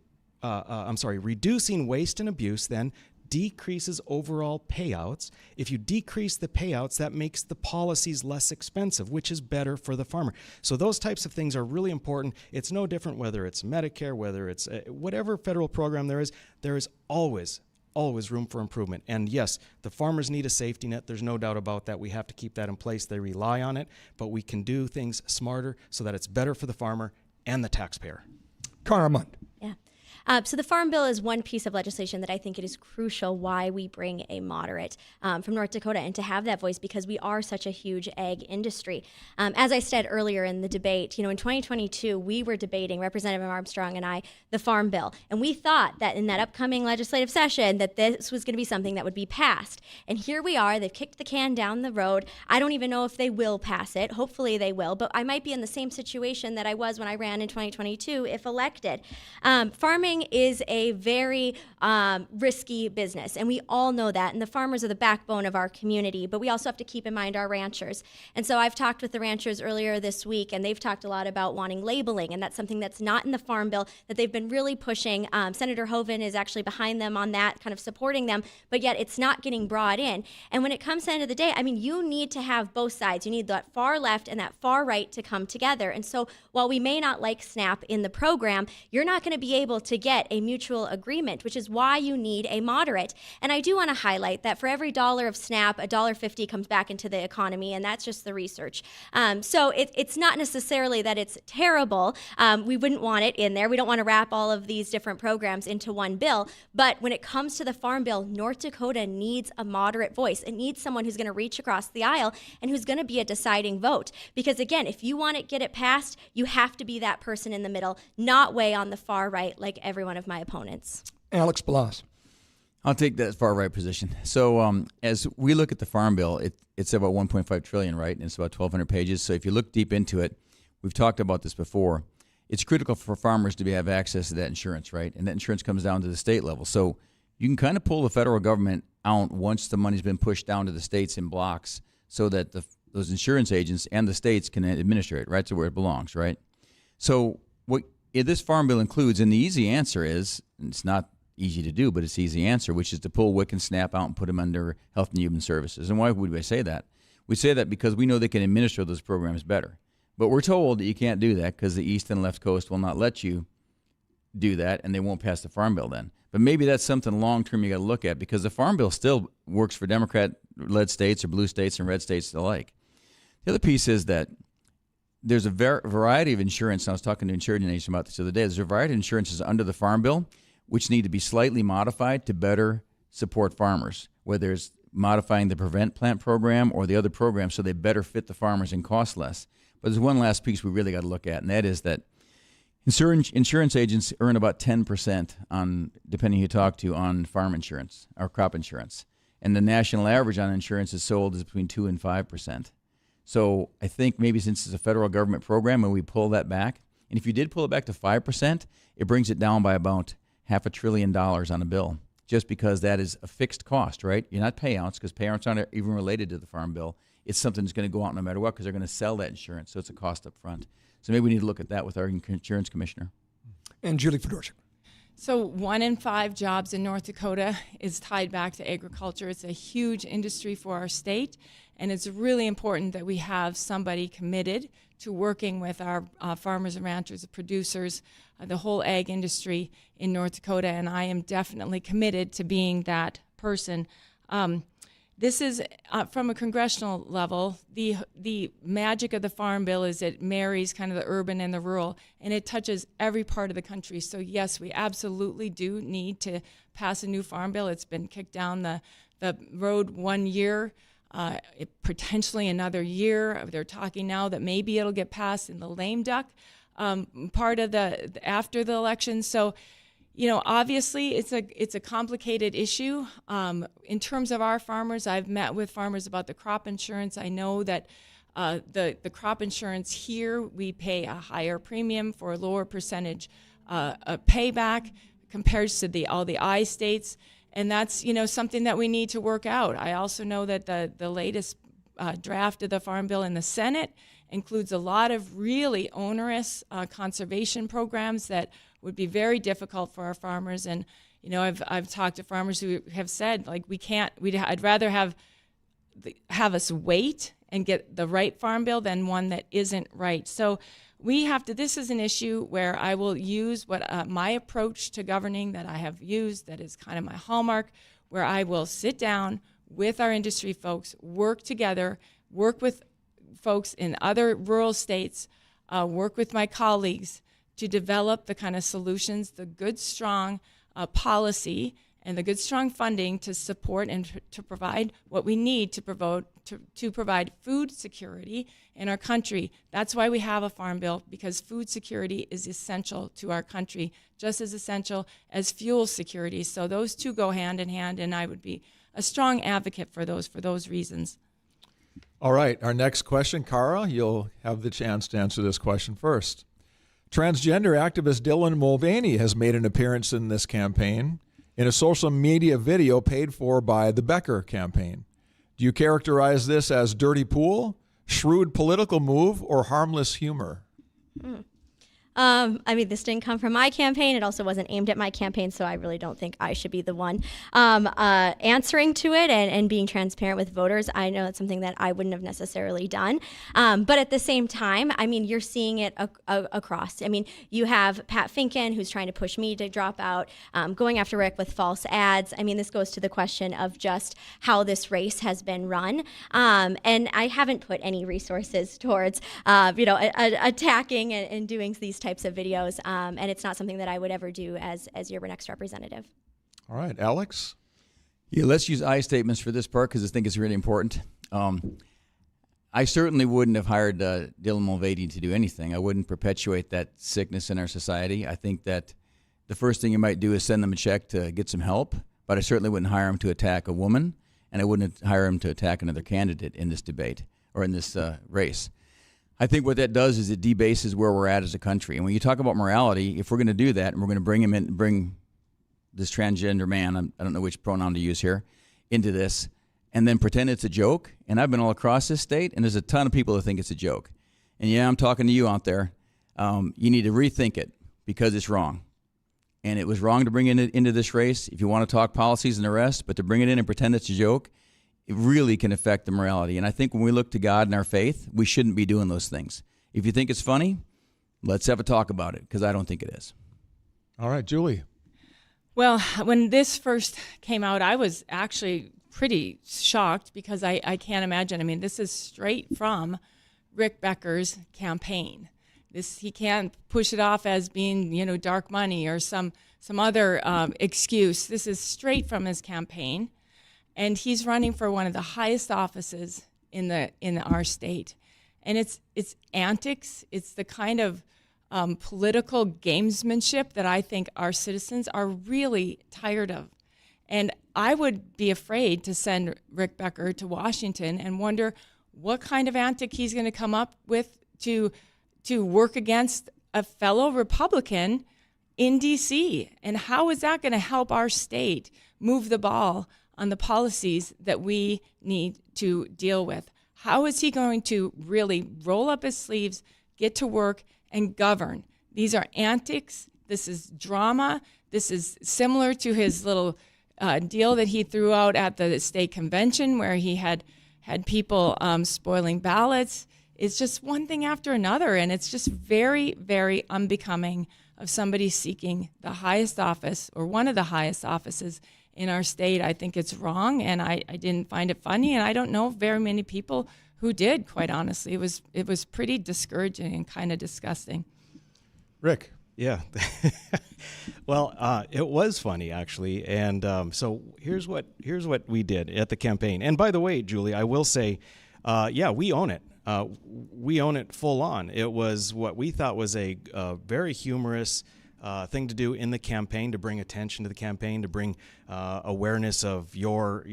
waste and abuse then decreases overall payouts. If you decrease the payouts, that makes the policies less expensive, which is better for the farmer. So those types of things are really important. It's no different whether it's Medicare, whether it's whatever federal program there is always room for improvement. And yes, the farmers need a safety net. There's no doubt about that. We have to keep that in place. They rely on it, but we can do things smarter so that it's better for the farmer and the taxpayer. Cara Mund. Yeah. So the Farm Bill is one piece of legislation that I think it is crucial why we bring a moderate from North Dakota and to have that voice, because we are such a huge ag industry. As I said earlier in the debate, in 2022, we were debating, Representative Armstrong and I, the Farm Bill. And we thought that in that upcoming legislative session that this was going to be something that would be passed. And here we are. They've kicked the can down the road. I don't even know if they will pass it. Hopefully they will. But I might be in the same situation that I was when I ran in 2022 if elected. Farming is a very risky business, and we all know that, and the farmers are the backbone of our community, but we also have to keep in mind our ranchers. And so I've talked with the ranchers earlier this week, and they've talked a lot about wanting labeling, and that's something that's not in the Farm Bill that they've been really pushing. Senator Hoeven is actually behind them on that, kind of supporting them, but yet it's not getting brought in. And when it comes to the end of the day, you need to have both sides. You need that far left and that far right to come together. And so while we may not like SNAP in the program, you're not going to be able to get a mutual agreement, which is why you need a moderate. And I do want to highlight that for every dollar of SNAP, $1.50 comes back into the economy, and that's just the research. So it's not necessarily that it's terrible. We wouldn't want it in there. We don't want to wrap all of these different programs into one bill. But when it comes to the Farm Bill, North Dakota needs a moderate voice. It needs someone who's going to reach across the aisle and who's going to be a deciding vote. Because again, if you want to get it passed, you have to be that person in the middle, not way on the far right like every one of my opponents. Alex Balazs. I'll take that far right position. So as we look at the Farm Bill, it's about $1.5 trillion, right? And it's about 1,200 pages. So if you look deep into it, we've talked about this before. It's critical for farmers to have access to that insurance, right? And that insurance comes down to the state level. So you can kind of pull the federal government out once the money's been pushed down to the states in blocks, so that those insurance agents and the states can administer it, right to where it belongs, right? So what this Farm Bill includes, and the easy answer is, and it's not easy to do, but it's the easy answer, which is to pull WIC and SNAP out and put them under Health and Human Services. And why would we say that? We say that because we know they can administer those programs better. But we're told that you can't do that because the East and Left Coast will not let you do that, and they won't pass the Farm Bill then. But maybe that's something long-term you got to look at, because the Farm Bill still works for Democrat-led states or blue states and red states alike. The other piece is that there's a variety of insurance, and I was talking to Insurance Nation about this the other day, there's a variety of insurances under the Farm Bill which need to be slightly modified to better support farmers, whether it's modifying the Prevent Plant program or the other programs so they better fit the farmers and cost less. But there's one last piece we really got to look at, and that is that Insurance agents earn about 10% on, depending who you talk to, on farm insurance or crop insurance. And the national average on insurance is sold is between 2 and 5%. So I think maybe since it's a federal government program and we pull that back, and if you did pull it back to 5%, it brings it down by about $500 billion on a bill, just because that is a fixed cost, right? You're not payouts, because payouts aren't even related to the farm bill. It's something that's going to go out no matter what, because they're going to sell that insurance, so it's a cost up front. So maybe we need to look at that with our insurance commissioner. And Julie Fedorchak. So 1 in 5 jobs in North Dakota is tied back to agriculture. It's a huge industry for our state, and it's really important that we have somebody committed to working with our farmers and ranchers, the producers, the whole ag industry in North Dakota, and I am definitely committed to being that person. This is, from a congressional level, the magic of the Farm Bill is it marries kind of the urban and the rural, and it touches every part of the country. So yes, we absolutely do need to pass a new Farm Bill. It's been kicked down the road 1 year, potentially another year. They're talking now that maybe it'll get passed in the lame duck part of after the election. So, you know, obviously it's a complicated issue. In terms of our farmers, I've met with farmers about the crop insurance. I know that the crop insurance here, we pay a higher premium for a lower percentage payback compared to all the I states, and that's, you know, something that we need to work out. I also know that the latest draft of the Farm Bill in the Senate includes a lot of really onerous conservation programs that would be very difficult for our farmers. And, you know, I've talked to farmers who have said, like, I'd rather have us wait and get the right Farm Bill than one that isn't right. So this is an issue where I will use my approach to governing that I have used, that is kind of my hallmark, where I will sit down with our industry folks, work together, work with folks in other rural states, work with my colleagues to develop the kind of solutions, the good, strong policy and the good, strong funding to support and to provide what we need to provide food security in our country. That's why we have a Farm Bill, because food security is essential to our country, just as essential as fuel security. So those two go hand in hand, and I would be a strong advocate for those reasons. All right, our next question, Cara, you'll have the chance to answer this question first. Transgender activist Dylan Mulvaney has made an appearance in this campaign in a social media video paid for by the Becker campaign. Do you characterize this as dirty pool, shrewd political move, or harmless humor? I mean, this didn't come from my campaign. It also wasn't aimed at my campaign, so I really don't think I should be the one answering to it and being transparent with voters. I know it's something that I wouldn't have necessarily done. But at the same time, I mean, you're seeing it across. I mean, you have Pat Finken, who's trying to push me to drop out, going after Rick with false ads. I mean, this goes to the question of just how this race has been run. And I haven't put any resources towards, attacking and doing these types of videos, and it's not something that I would ever do as your next representative. All right, Alex? Yeah, let's use I statements for this part because I think it's really important. I certainly wouldn't have hired Dylan Mulvaney to do anything. I wouldn't perpetuate that sickness in our society. I think that the first thing you might do is send them a check to get some help, but I certainly wouldn't hire him to attack a woman, and I wouldn't hire him to attack another candidate in this debate or in this race. I think what that does is it debases where we're at as a country. And when you talk about morality, if we're going to do that and we're going to bring this transgender man, I don't know which pronoun to use here, into this, and then pretend it's a joke, and I've been all across this state, and there's a ton of people that think it's a joke. And yeah, I'm talking to you out there. You need to rethink it because it's wrong. And it was wrong to bring it into this race if you want to talk policies and the rest, but to bring it in and pretend it's a joke, it really can affect the morality. And I think when we look to God and our faith, we shouldn't be doing those things. If you think it's funny, let's have a talk about it, because I don't think it is. All right, Julie. Well, when this first came out, I was actually pretty shocked because I can't imagine. I mean, this is straight from Rick Becker's campaign. He can't push it off as being, dark money or some other excuse. This is straight from his campaign. And he's running for one of the highest offices in our state, and it's antics. It's the kind of political gamesmanship that I think our citizens are really tired of. And I would be afraid to send Rick Becker to Washington and wonder what kind of antic he's going to come up with to work against a fellow Republican in D.C. And how is that going to help our state move the ball on the policies that we need to deal with? How is he going to really roll up his sleeves, get to work, and govern? These are antics. This is drama. This is similar to his little deal that he threw out at the state convention where he had people spoiling ballots. It's just one thing after another, and it's just very, very unbecoming of somebody seeking the highest office or one of the highest offices in our state. I think it's wrong, and I didn't find it funny, and I don't know very many people who did, quite honestly. It was pretty discouraging and kind of disgusting. Rick. Yeah. Well, it was funny, actually. And so here's what we did at the campaign. And by the way, Julie, I will say, yeah, we own it. We own it full on. It was what we thought was a very humorous thing to do in the campaign, to bring attention to the campaign, to bring awareness of your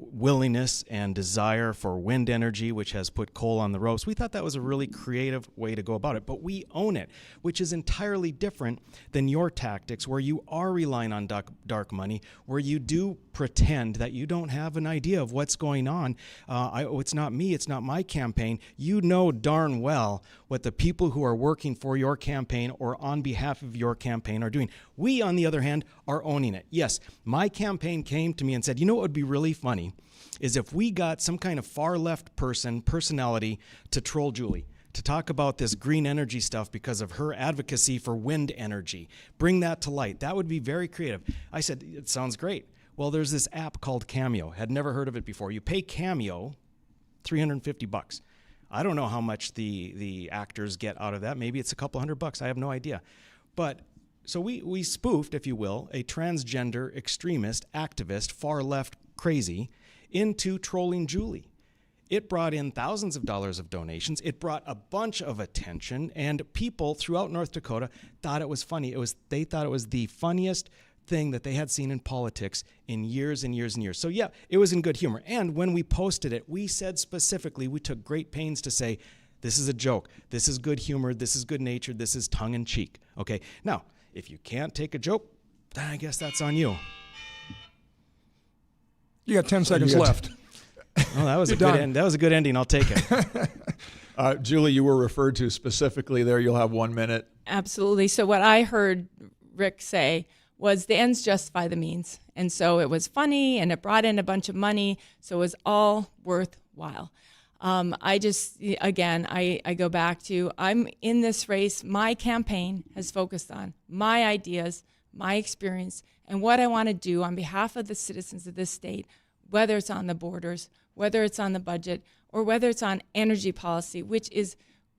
willingness and desire for wind energy, which has put coal on the ropes. We thought that was a really creative way to go about it, but we own it, which is entirely different than your tactics, where you are relying on dark money, where you do pretend that you don't have an idea of what's going on. It's not me, it's not my campaign. You know darn well what the people who are working for your campaign or on behalf of your campaign are doing. We, on the other hand, are owning it. Yes, my campaign came to me and said, you know what would be really funny is if we got some kind of far left personality to troll Julie, to talk about this green energy stuff because of her advocacy for wind energy. Bring that to light. That would be very creative. I said, it sounds great. Well, there's this app called Cameo. Had never heard of it before. You pay Cameo $350. I don't know how much the actors get out of that. Maybe it's a couple $100. I have no idea. But so we spoofed, if you will, a transgender extremist, activist, far left crazy into trolling Julie. It brought in thousands of dollars of donations. It brought a bunch of attention, and people throughout North Dakota thought it was funny. They thought it was the funniest thing that they had seen in politics in years and years and years. So yeah, it was in good humor. And when we posted it, we said specifically, we took great pains to say, this is a joke. This is good humor. This is good natured. This is tongue in cheek. Okay. Now, if you can't take a joke, then I guess that's on you. You got 10 seconds left. Oh, that was a good end. That was a good ending. I'll take it. Julie, you were referred to specifically there. You'll have 1 minute. Absolutely. So what I heard Rick say was the ends justify the means. And so it was funny and it brought in a bunch of money. So it was all worthwhile. I go back to, I'm in this race. My campaign has focused on my ideas, my experience, and what I want to do on behalf of the citizens of this state, whether it's on the borders, whether it's on the budget, or whether it's on energy policy, which is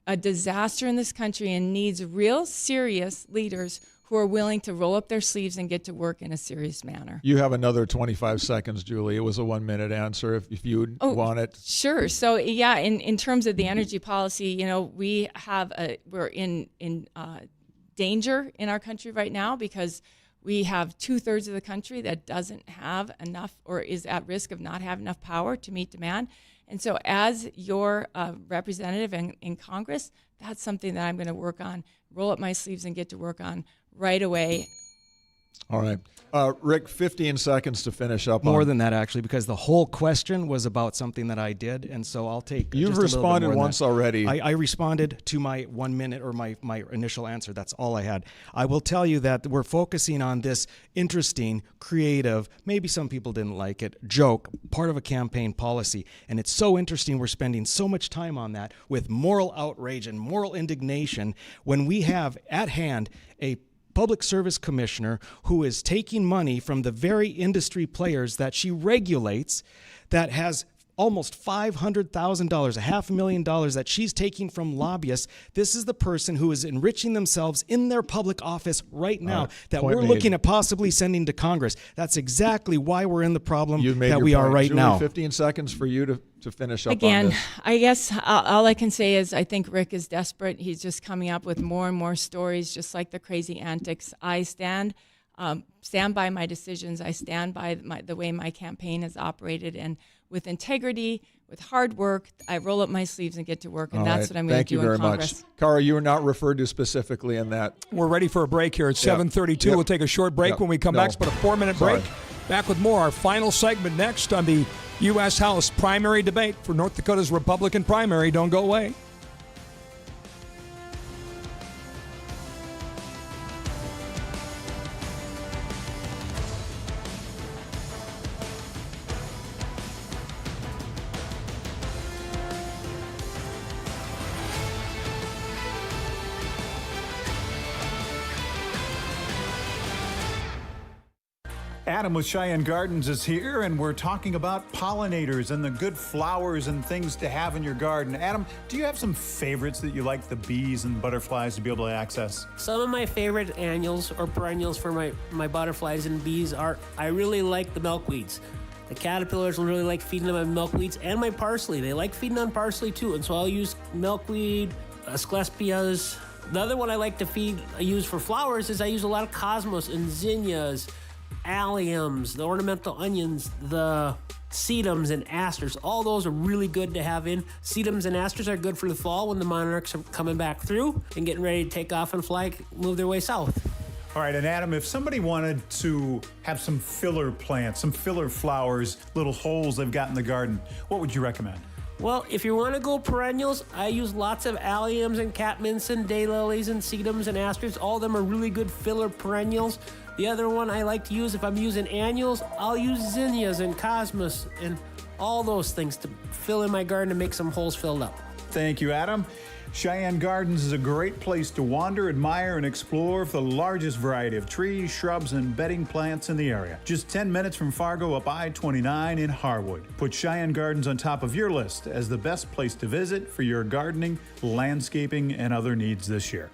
a disaster in this country and needs real serious leaders who are willing to roll up their sleeves and get to work in a serious manner. You have another 25 seconds, Julie. It was a 1 minute answer if you want it. Sure. So yeah, in terms of the energy policy, we're in danger in our country right now because we have 2/3 of the country that doesn't have enough or is at risk of not having enough power to meet demand. And so as your representative in Congress, that's something that I'm going to work on, roll up my sleeves and get to work on right away. All right. Rick, 15 seconds to finish up. More than that, actually, because the whole question was about something that I did, and so I'll take You've just responded a little bit more once already. I responded to my 1 minute or my initial answer. That's all I had. I will tell you that we're focusing on this interesting, creative, maybe some people didn't like it, joke, part of a campaign policy, and it's so interesting we're spending so much time on that with moral outrage and moral indignation when we have at hand a public service commissioner who is taking money from the very industry players that she regulates, that has almost $500,000, $500,000 that she's taking from lobbyists. This is the person who is enriching themselves in their public office right now that we're looking at possibly sending to Congress. That's exactly why we're in the problem that we are right Julie, now. 15 seconds for you to finish up Again, on this. I guess all I can say is I think Rick is desperate. He's just coming up with more and more stories, just like the crazy antics. I stand by my decisions. I stand by the way my campaign has operated, and with integrity, with hard work, I roll up my sleeves and get to work, and that's what I'm going to do in Congress. Thank you very much. Cara, you were not referred to specifically in that. We're ready for a break here at 7:32. We'll take a short break. When we come back, it's about a 4-minute break. Back with more. Our final segment next on the U.S. House primary debate for North Dakota's Republican primary. Don't go away. Adam with Cheyenne Gardens is here, and we're talking about pollinators and the good flowers and things to have in your garden. Adam, do you have some favorites that you like the bees and butterflies to be able to access? Some of my favorite annuals or perennials for my butterflies and bees are, I really like the milkweeds. The caterpillars will really like feeding on milkweeds, and my parsley. They like feeding on parsley too, and so I'll use milkweed, asclepias. The other one I like to use for flowers is I use a lot of cosmos and zinnias, alliums, the ornamental onions, the sedums and asters. All those are really good to have in. Sedums and asters are good for the fall when the monarchs are coming back through and getting ready to take off and fly, move their way south. All right, and Adam, if somebody wanted to have some filler plants, some filler flowers, little holes they've got in the garden, what would you recommend? Well, if you want to go perennials, I use lots of alliums and catmints and daylilies and sedums and asters. All of them are really good filler perennials. The other one I like to use, if I'm using annuals, I'll use zinnias and cosmos and all those things to fill in my garden and make some holes filled up. Thank you, Adam. Cheyenne Gardens is a great place to wander, admire, and explore for the largest variety of trees, shrubs, and bedding plants in the area. Just 10 minutes from Fargo up I-29 in Harwood. Put Cheyenne Gardens on top of your list as the best place to visit for your gardening, landscaping, and other needs this year.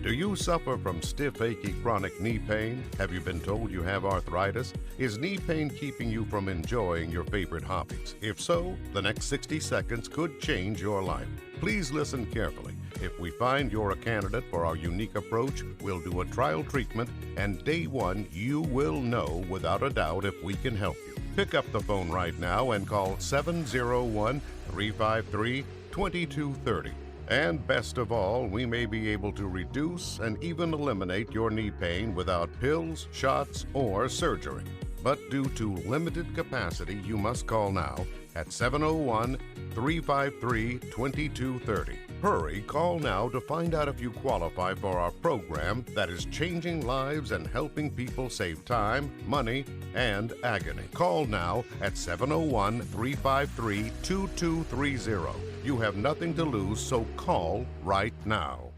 Do you suffer from stiff, achy, chronic knee pain? Have you been told you have arthritis? Is knee pain keeping you from enjoying your favorite hobbies? If so, the next 60 seconds could change your life. Please listen carefully. If we find you're a candidate for our unique approach, we'll do a trial treatment, and day one, you will know without a doubt if we can help you. Pick up the phone right now and call 701-353-2230. And best of all, we may be able to reduce and even eliminate your knee pain without pills, shots, or surgery. But due to limited capacity, you must call now at 701-353-2230. Hurry, call now to find out if you qualify for our program that is changing lives and helping people save time, money, and agony. Call now at 701-353-2230. You have nothing to lose, so call right now.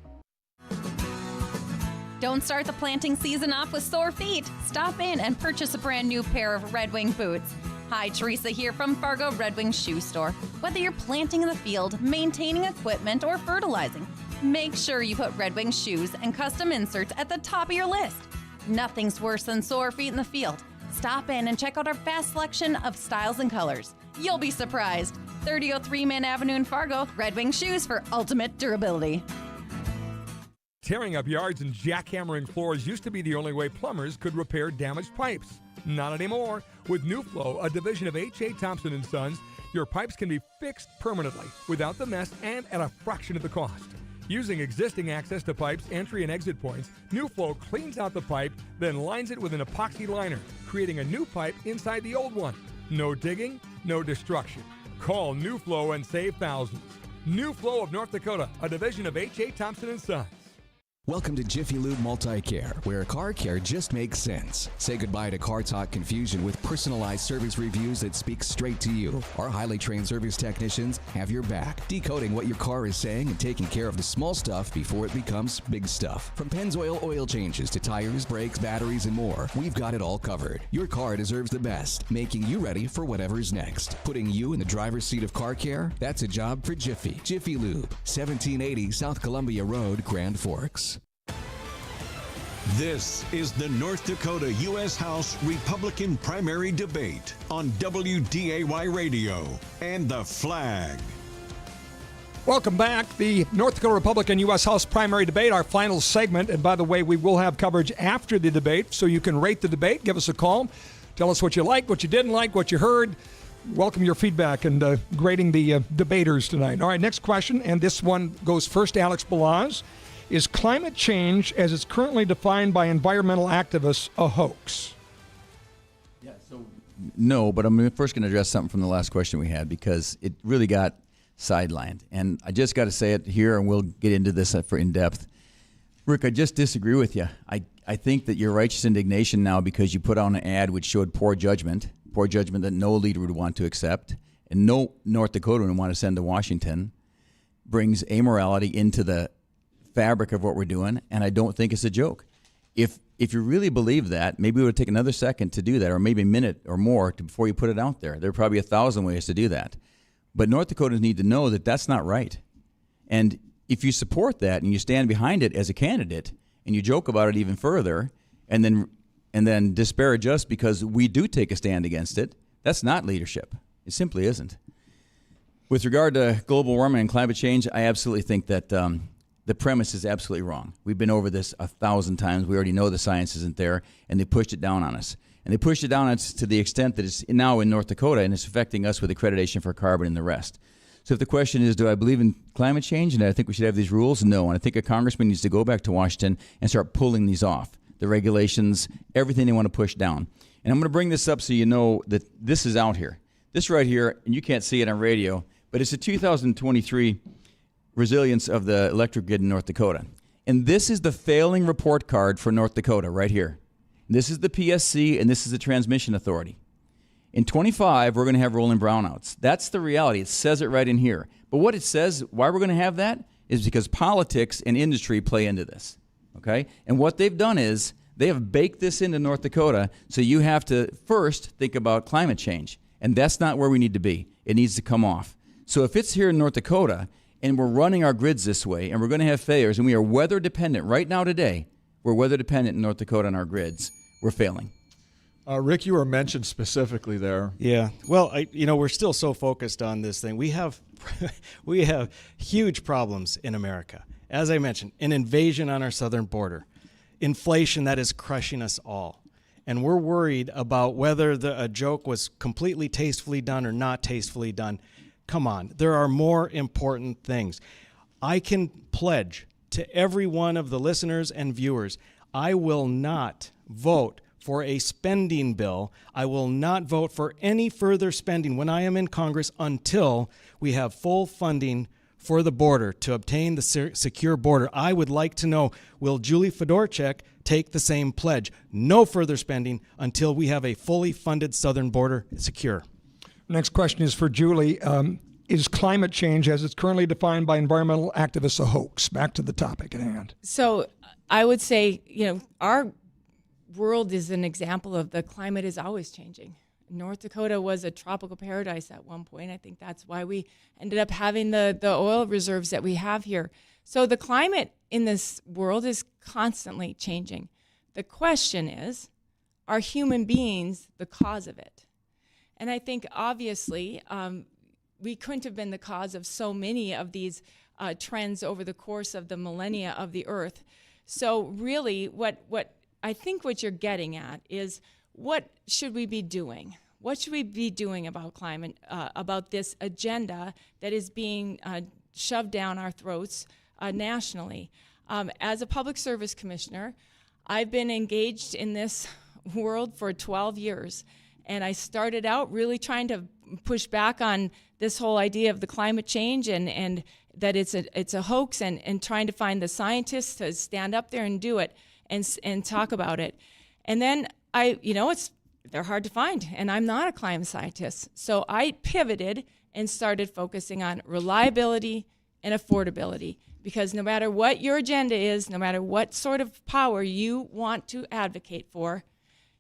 Don't start the planting season off with sore feet. Stop in and purchase a brand new pair of Red Wing boots. Hi, Teresa here from Fargo Red Wing Shoe Store. Whether you're planting in the field, maintaining equipment, or fertilizing, make sure you put Red Wing shoes and custom inserts at the top of your list. Nothing's worse than sore feet in the field. Stop in and check out our vast selection of styles and colors. You'll be surprised. 3003 Main Avenue in Fargo, Red Wing shoes for ultimate durability. Tearing up yards and jackhammering floors used to be the only way plumbers could repair damaged pipes. Not anymore. With New Flow, a division of H.A. Thompson & Sons, your pipes can be fixed permanently without the mess and at a fraction of the cost. Using existing access to pipes, entry and exit points, New Flow cleans out the pipe, then lines it with an epoxy liner, creating a new pipe inside the old one. No digging, no destruction. Call New Flow and save thousands. New Flow of North Dakota, a division of H.A. Thompson & Sons. Welcome to Jiffy Lube Multi-Care, where car care just makes sense. Say goodbye to car talk confusion with personalized service reviews that speak straight to you. Our highly trained service technicians have your back, decoding what your car is saying and taking care of the small stuff before it becomes big stuff. From Pennzoil oil changes to tires, brakes, batteries, and more, we've got it all covered. Your car deserves the best, making you ready for whatever's next. Putting you in the driver's seat of car care? That's a job for Jiffy. Jiffy Lube, 1780 South Columbia Road, Grand Forks. This is the North Dakota U.S. House Republican primary debate on WDAY Radio and The Flag. Welcome back. The North Dakota Republican U.S. House primary debate, our final segment. And by the way, we will have coverage after the debate, so you can rate the debate. Give us a call. Tell us what you liked, what you didn't like, what you heard. Welcome your feedback and grading the debaters tonight. All right, next question, and this one goes first to Alex Balazs. Is climate change, as it's currently defined by environmental activists, a hoax? Yeah, so no, but I'm first going to address something from the last question we had because it really got sidelined. And I just got to say it here, and we'll get into this for in-depth. Rick, I just disagree with you. I think that your righteous indignation now because you put on an ad which showed poor judgment that no leader would want to accept, and no North Dakotan would want to send to Washington, brings amorality into the fabric of what we're doing, and I don't think it's a joke. If you really believe that, maybe it would take another second to do that, or maybe a minute or more before you put it out there. There are probably 1,000 ways to do that. But North Dakotans need to know that that's not right. And if you support that and you stand behind it as a candidate and you joke about it even further and then disparage us because we do take a stand against it, that's not leadership. It simply isn't. With regard to global warming and climate change, I absolutely think that the premise is absolutely wrong. We've been over this 1,000 times. We already know the science isn't there, and they pushed it down on us. And they pushed it down on us to the extent that it's now in North Dakota, and it's affecting us with accreditation for carbon and the rest. So if the question is, do I believe in climate change and I think we should have these rules? No. And I think a congressman needs to go back to Washington and start pulling these off, the regulations, everything they want to push down. And I'm going to bring this up so you know that this is out here. This right here, and you can't see it on radio, but it's a 2023 resilience of the electric grid in North Dakota. And this is the failing report card for North Dakota right here. This is the PSC, and this is the Transmission Authority. In 25, we're going to have rolling brownouts. That's the reality. It says it right in here. But what it says, why we're going to have that, is because politics and industry play into this. Okay? And what they've done is they have baked this into North Dakota, so you have to first think about climate change. And that's not where we need to be. It needs to come off. So if it's here in North Dakota, and we're running our grids this way, and we're going to have failures, and we are weather dependent right now today. We're weather dependent in North Dakota on our grids. We're failing. Rick, you were mentioned specifically there. Yeah. Well, we're still so focused on this thing. We have huge problems in America. As I mentioned, an invasion on our southern border, inflation that is crushing us all. And we're worried about whether a joke was completely tastefully done or not tastefully done. Come on, there are more important things. I can pledge to every one of the listeners and viewers, I will not vote for a spending bill. I will not vote for any further spending when I am in Congress until we have full funding for the border to obtain the secure border. I would like to know, will Julie Fedorchak take the same pledge? No further spending until we have a fully funded southern border secure. Next question is for Julie. Is climate change, as it's currently defined by environmental activists, a hoax? Back to the topic at hand. So I would say, our world is an example of the climate is always changing. North Dakota was a tropical paradise at one point. I think that's why we ended up having the oil reserves that we have here. So the climate in this world is constantly changing. The question is, are human beings the cause of it? And I think obviously we couldn't have been the cause of so many of these trends over the course of the millennia of the Earth. So really what I think what you're getting at is, what should we be doing? What should we be doing about climate, about this agenda that is being shoved down our throats nationally? As a public service commissioner, I've been engaged in this world for 12 years. And I started out really trying to push back on this whole idea of the climate change and that it's a hoax, and trying to find the scientists to stand up there and do it and talk about it. And then they're hard to find, and I'm not a climate scientist. So I pivoted and started focusing on reliability and affordability, because no matter what your agenda is, no matter what sort of power you want to advocate for,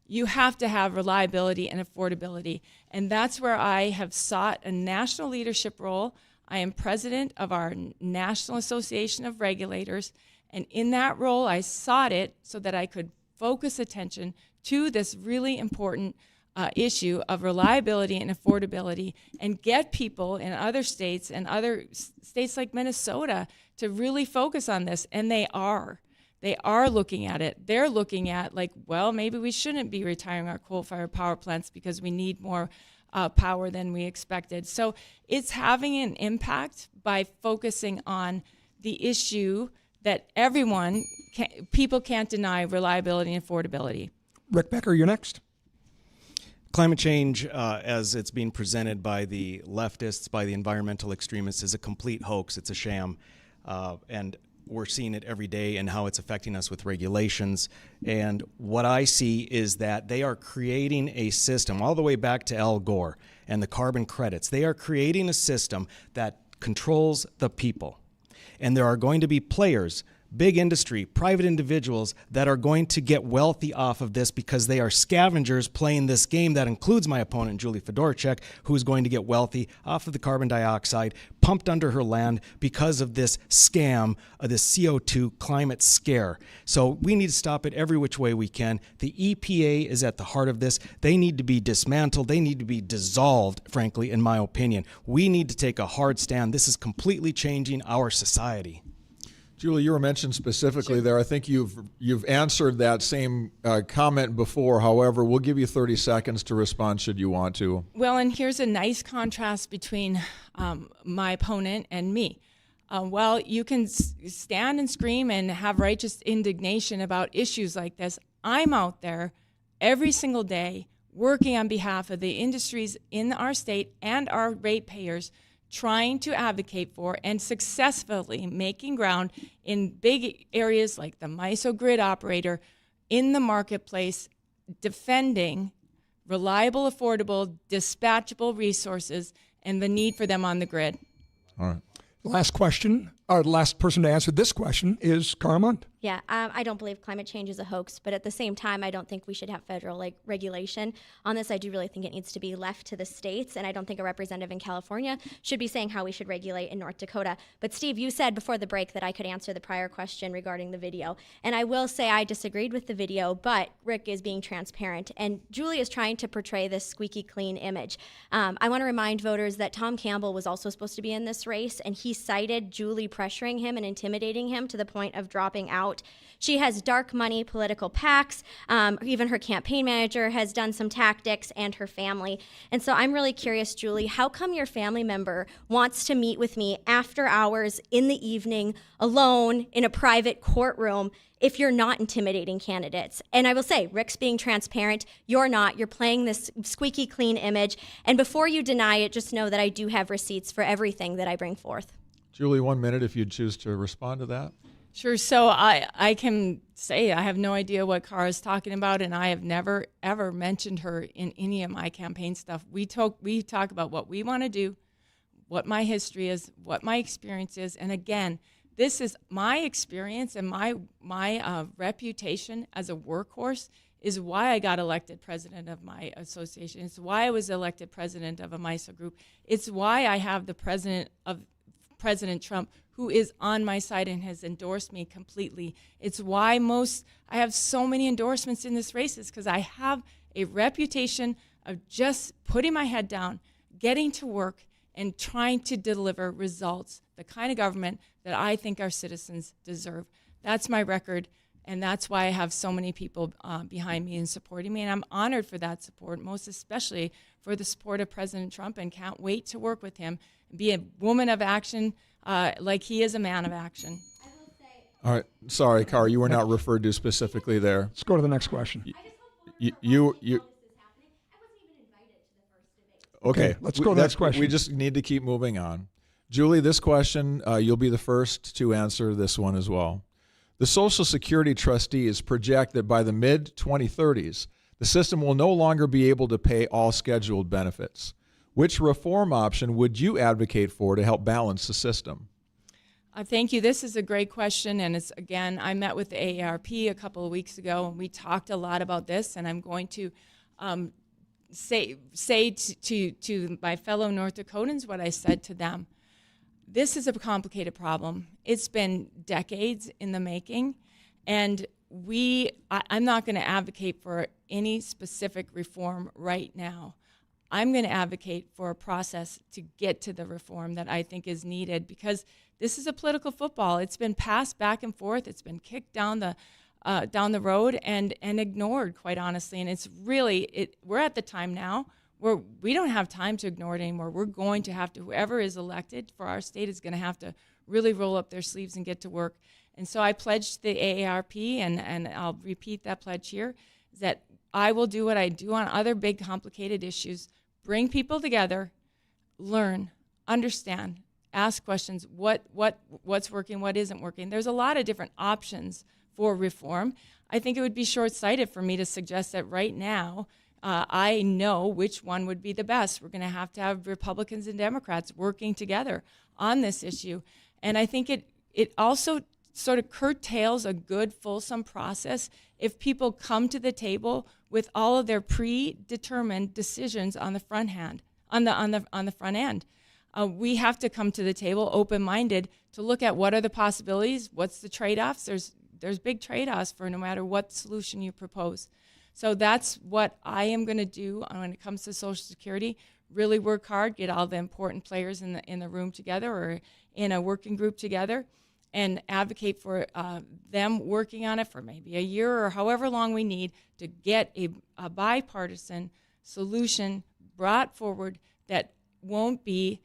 you have to have reliability and affordability. And that's where I have sought a national leadership role. I am president of our National Association of Regulators, and in that role, I sought it so that I could focus attention to this really important issue of reliability and affordability, and get people in other states and other states like Minnesota to really focus on this. And they are looking at it. They're looking at maybe we shouldn't be retiring our coal-fired power plants because we need more power than we expected. So it's having an impact by focusing on the issue that people can't deny: reliability and affordability. Rick Becker, you're next. Climate change, as it's being presented by the leftists, by the environmental extremists, is a complete hoax. It's a sham. And we're seeing it every day and how it's affecting us with regulations. And what I see is that they are creating a system, all the way back to Al Gore and the carbon credits. They are creating a system that controls the people. And there are going to be players, big industry, private individuals that are going to get wealthy off of this because they are scavengers playing this game. That includes my opponent, Julie Fedorchak, who is going to get wealthy off of the carbon dioxide pumped under her land because of this scam, this CO2 climate scare. So we need to stop it every which way we can. The EPA is at the heart of this. They need to be dismantled. They need to be dissolved, frankly, in my opinion. We need to take a hard stand. This is completely changing our society. Julie, you were mentioned specifically there. I think you've answered that same comment before. However, we'll give you 30 seconds to respond should you want to. Well, and here's a nice contrast between my opponent and me. While you can stand and scream and have righteous indignation about issues like this, I'm out there every single day working on behalf of the industries in our state and our ratepayers, trying to advocate for and successfully making ground in big areas like the MISO grid operator in the marketplace, defending reliable, affordable, dispatchable resources and the need for them on the grid. All right. Last question, or the last person to answer this question is Cara Mund. Yeah, I don't believe climate change is a hoax, but at the same time, I don't think we should have federal regulation on this. I do really think it needs to be left to the states, and I don't think a representative in California should be saying how we should regulate in North Dakota. But Steve, you said before the break that I could answer the prior question regarding the video, and I will say I disagreed with the video, but Rick is being transparent, and Julie is trying to portray this squeaky clean image. I want to remind voters that Tom Campbell was also supposed to be in this race, and he cited Julie pressuring him and intimidating him to the point of dropping out. She has dark money political PACs. Even her campaign manager has done some tactics, and her family. And so I'm really curious, Julie, how come your family member wants to meet with me after hours in the evening alone in a private courtroom if you're not intimidating candidates? And I will say, Rick's being transparent. You're not. You're playing this squeaky clean image. And before you deny it, just know that I do have receipts for everything that I bring forth. Julie, 1 minute if you'd choose to respond to that. Sure. So I can say I have no idea what Cara is talking about, and I have never, ever mentioned her in any of my campaign stuff. We talk about what we want to do, what my history is, what my experience is. And again, this is my experience, and my reputation as a workhorse is why I got elected president of my association. It's why I was elected president of a MISO group. It's why I have the President Trump, who is on my side and has endorsed me completely. It's why I have so many endorsements in this race, is because I have a reputation of just putting my head down, getting to work, and trying to deliver results, the kind of government that I think our citizens deserve. That's my record, and that's why I have so many people behind me and supporting me, and I'm honored for that support, most especially for the support of President Trump, and can't wait to work with him, be a woman of action like he is a man of action. All right. Sorry, Cara, you were not referred to specifically there. Let's go to the next question. Okay, let's go to the next question. We just need to keep moving on. Julie, this question, you'll be the first to answer this one as well. The Social Security trustees project that by the mid-2030s, the system will no longer be able to pay all scheduled benefits. Which reform option would you advocate for to help balance the system? Thank you. This is a great question, and it's, again, I met with the AARP a couple of weeks ago, and we talked a lot about this, and I'm going to say to my fellow North Dakotans what I said to them. This is a complicated problem. It's been decades in the making, and I'm not going to advocate for any specific reform right now. I'm going to advocate for a process to get to the reform that I think is needed, because this is a political football. It's been passed back and forth. It's been kicked down the road and ignored, quite honestly. And it's really, we're at the time now where we don't have time to ignore it anymore. We're going to have to, whoever is elected for our state is going to have to really roll up their sleeves and get to work. And so I pledged the AARP, and I'll repeat that pledge here, is that I will do what I do on other big complicated issues, bring people together, learn, understand, ask questions, what's working, what isn't working. There's a lot of different options for reform. I think it would be short-sighted for me to suggest that right now I know which one would be the best. We're going to have Republicans and Democrats working together on this issue. And I think it also sort of curtails a good, fulsome process if people come to the table with all of their predetermined decisions on the front end. We have to come to the table open-minded to look at what are the possibilities, what's the trade-offs. There's big trade-offs for no matter what solution you propose. So that's what I am going to do when it comes to Social Security. Really work hard, get all the important players in the room together or in a working group together, and advocate for them working on it for maybe a year or however long we need to get a bipartisan solution brought forward that won't be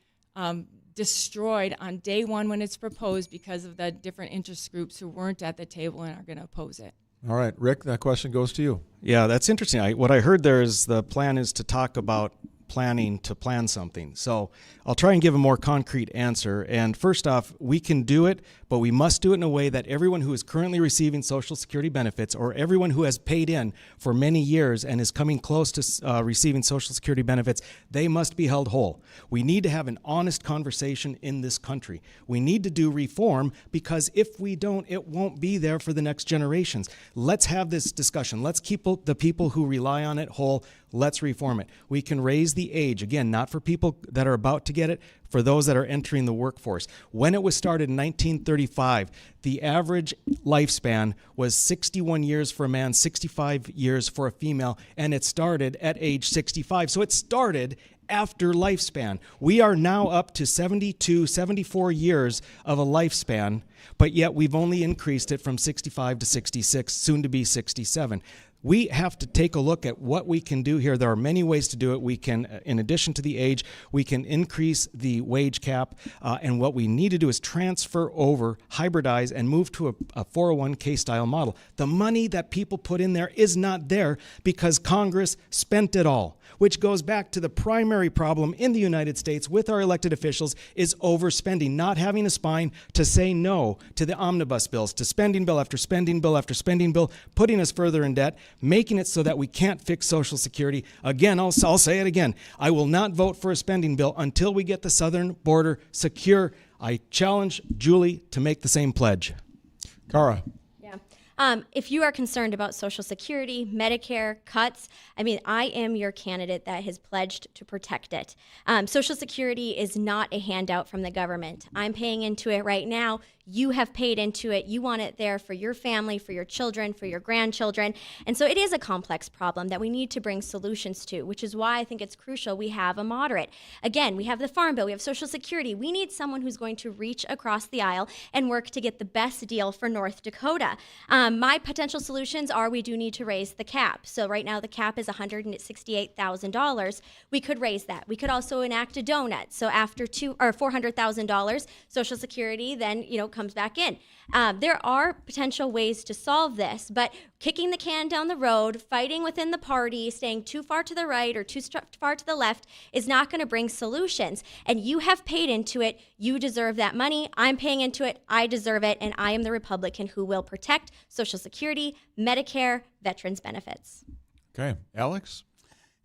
destroyed on day one when it's proposed because of the different interest groups who weren't at the table and are going to oppose it. All right, Rick, that question goes to you. Yeah, that's interesting. What I heard there is the plan is to talk about planning to plan something. So I'll try and give a more concrete answer. And first off, we can do it, but we must do it in a way that everyone who is currently receiving Social Security benefits, or everyone who has paid in for many years and is coming close to receiving Social Security benefits, they must be held whole. We need to have an honest conversation in this country. We need to do reform, because if we don't, it won't be there for the next generations. Let's have this discussion. Let's keep the people who rely on it whole. Let's reform it. We can raise the age, again, not for people that are about to get it, for those that are entering the workforce. When it was started in 1935, the average lifespan was 61 years for a man, 65 years for a female, and it started at age 65. So it started after lifespan. We are now up to 72, 74 years of a lifespan, but yet we've only increased it from 65 to 66, soon to be 67. We have to take a look at what we can do here. There are many ways to do it. We can, in addition to the age, we can increase the wage cap. And what we need to do is transfer over, hybridize, and move to a 401k style model. The money that people put in there is not there because Congress spent it all, which goes back to the primary problem in the United States with our elected officials is overspending, not having a spine to say no to the omnibus bills, to spending bill after spending bill after spending bill, putting us further in debt, making it so that we can't fix Social Security. Again, I'll say it again. I will not vote for a spending bill until we get the southern border secure. I challenge Julie to make the same pledge. Cara. If you are concerned about Social Security, Medicare, cuts, I am your candidate that has pledged to protect it. Social Security is not a handout from the government. I'm paying into it right now. You have paid into it. You want it there for your family, for your children, for your grandchildren. And so it is a complex problem that we need to bring solutions to, which is why I think it's crucial we have a moderate. Again, we have the Farm Bill, we have Social Security. We need someone who's going to reach across the aisle and work to get the best deal for North Dakota. My potential solutions are we do need to raise the cap. So right now the cap is $168,000. We could raise that. We could also enact a donut. So after $400,000, Social Security then, comes back in. There are potential ways to solve this, but kicking the can down the road, fighting within the party, staying too far to the right or too far to the left is not going to bring solutions. And you have paid into it. You deserve that money. I'm paying into it. I deserve it. And I am the Republican who will protect Social Security, Medicare, veterans benefits. Okay. Alex?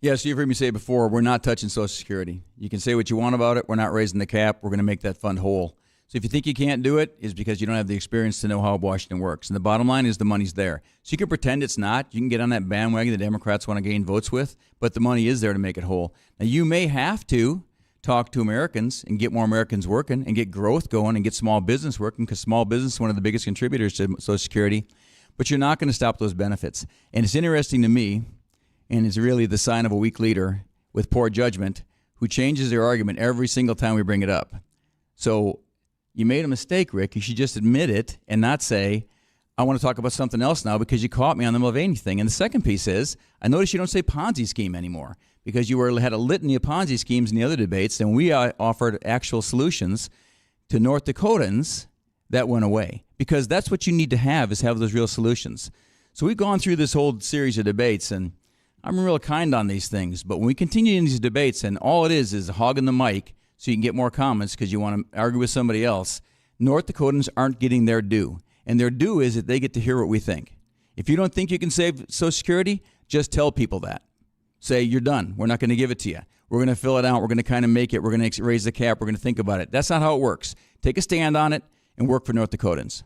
Yes, you've heard me say before, we're not touching Social Security. You can say what you want about it. We're not raising the cap. We're going to make that fund whole. So if you think you can't do it, it's because you don't have the experience to know how Washington works. And the bottom line is the money's there. So you can pretend it's not. You can get on that bandwagon the Democrats want to gain votes with, but the money is there to make it whole. Now, you may have to talk to Americans and get more Americans working and get growth going and get small business working, because small business is one of the biggest contributors to Social Security. But you're not going to stop those benefits. And it's interesting to me, and it's really the sign of a weak leader with poor judgment, who changes their argument every single time we bring it up. So you made a mistake, Rick. You should just admit it and not say, I want to talk about something else now because you caught me on the Mulvaney thing. And the second piece is, I notice you don't say Ponzi scheme anymore, because you had a litany of Ponzi schemes in the other debates, and we offered actual solutions to North Dakotans that went away, because that's what you need to have those real solutions. So we've gone through this whole series of debates, and I'm real kind on these things, but when we continue in these debates and all it is hogging the mic so you can get more comments because you want to argue with somebody else, North Dakotans aren't getting their due. And their due is that they get to hear what we think. If you don't think you can save Social Security, just tell people that. Say, you're done. We're not going to give it to you. We're going to fill it out. We're going to kind of make it. We're going to raise the cap. We're going to think about it. That's not how it works. Take a stand on it and work for North Dakotans.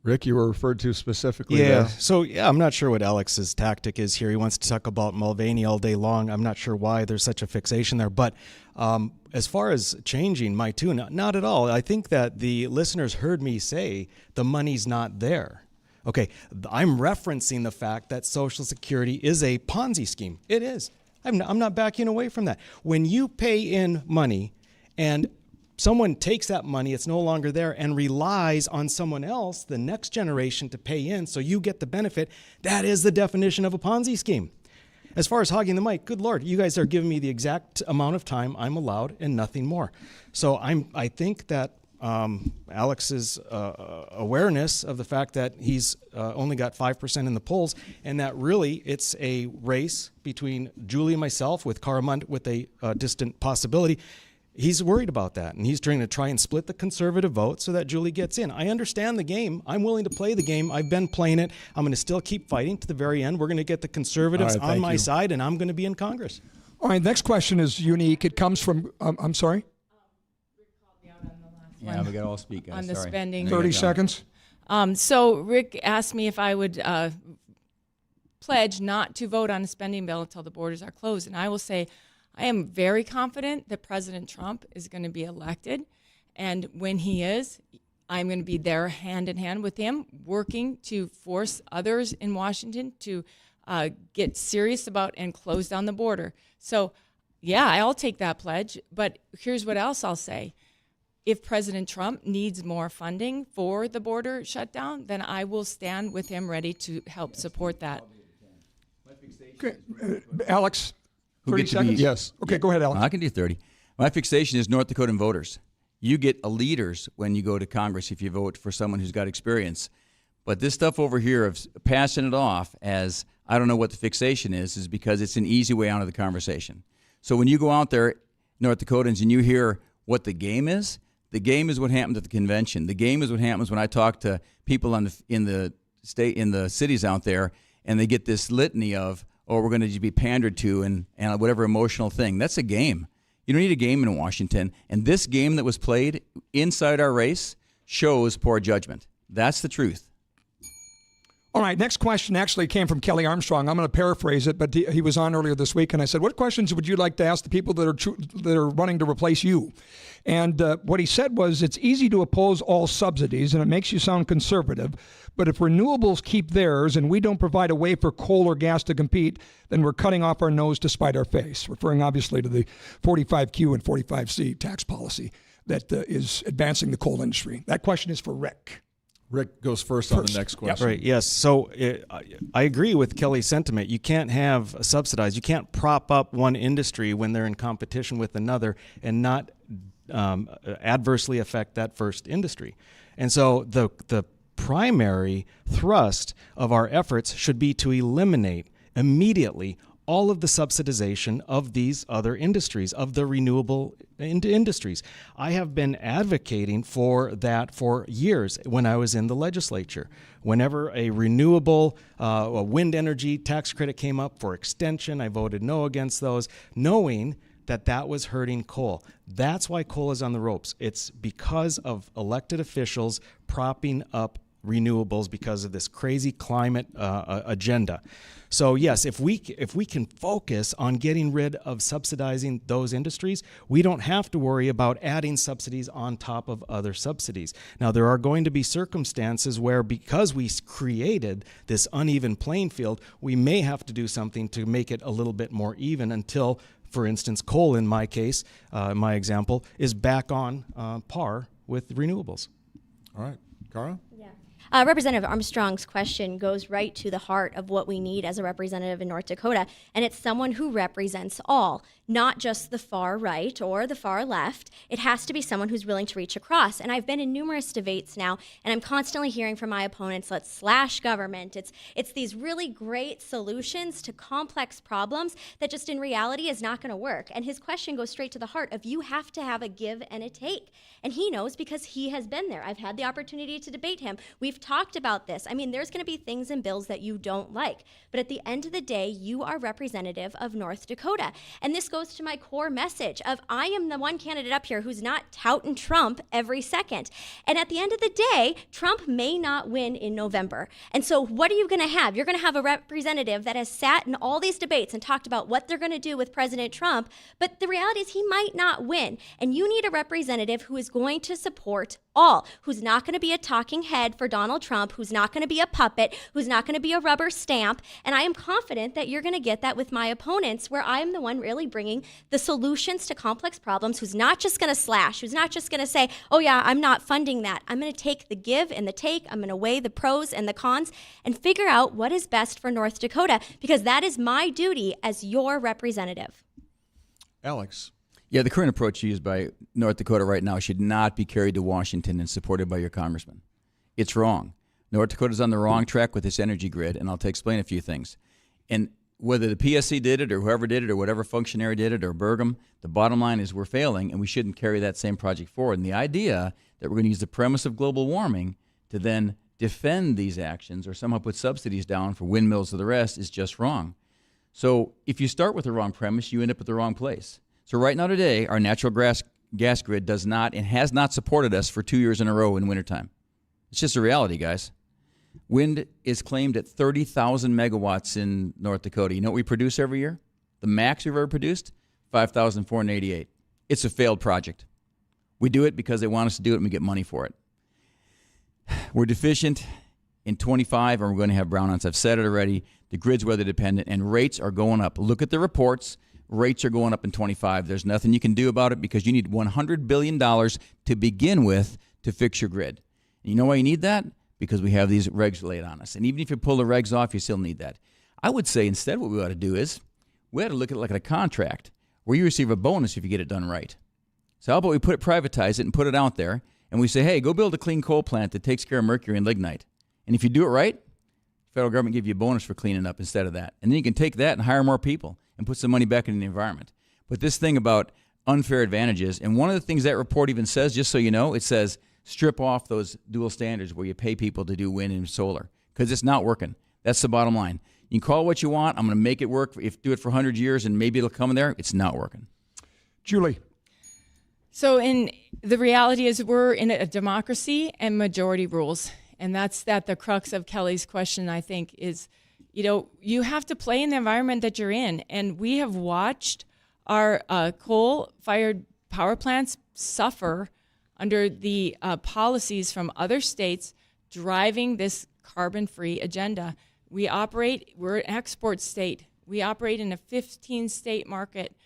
Rick, you were referred to specifically Yeah. there. So, I'm not sure what Alex's tactic is here. He wants to talk about Mulvaney all day long. I'm not sure why there's such a fixation there. But as far as changing my tune, not at all. I think that the listeners heard me say the money's not there. Okay, I'm referencing the fact that Social Security is a Ponzi scheme. It is. I'm not backing away from that. When you pay in money and someone takes that money, it's no longer there, and relies on someone else, the next generation, to pay in so you get the benefit, that is the definition of a Ponzi scheme. As far as hogging the mic, good Lord, you guys are giving me the exact amount of time I'm allowed and nothing more. So I think that Alex's awareness of the fact that he's only got 5% in the polls, and that really it's a race between Julie and myself, with Cara Mund with a distant possibility. He's worried about that, and he's trying to try and split the conservative vote so that Julie gets in. I understand the game. I'm willing to play the game. I've been playing it. I'm going to still keep fighting to the very end. We're going to get the conservatives on my side, and I'm going to be in Congress. All right, next question is unique. It comes from, I'm sorry? Yeah, we got all speak, guys. On the spending. 30 seconds. So Rick asked me if I would pledge not to vote on a spending bill until the borders are closed, and I will say, I am very confident that President Trump is going to be elected, and when he is, I'm going to be there hand in hand with him, working to force others in Washington to get serious about and close down the border. So, yeah, I'll take that pledge, but here's what else I'll say. If President Trump needs more funding for the border shutdown, then I will stand with him ready to help support that. Okay, Alex? Who 30 gets to seconds? be, Yes. Okay, go ahead, Alex. I can do 30. My fixation is North Dakotan voters. You get leaders when you go to Congress if you vote for someone who's got experience. But this stuff over here of passing it off as I don't know what the fixation is because it's an easy way out of the conversation. So when you go out there, North Dakotans, and you hear what the game is what happened at the convention. The game is what happens when I talk to people in the cities out there, and they get this litany of, oh, we're going to be pandered to and whatever emotional thing. That's a game. You don't need a game in Washington. And this game that was played inside our race shows poor judgment. That's the truth. All right, next question actually came from Kelly Armstrong. I'm going to paraphrase it, but he was on earlier this week, and I said, what questions would you like to ask the people that are running to replace you? And what he said was, it's easy to oppose all subsidies, and it makes you sound conservative, but if renewables keep theirs and we don't provide a way for coal or gas to compete, then we're cutting off our nose to spite our face, referring obviously to the 45Q and 45C tax policy that is advancing the coal industry. That question is for Rick. Rick goes first on the next question. Right, yes. So I agree with Kelly's sentiment. You can't have subsidized. You can't prop up one industry when they're in competition with another and not adversely affect that first industry. And so the primary thrust of our efforts should be to eliminate immediately all of the subsidization of these other industries, of the renewable industries. I have been advocating for that for years when I was in the legislature. Whenever a renewable a wind energy tax credit came up for extension, I voted no against those, knowing that was hurting coal. That's why coal is on the ropes. It's because of elected officials propping up renewables because of this crazy climate agenda. So yes, if we can focus on getting rid of subsidizing those industries, we don't have to worry about adding subsidies on top of other subsidies. Now, there are going to be circumstances where, because we created this uneven playing field, we may have to do something to make it a little bit more even until, for instance, coal, in my case, my example, is back on par with renewables. All right. Cara? Representative Armstrong's question goes right to the heart of what we need as a representative in North Dakota, and it's someone who represents all, not just the far right or the far left. It has to be someone who's willing to reach across. And I've been in numerous debates now, and I'm constantly hearing from my opponents, let's slash government. It's these really great solutions to complex problems that just in reality is not going to work. And his question goes straight to the heart of, you have to have a give and a take. And he knows because he has been there. I've had the opportunity to debate him. We've talked about this. I mean, there's going to be things in bills that you don't like. But at the end of the day, you are representative of North Dakota. And this goes to my core message of, I am the one candidate up here who's not touting Trump every second. And at the end of the day, Trump may not win in November. And so what are you going to have? You're going to have a representative that has sat in all these debates and talked about what they're going to do with President Trump. But the reality is he might not win. And you need a representative who is going to support all, who's not going to be a talking head for Donald Trump, who's not going to be a puppet, who's not going to be a rubber stamp. And I am confident that you're going to get that with my opponents, where I'm the one really bringing the solutions to complex problems, who's not just going to slash, who's not just going to say, oh yeah, I'm not funding that. I'm going to take the give and the take. I'm going to weigh the pros and the cons and figure out what is best for North Dakota, because that is my duty as your representative. Alex. Yeah, the current approach used by North Dakota right now should not be carried to Washington and supported by your congressman. It's wrong. North Dakota's on the wrong track with this energy grid, and I'll explain a few things. And whether the PSC did it or whoever did it or whatever functionary did it or Burgum, the bottom line is we're failing, and we shouldn't carry that same project forward. And the idea that we're going to use the premise of global warming to then defend these actions or somehow put subsidies down for windmills or the rest is just wrong. So if you start with the wrong premise, you end up at the wrong place. So right now today, our natural gas grid does not and has not supported us for 2 years in a row in wintertime. It's just a reality, guys. Wind is claimed at 30,000 megawatts in North Dakota. You know what we produce every year? The max we've ever produced? 5,488. It's a failed project. We do it because they want us to do it and we get money for it. We're deficient in 25, and we're going to have brownouts. I've said it already. The grid's weather dependent, and rates are going up. Look at the reports. Rates are going up in 25. There's nothing you can do about it because you need $100 billion to begin with to fix your grid. And you know why you need that? Because we have these regs laid on us. And even if you pull the regs off, you still need that. I would say instead what we ought to do is we ought to look at it like a contract where you receive a bonus if you get it done right. So how about we privatize it and put it out there, and we say, hey, go build a clean coal plant that takes care of mercury and lignite. And if you do it right, the federal government give you a bonus for cleaning up instead of that. And then you can take that and hire more people and put some money back into the environment. But this thing about unfair advantages, and one of the things that report even says, just so you know, it says strip off those dual standards where you pay people to do wind and solar, because it's not working. That's the bottom line. You can call it what you want. I'm going to make it work. If do it for 100 years and maybe it'll come in there, it's not working. Julie. So the reality is we're in a democracy and majority rules. And that's the crux of Kelly's question, I think, is, you have to play in the environment that you're in. And we have watched our coal-fired power plants suffer under the policies from other states driving this carbon-free agenda. We're an export state. We operate in a 15-state market.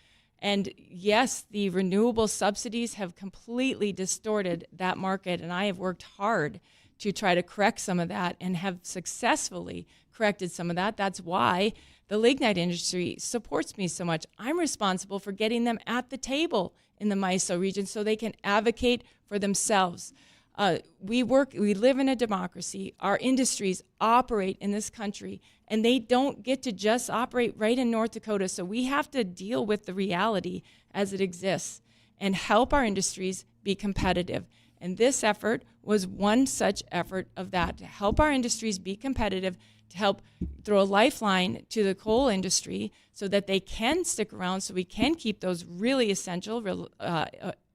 And yes, the renewable subsidies have completely distorted that market. And I have worked hard to try to correct some of that and have successfully corrected some of that. That's why the lignite industry supports me so much. I'm responsible for getting them at the table in the MISO region so they can advocate for themselves. We live in a democracy. Our industries operate in this country, and they don't get to just operate right in North Dakota. So we have to deal with the reality as it exists and help our industries be competitive. And this effort was one such effort of that, to help our industries be competitive, to help throw a lifeline to the coal industry so that they can stick around, so we can keep those really essential,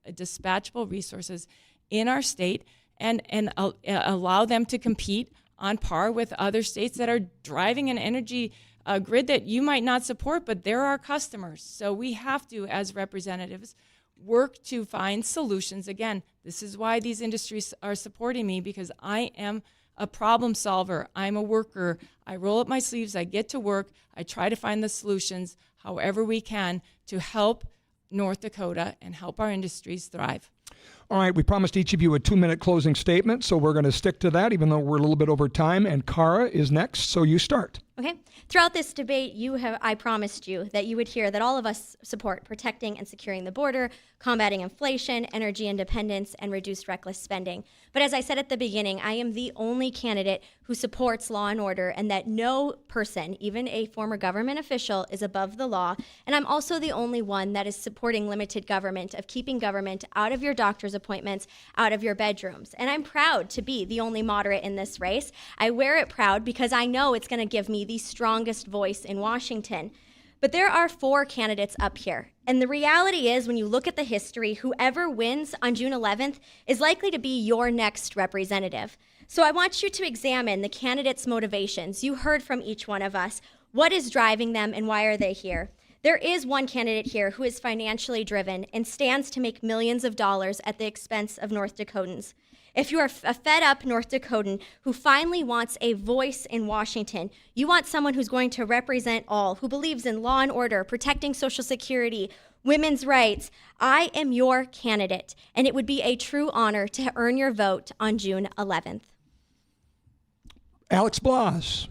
dispatchable resources in our state and allow them to compete on par with other states that are driving an energy grid that you might not support, but they're our customers. So we have to, as representatives, work to find solutions. Again, this is why these industries are supporting me, because I am a problem solver. I'm a worker. I roll up my sleeves. I get to work. I try to find the solutions however we can to help North Dakota and help our industries thrive. All right, we promised each of you a 2-minute closing statement, so we're going to stick to that, even though we're a little bit over time. And Cara is next, so you start. Okay. Throughout this debate, I promised you that you would hear that all of us support protecting and securing the border, combating inflation, energy independence, and reduced reckless spending. But as I said at the beginning, I am the only candidate who supports law and order, and that no person, even a former government official, is above the law. And I'm also the only one that is supporting limited government, of keeping government out of your doctor's appointments, out of your bedrooms. And I'm proud to be the only moderate in this race. I wear it proud because I know it's going to give me the strongest voice in Washington. But there are 4 candidates up here. And the reality is, when you look at the history, whoever wins on June 11th is likely to be your next representative. So I want you to examine the candidates' motivations. You heard from each one of us. What is driving them and why are they here? There is one candidate here who is financially driven and stands to make millions of dollars at the expense of North Dakotans. If you are a fed-up North Dakotan who finally wants a voice in Washington, you want someone who's going to represent all, who believes in law and order, protecting Social Security, women's rights, I am your candidate, and it would be a true honor to earn your vote on June 11th. Alex Balazs.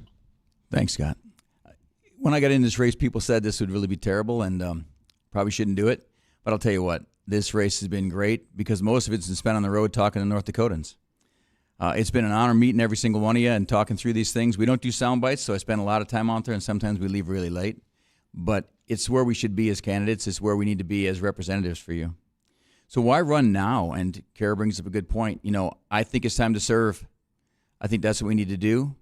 Thanks, Scott. When I got in this race, people said this would really be terrible and probably shouldn't do it. But I'll tell you what, this race has been great because most of it's been spent on the road talking to North Dakotans. It's been an honor meeting every single one of you and talking through these things. We don't do sound bites, so I spend a lot of time out there, and sometimes we leave really late. But it's where we should be as candidates. It's where we need to be as representatives for you. So why run now? And Cara brings up a good point. You know, I think it's time to serve. I think that's what we need to do.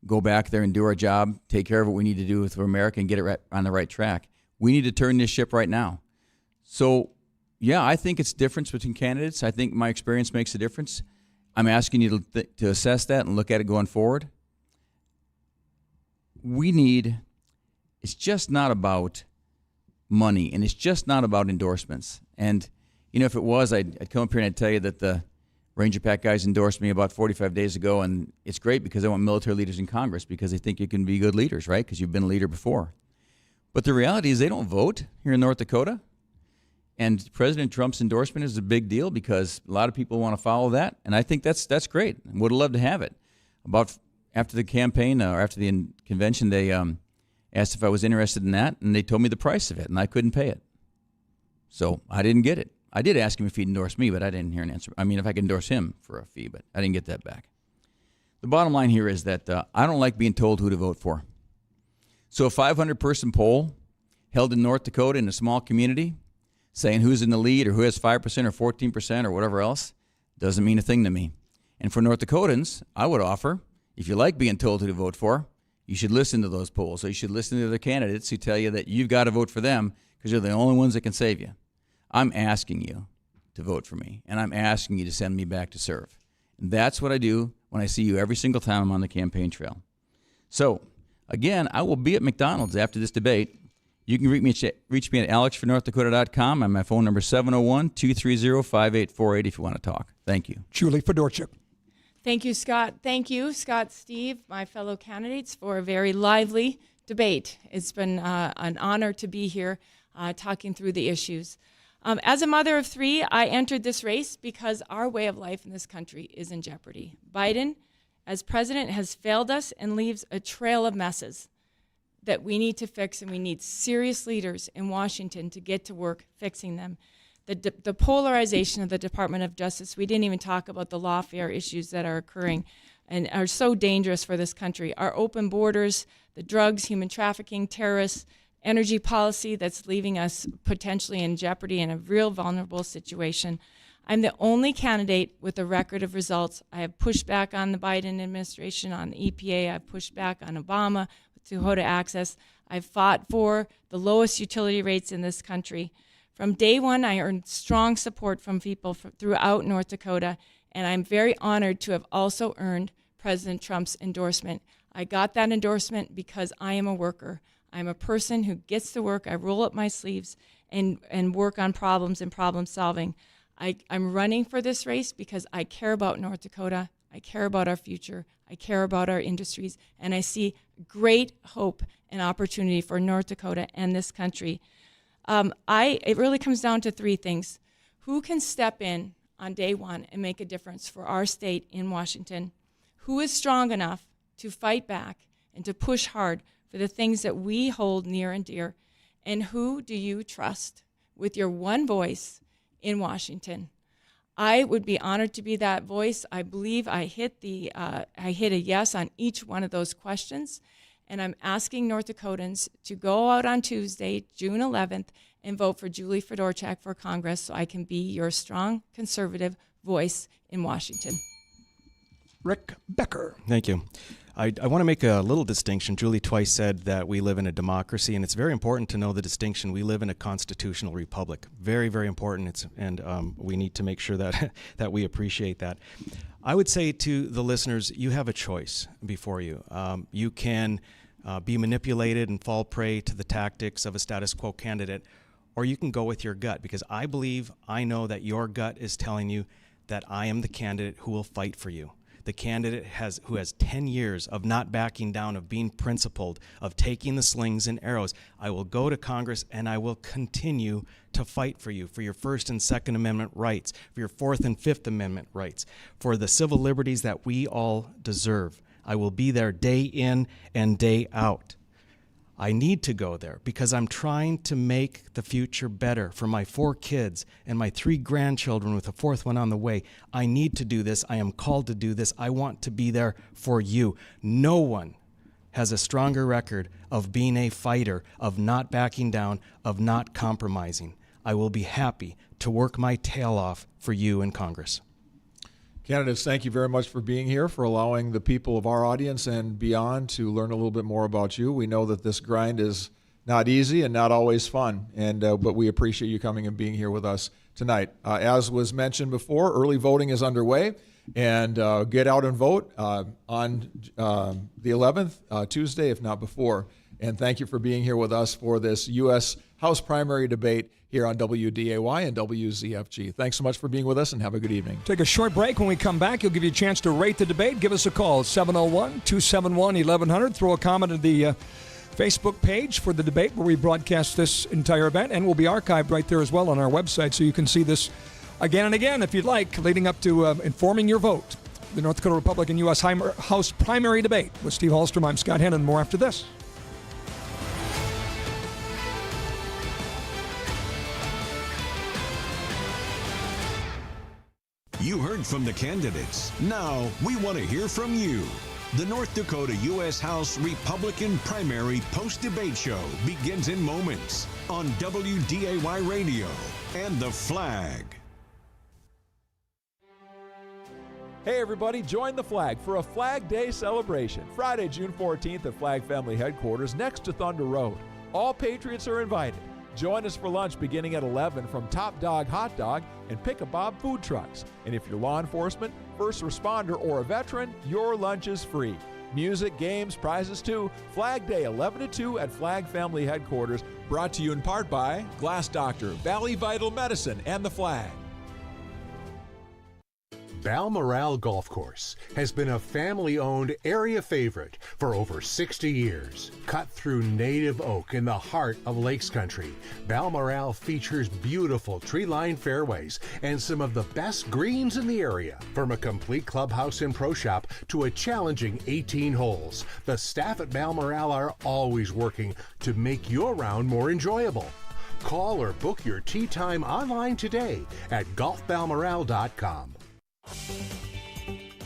Go back there and do our job, take care of what we need to do with America and get it right on the right track. We need to turn this ship right now. So, yeah, I think it's difference between candidates. I think my experience makes a difference. I'm asking you to assess that and look at it going forward. It's just not about money, and it's just not about endorsements. And, you know, if it was, I'd come up here and I'd tell you that the Ranger Pack guys endorsed me about 45 days ago, and it's great because I want military leaders in Congress because they think you can be good leaders, right? Because you've been a leader before. But the reality is they don't vote here in North Dakota. And President Trump's endorsement is a big deal because a lot of people want to follow that, and I think that's great. Would have loved to have it. About after the campaign or after the convention, they asked if I was interested in that, and they told me the price of it, and I couldn't pay it. So I didn't get it. I did ask him if he'd endorse me, but I didn't hear an answer. I mean, if I could endorse him for a fee, but I didn't get that back. The bottom line here is that I don't like being told who to vote for. So a 500-person poll held in North Dakota in a small community saying who's in the lead or who has 5% or 14% or whatever else doesn't mean a thing to me. And for North Dakotans, I would offer, if you like being told who to vote for, you should listen to those polls. So you should listen to the candidates who tell you that you've got to vote for them because they're the only ones that can save you. I'm asking you to vote for me, and I'm asking you to send me back to serve. And that's what I do when I see you every single time I'm on the campaign trail. So, again, I will be at McDonald's after this debate. You can reach me at alexfornorthdakota.com, and my phone number is 701-230-5848 if you want to talk. Thank you. Julie Fedorchak. Thank you, Scott. Thank you, Scott, Steve, my fellow candidates, for a very lively debate. It's been an honor to be here talking through the issues. As a mother of 3, I entered this race because our way of life in this country is in jeopardy. Biden, as president, has failed us and leaves a trail of messes. that we need to fix, and we need serious leaders in Washington to get to work fixing them. The polarization of the Department of Justice, we didn't even talk about the lawfare issues that are occurring and are so dangerous for this country. Our open borders, the drugs, human trafficking, terrorists, energy policy that's leaving us potentially in jeopardy in a real vulnerable situation. I'm the only candidate with a record of results. I have pushed back on the Biden administration, on the EPA. I've pushed back on Obama with Dakota Access. I've fought for the lowest utility rates in this country. From day one, I earned strong support from people throughout North Dakota, and I'm very honored to have also earned President Trump's endorsement. I got that endorsement because I am a worker. I'm a person who gets to work. I roll up my sleeves and work on problems and problem solving. I'm running for this race because I care about North Dakota. I care about our future. I care about our industries. And I see great hope and opportunity for North Dakota and this country. It really comes down to three things. Who can step in on day one and make a difference for our state in Washington? Who is strong enough to fight back and to push hard for the things that we hold near and dear? And who do you trust with your one voice in Washington? I would be honored to be that voice. I believe I hit a yes on each one of those questions. And I'm asking North Dakotans to go out on Tuesday, June 11th, and vote for Julie Fedorchak for Congress so I can be your strong conservative voice in Washington. Rick Becker. Thank you. I want to make a little distinction. Julie twice said that we live in a democracy, and it's very important to know the distinction. We live in a constitutional republic. Very, very important. We need to make sure that that we appreciate that. I would say to the listeners, you have a choice before you. You can be manipulated and fall prey to the tactics of a status quo candidate, or you can go with your gut, because I know that your gut is telling you that I am the candidate who will fight for you. The candidate who has 10 years of not backing down, of being principled, of taking the slings and arrows. I will go to Congress and I will continue to fight for you, for your First and Second Amendment rights, for your Fourth and Fifth Amendment rights, for the civil liberties that we all deserve. I will be there day in and day out. I need to go there because I'm trying to make the future better for my 4 kids and my 3 grandchildren with a 4th one on the way. I need to do this. I am called to do this. I want to be there for you. No one has a stronger record of being a fighter, of not backing down, of not compromising. I will be happy to work my tail off for you in Congress. Candidates, thank you very much for being here, for allowing the people of our audience and beyond to learn a little bit more about you. We know that this grind is not easy and not always fun, but we appreciate you coming and being here with us tonight. As was mentioned before, early voting is underway, and get out and vote on the 11th, Tuesday, if not before. And thank you for being here with us for this U.S. House primary debate here on WDAY and WZFG. Thanks so much for being with us, and have a good evening. Take a short break. When we come back, you'll give you a chance to rate the debate. Give us a call, 701-271-1100. Throw a comment at the Facebook page for the debate where we broadcast this entire event, and will be archived right there as well on our website, so you can see this again and again if you'd like, leading up to informing your vote. The North Dakota Republican U.S. House primary debate with Steve Hallstrom. I'm Scott Hennen. More after this. You heard from the candidates. Now we want to hear from you. The North Dakota U.S. House Republican primary post-debate show begins in moments on WDAY Radio and The Flag. Hey everybody, join the Flag for a Flag Day celebration. Friday, June 14th at Flag Family Headquarters next to Thunder Road. All Patriots are invited. Join us for lunch beginning at 11 from Top Dog Hot Dog and Pick a Bob food trucks. And if you're law enforcement, first responder, or a veteran, your lunch is free. Music, games, prizes too. Flag Day 11 to 2 at Flag Family Headquarters. Brought to you in part by Glass Doctor, Valley Vital Medicine, and The Flag. Balmoral Golf Course has been a family-owned area favorite for over 60 years. Cut through native oak in the heart of Lakes Country, Balmoral features beautiful tree-lined fairways and some of the best greens in the area. From a complete clubhouse and pro shop to a challenging 18 holes, the staff at Balmoral are always working to make your round more enjoyable. Call or book your tee time online today at golfbalmoral.com.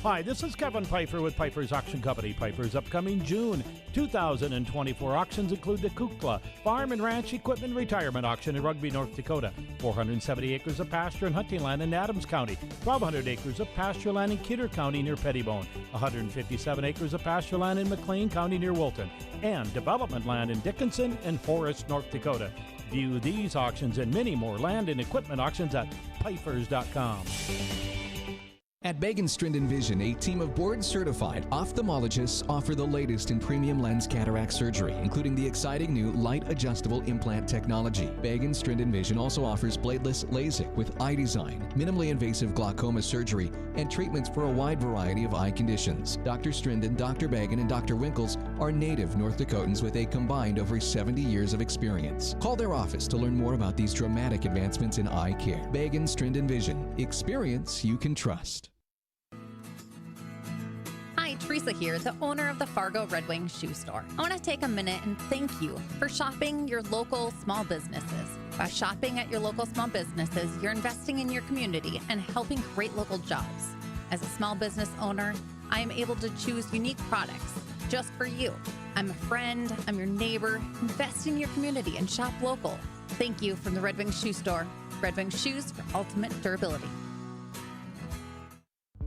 Hi, this is Kevin Pfeiffer with Pfeiffer's Auction Company. Pfeiffer's upcoming June 2024 auctions include the Kukla Farm and Ranch Equipment Retirement Auction in Rugby, North Dakota. 470 acres of pasture and hunting land in Adams County. 1,200 acres of pasture land in Kidder County near Pettibone. 157 acres of pasture land in McLean County near Wilton. And development land in Dickinson and Forest, North Dakota. View these auctions and many more land and equipment auctions at Pfeiffers.com. At Began Vision, a team of board-certified ophthalmologists offer the latest in premium lens cataract surgery, including the exciting new light-adjustable implant technology. Began Vision also offers bladeless LASIK with eye design, minimally invasive glaucoma surgery, and treatments for a wide variety of eye conditions. Dr. Strinden, Dr. Began, and Dr. Winkles are native North Dakotans with a combined over 70 years of experience. Call their office to learn more about these dramatic advancements in eye care. Began Vision. Experience you can trust. Hi, Teresa here, the owner of the Fargo Red Wing Shoe Store. I want to take a minute and thank you for shopping your local small businesses. By shopping at your local small businesses, you're investing in your community and helping create local jobs. As a small business owner, I am able to choose unique products just for you. I'm a friend, I'm your neighbor. Invest in your community and shop local. Thank you from the Red Wing Shoe Store. Red Wing Shoes for ultimate durability.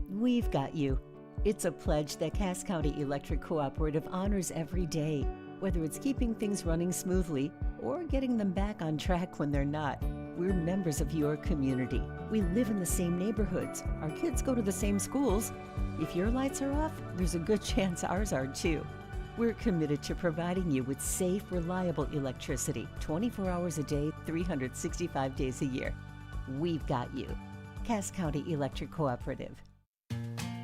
We've got you. It's a pledge that Cass County Electric Cooperative honors every day, whether it's keeping things running smoothly or getting them back on track when they're not. We're members of your community. We live in the same neighborhoods. Our kids go to the same schools. If your lights are off, there's a good chance ours are too. We're committed to providing you with safe, reliable electricity 24 hours a day, 365 days a year. We've got you. Cass County Electric Cooperative.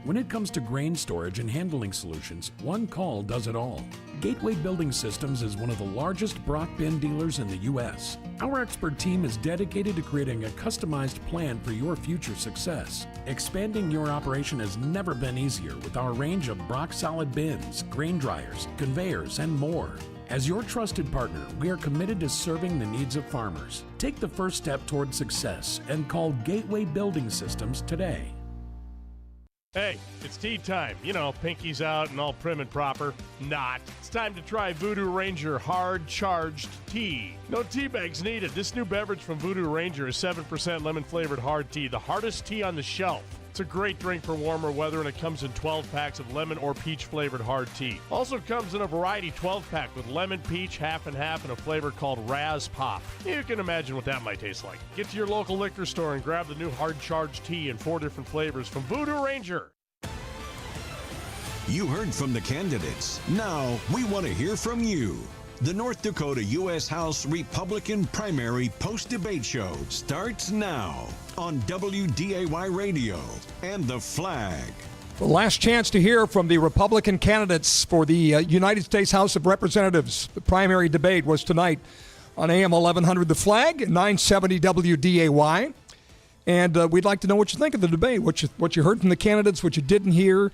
When it comes to grain storage and handling solutions, one call does it all. Gateway Building Systems is one of the largest Brock bin dealers in the U.S. Our expert team is dedicated to creating a customized plan for your future success. Expanding your operation has never been easier with our range of Brock solid bins, grain dryers, conveyors, and more. As your trusted partner, we are committed to serving the needs of farmers. Take the first step toward success and call Gateway Building Systems today. Hey, it's tea time. You know, pinky's out and all prim and proper. Not. It's time to try Voodoo Ranger Hard Charged Tea. No tea bags needed. This new beverage from Voodoo Ranger is 7% lemon-flavored hard tea, the hardest tea on the shelf. It's a great drink for warmer weather, and it comes in 12 packs of lemon or peach-flavored hard tea. Also comes in a variety 12-pack with lemon, peach, half and half, and a flavor called Raz Pop. You can imagine what that might taste like. Get to your local liquor store and grab the new Hard Charged Tea in 4 different flavors from Voodoo Ranger. You heard from the candidates. Now we want to hear from you. The North Dakota U.S. House Republican Primary Post-Debate Show starts now on WDAY Radio and The Flag. The last chance to hear from the Republican candidates for the United States House of Representatives. The primary debate was tonight on AM 1100 The Flag, 970 WDAY. And we'd like to know what you think of the debate, what you heard from the candidates, what you didn't hear.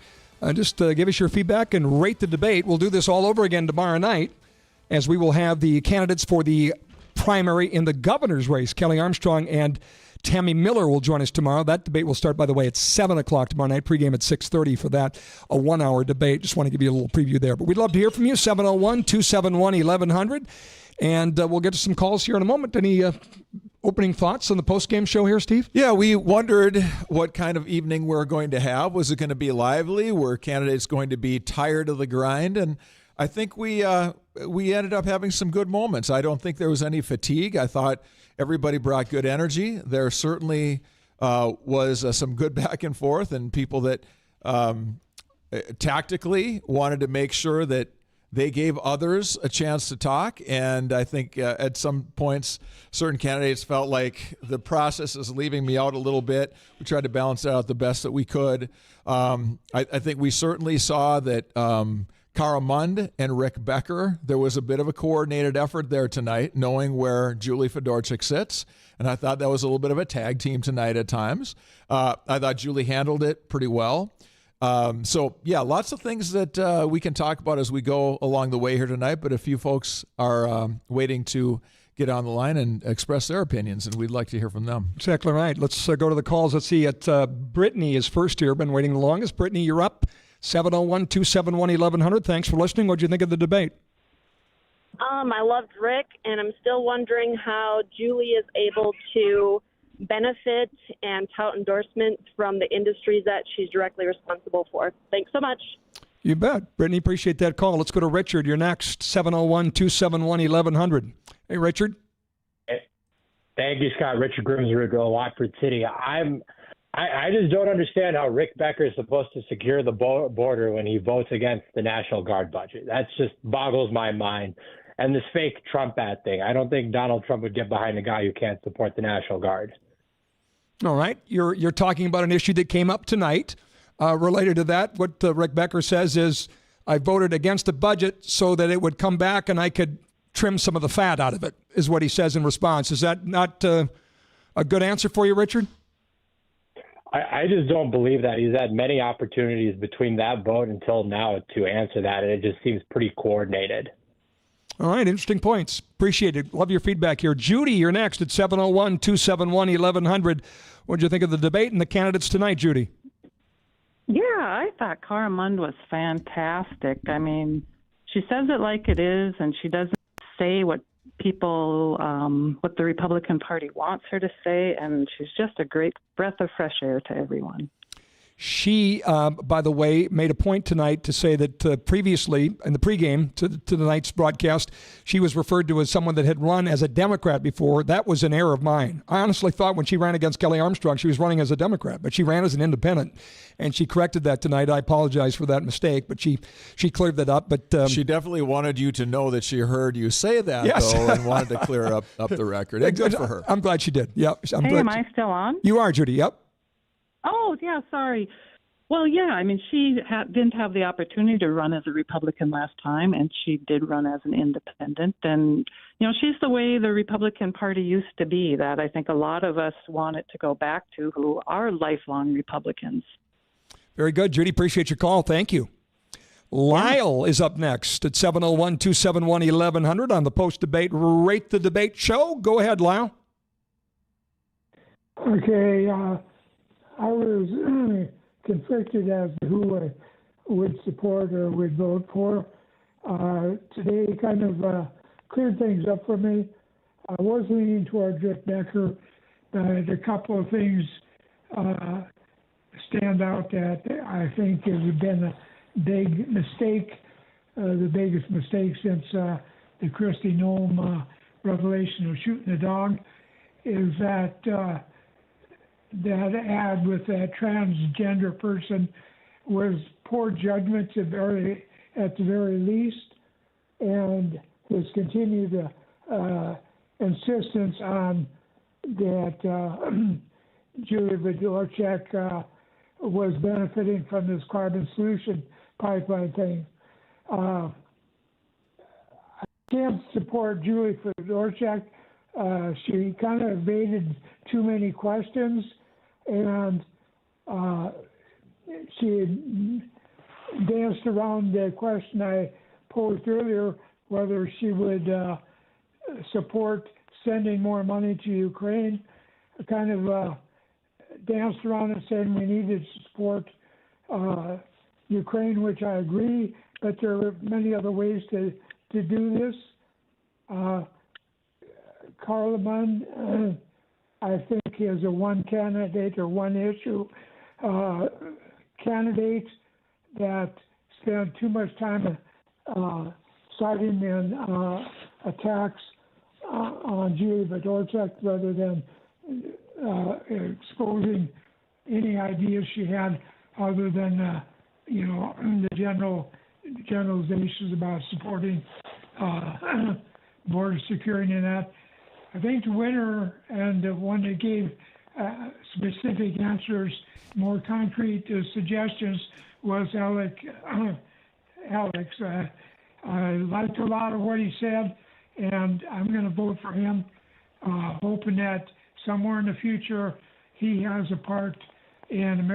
Just give us your feedback and rate the debate. We'll do this all over again tomorrow night, as we will have the candidates for the primary in the governor's race. Kelly Armstrong and Tammy Miller will join us tomorrow. That debate will start, by the way, at 7 o'clock tomorrow night, pregame at 6:30 for that, a 1-hour debate. Just want to give you a little preview there. But we'd love to hear from you, 701-271-1100. And we'll get to some calls here in a moment. Any opening thoughts on the postgame show here, Steve? Yeah, we wondered what kind of evening we're going to have. Was it going to be lively? Were candidates going to be tired of the grind? And I think we ended up having some good moments. I don't think there was any fatigue. I thought everybody brought good energy. There certainly was some good back and forth, and people that tactically wanted to make sure that they gave others a chance to talk, and I think at some points certain candidates felt like the process is leaving me out a little bit. We tried to balance it out the best that we could. I think we certainly saw that Cara Mund and Rick Becker, there was a bit of a coordinated effort there tonight, knowing where Julie Fedorchak sits, and I thought that was a little bit of a tag team tonight at times. I thought Julie handled it pretty well. So, yeah, lots of things that we can talk about as we go along the way here tonight, but a few folks are waiting to get on the line and express their opinions, and we'd like to hear from them. Exactly right. Let's go to the calls. Let's see. Brittany is first here. Been waiting the longest. Brittany, you're up. 701-271-1100. Thanks for listening. What did you think of the debate? I loved Rick, and I'm still wondering how Julie is able to benefit and tout endorsements from the industries that she's directly responsible for. Thanks so much. You bet. Brittany, appreciate that call. Let's go to Richard. You're next. 701-271-1100. Hey, Richard. Thank you, Scott. Richard Grimsrud, Watford City. I just don't understand how Rick Becker is supposed to secure the border when he votes against the National Guard budget. That just boggles my mind. And this fake Trump ad thing. I don't think Donald Trump would get behind a guy who can't support the National Guard. All right. You're talking about an issue that came up tonight. Related to that, what Rick Becker says is, I voted against the budget so that it would come back and I could trim some of the fat out of it, is what he says in response. Is that not a good answer for you, Richard? I just don't believe that. He's had many opportunities between that vote until now to answer that, and it just seems pretty coordinated. All right, interesting points. Appreciate it. Love your feedback here. Judy, you're next at 701-271-1100. What did you think of the debate and the candidates tonight, Judy? Yeah, I thought Cara Mund was fantastic. I mean, she says it like it is, and she doesn't say what what the Republican Party wants her to say, and she's just a great breath of fresh air to everyone. She, by the way, made a point tonight to say that previously, in the pregame to tonight's broadcast, she was referred to as someone that had run as a Democrat before. That was an error of mine. I honestly thought when she ran against Kelly Armstrong, she was running as a Democrat, but she ran as an independent, and she corrected that tonight. I apologize for that mistake, but she cleared that up. But she definitely wanted you to know that she heard you say that, yes. though, and wanted to clear up the record. And good for her. I'm glad she did. Yep. Am I still on? You are, Judy. Yep. Oh, yeah, sorry. Well, yeah, I mean, she didn't have the opportunity to run as a Republican last time, and she did run as an independent. And, you know, she's the way the Republican Party used to be, that I think a lot of us want it to go back to, who are lifelong Republicans. Very good, Judy. Appreciate your call. Thank you. Lyle is up next at 701-271-1100 on the post-debate Rate the Debate show. Go ahead, Lyle. Okay, I was conflicted as to who I would support or would vote for. Today kind of cleared things up for me. I was leaning towards Rick Becker, but a couple of things stand out that I think has been a big mistake, the biggest mistake since the Kristi Noem revelation of shooting a dog, is that that ad with that transgender person was poor judgment at the very least, and his continued insistence on that Julie Fedorchak was benefiting from this carbon solution pipeline thing. I can't support Julie Fedorchak. She kind of evaded too many questions, and she danced around the question I posed earlier, whether she would support sending more money to Ukraine. I kind of danced around and said we needed to support Ukraine, which I agree, but there are many other ways to do this. Cara Mund, I think, is a one candidate or one issue candidate that spent too much time citing in attacks on Julie Fedorchak rather than exposing any ideas she had other than the general generalizations about supporting border security and that. I think the winner and the one that gave specific answers, more concrete suggestions, was Alex. I liked a lot of what he said, and I'm going to vote for him, hoping that somewhere in the future he has a part in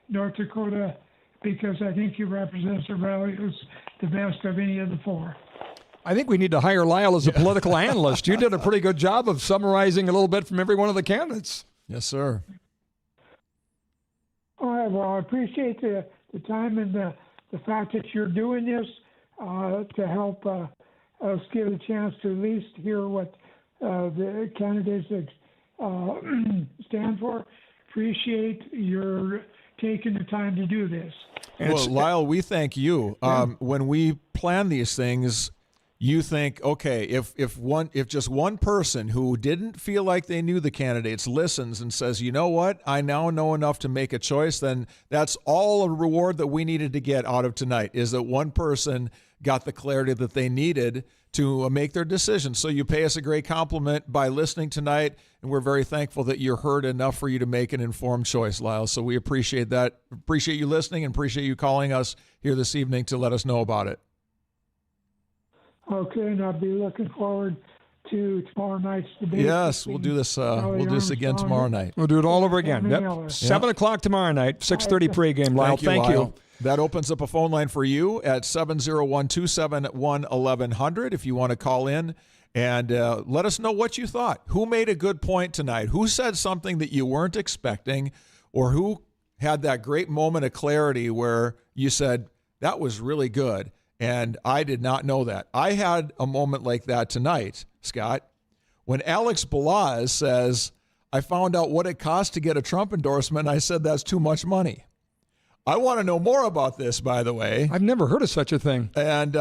North Dakota, because I think he represents the values the best of any of the four. I think we need to hire Lyle as a political analyst. You did a pretty good job of summarizing a little bit from every one of the candidates. Yes, sir. All right, well, I appreciate the time and the fact that you're doing this to help us get a chance to at least hear what the candidates stand for. Appreciate your taking the time to do this. Well, Lyle, we thank you. When we plan these things, you think, okay, if just one person who didn't feel like they knew the candidates listens and says, you know what, I now know enough to make a choice, then that's all a reward that we needed to get out of tonight, is that one person got the clarity that they needed to make their decision. So you pay us a great compliment by listening tonight, and we're very thankful that you're heard enough for you to make an informed choice, Lyle. So we appreciate that. Appreciate you listening and appreciate you calling us here this evening to let us know about it. Okay, and I'll be looking forward to tomorrow night's debate. Yes, we'll do this. We'll do this again tomorrow night. We'll do it all over again. Yep. 7 o'clock tomorrow night, 6:30 pregame. Lyle, thank you. That opens up a phone line for you at 701-271-1100 if you want to call in and let us know what you thought. Who made a good point tonight? Who said something that you weren't expecting? Or who had that great moment of clarity where you said, that was really good, and I did not know that? I had a moment like that tonight, Scott, when Alex Balazs says, I found out what it cost to get a Trump endorsement, and I said, that's too much money. I want to know more about this, by the way. I've never heard of such a thing. And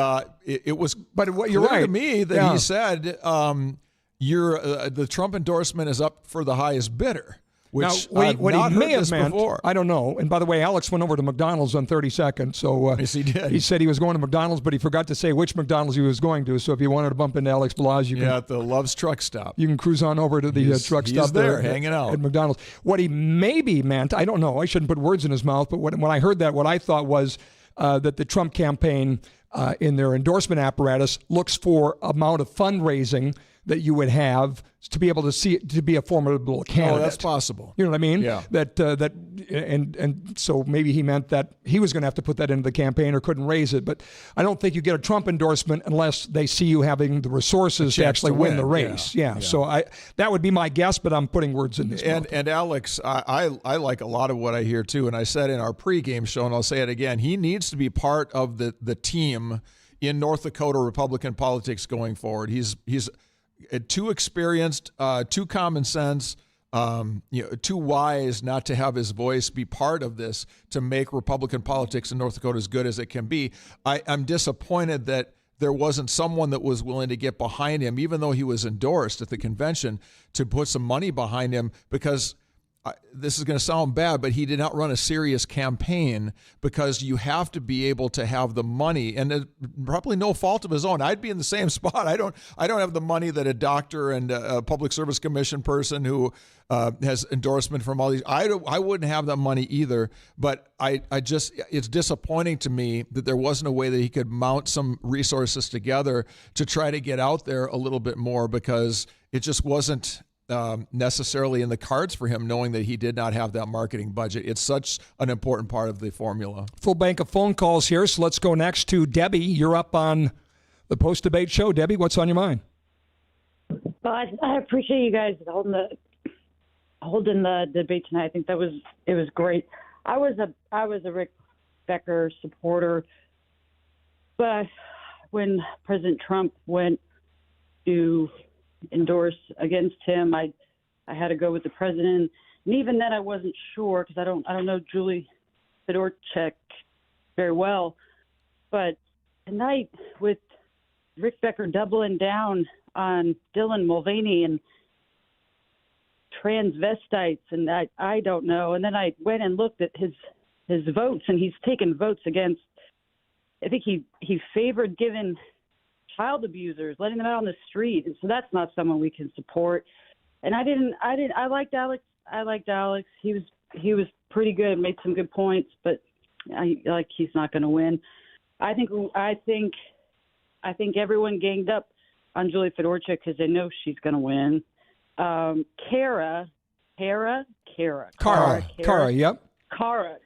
it was what you're right to me that he said the Trump endorsement is up for the highest bidder, which I've not heard this before. I don't know. And by the way, Alex went over to McDonald's on 32nd. So yes, he did. He said he was going to McDonald's, but he forgot to say which McDonald's he was going to. So if you wanted to bump into Alex Balazs, you can. At the Love's Truck Stop. You can cruise on over to the truck stop there hanging out at McDonald's. What he maybe meant, I don't know. I shouldn't put words in his mouth, but when I heard that, what I thought was that the Trump campaign in their endorsement apparatus looks for amount of fundraising that you would have to be able to see it, to be a formidable candidate. Oh, that's possible. You know what I mean? Yeah. And so maybe he meant that he was going to have to put that into the campaign or couldn't raise it. But I don't think you get a Trump endorsement unless they see you having the resources to actually win the race. Yeah. So that would be my guess, but I'm putting words in his mouth. And Alex, I like a lot of what I hear too. And I said in our pregame show, and I'll say it again, he needs to be part of the team in North Dakota Republican politics going forward. He's too experienced, too common sense, too wise not to have his voice be part of this to make Republican politics in North Dakota as good as it can be. I'm disappointed that there wasn't someone that was willing to get behind him, even though he was endorsed at the convention, to put some money behind him, because this is going to sound bad, but he did not run a serious campaign, because you have to be able to have the money, and probably no fault of his own. I'd be in the same spot. I don't have the money that a doctor and a public service commission person who has endorsement from all these. I wouldn't have that money either. But it's disappointing to me that there wasn't a way that he could mount some resources together to try to get out there a little bit more, because it just wasn't necessarily in the cards for him, knowing that he did not have that marketing budget. It's such an important part of the formula. Full bank of phone calls here, so let's go next to Debbie. You're up on the post-debate show. Debbie, what's on your mind? Well, I appreciate you guys holding the debate tonight. I think it was great. I was a Rick Becker supporter, but when President Trump went to endorse against him, I had to go with the president, and even then I wasn't sure, because I don't know Julie Fedorchak very well. But tonight, with Rick Becker doubling down on Dylan Mulvaney and transvestites, and I don't know. And then I went and looked at his votes, and he's taken votes against he favored giving child abusers, letting them out on the street. And so that's not someone we can support. And I liked Alex. He was pretty good, made some good points, but he's not going to win. I think everyone ganged up on Julie Fedorchak because they know she's going to win. Cara, yep. Cara.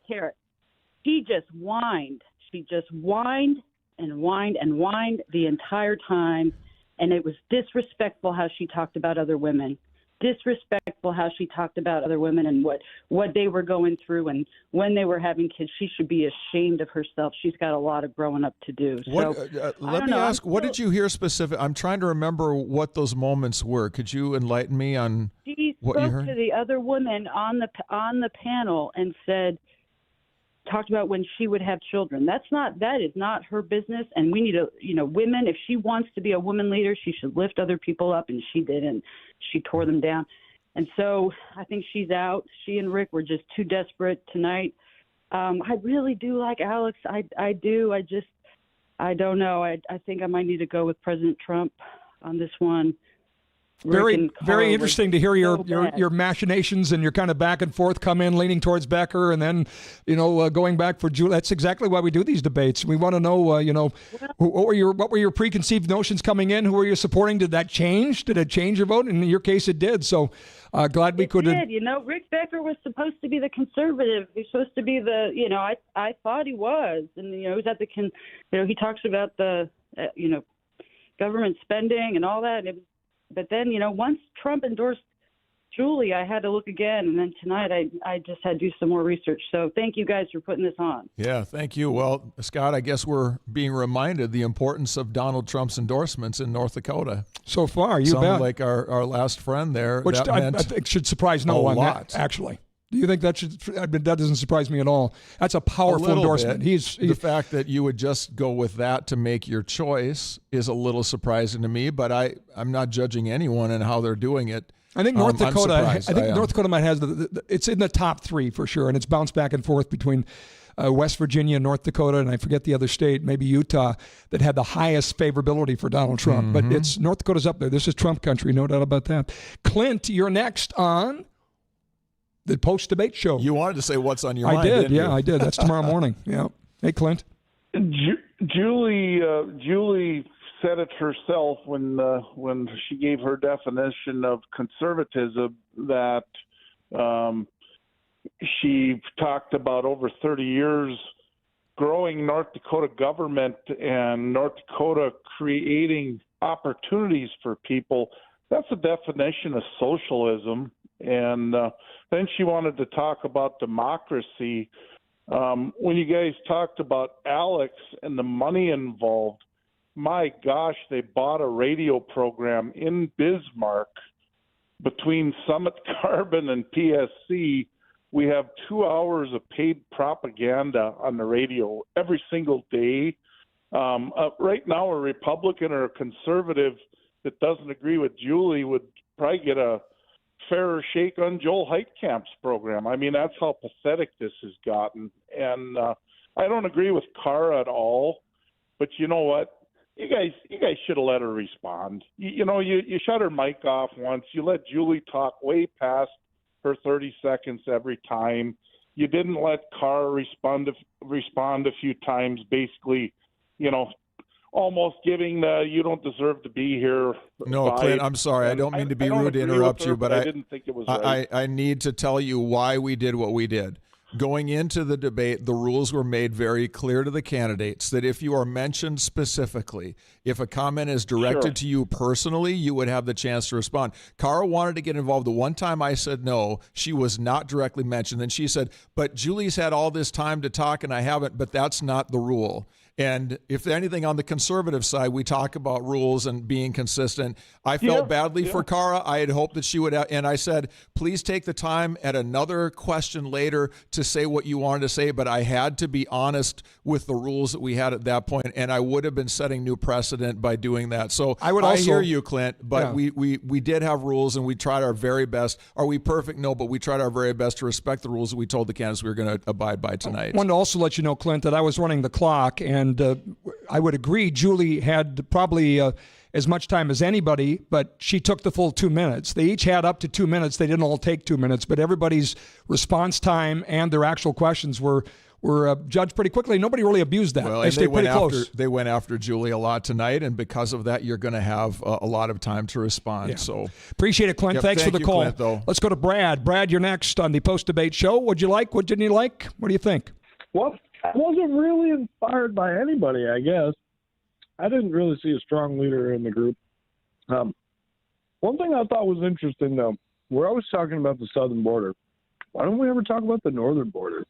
She just whined. She just whined and whined and whined the entire time, and it was disrespectful how she talked about other women. Disrespectful how she talked about other women and what they were going through and when they were having kids. She should be ashamed of herself. She's got a lot of growing up to do. Let me ask, what did you hear specific? I'm trying to remember what those moments were. Could you enlighten me on what you heard? She spoke to the other women on the panel and talked about when she would have children. That is not her business. And we need women, if she wants to be a woman leader, she should lift other people up, and she didn't. She tore them down. And so I think she's out. She and Rick were just too desperate tonight. I really do like Alex. I do. I don't know. I think I might need to go with President Trump on this one. Very interesting to hear your machinations and your kind of back and forth, come in leaning towards Becker and then, going back for Julie. That's exactly why we do these debates. We want to know, what were your preconceived notions coming in? Who were you supporting? Did that change? Did it change your vote? In your case, it did. So glad we could. It did. Rick Becker was supposed to be the conservative. He's supposed to be the, I thought he was. And, he was at he talks about the, government spending and all that. But then, once Trump endorsed Julie, I had to look again. And then tonight I just had to do some more research. So thank you guys for putting this on. Yeah, thank you. Well, Scott, I guess we're being reminded the importance of Donald Trump's endorsements in North Dakota. So far, you Sounded bet. like our last friend there. Which I think should surprise no one, actually. Do you think that that doesn't surprise me at all? That's a powerful endorsement. The fact that you would just go with that to make your choice is a little surprising to me, but I'm not judging anyone and how they're doing it. I think North Dakota. North Dakota might have it's in the top three for sure, and it's bounced back and forth between West Virginia and North Dakota, and I forget the other state, maybe Utah, that had the highest favorability for Donald Trump. Mm-hmm. But North Dakota's up there. This is Trump country, no doubt about that. Clint, you're next on the post-debate show. You wanted to say what's on your mind, I did, didn't you? I did. That's tomorrow morning. Yeah. Hey, Clint. Julie said it herself when she gave her definition of conservatism that she talked about over 30 years growing North Dakota government and North Dakota creating opportunities for people. That's a definition of socialism. And then she wanted to talk about democracy. When you guys talked about Alex and the money involved, my gosh, they bought a radio program in Bismarck between Summit Carbon and PSC. We have 2 hours of paid propaganda on the radio every single day. Right now, a Republican or a conservative that doesn't agree with Julie would probably get a fairer shake on Joel Heitkamp's program. I mean, that's how pathetic this has gotten. And I don't agree with Cara at all. But you know what? You guys should have let her respond. You shut her mic off once. You let Julie talk way past her 30 seconds every time. You didn't let Cara respond a few times, basically, almost giving the "you don't deserve to be here" No, vibe. Clint, I'm sorry. I don't mean to be rude to interrupt you, but I didn't think it was right. I need to tell you why we did what we did. Going into the debate, the rules were made very clear to the candidates that if you are mentioned specifically, if a comment is directed to you personally, you would have the chance to respond. Cara wanted to get involved. The one time I said no, she was not directly mentioned. Then she said, but Julie's had all this time to talk and I haven't, but that's not the rule. And if anything, on the conservative side, we talk about rules and being consistent. I felt badly for Cara. I had hoped that she would, and I said, please take the time at another question later to say what you wanted to say, but I had to be honest with the rules that we had at that point, and I would have been setting new precedent by doing that. So I hear you, Clint, but we did have rules, and we tried our very best. Are we perfect? No, but we tried our very best to respect the rules that we told the candidates we were going to abide by tonight. I wanted to also let you know, Clint, that I was running the clock, and And I would agree, Julie had probably as much time as anybody, but she took the full 2 minutes. They each had up to 2 minutes. They didn't all take 2 minutes, but everybody's response time and their actual questions were judged pretty quickly. Nobody really abused that. Well, they stayed pretty close. They went after Julie a lot tonight, and because of that, you're going to have a lot of time to respond. Yeah. So appreciate it, Clint. Yep, Thanks for the you, call. Clint, though. Let's go to Brad. Brad, you're next on the post-debate show. What'd you like? What didn't you like? What do you think? Well, I wasn't really inspired by anybody, I guess. I didn't really see a strong leader in the group. One thing I thought was interesting, though, we're always talking about the southern border. Why don't we ever talk about the northern border?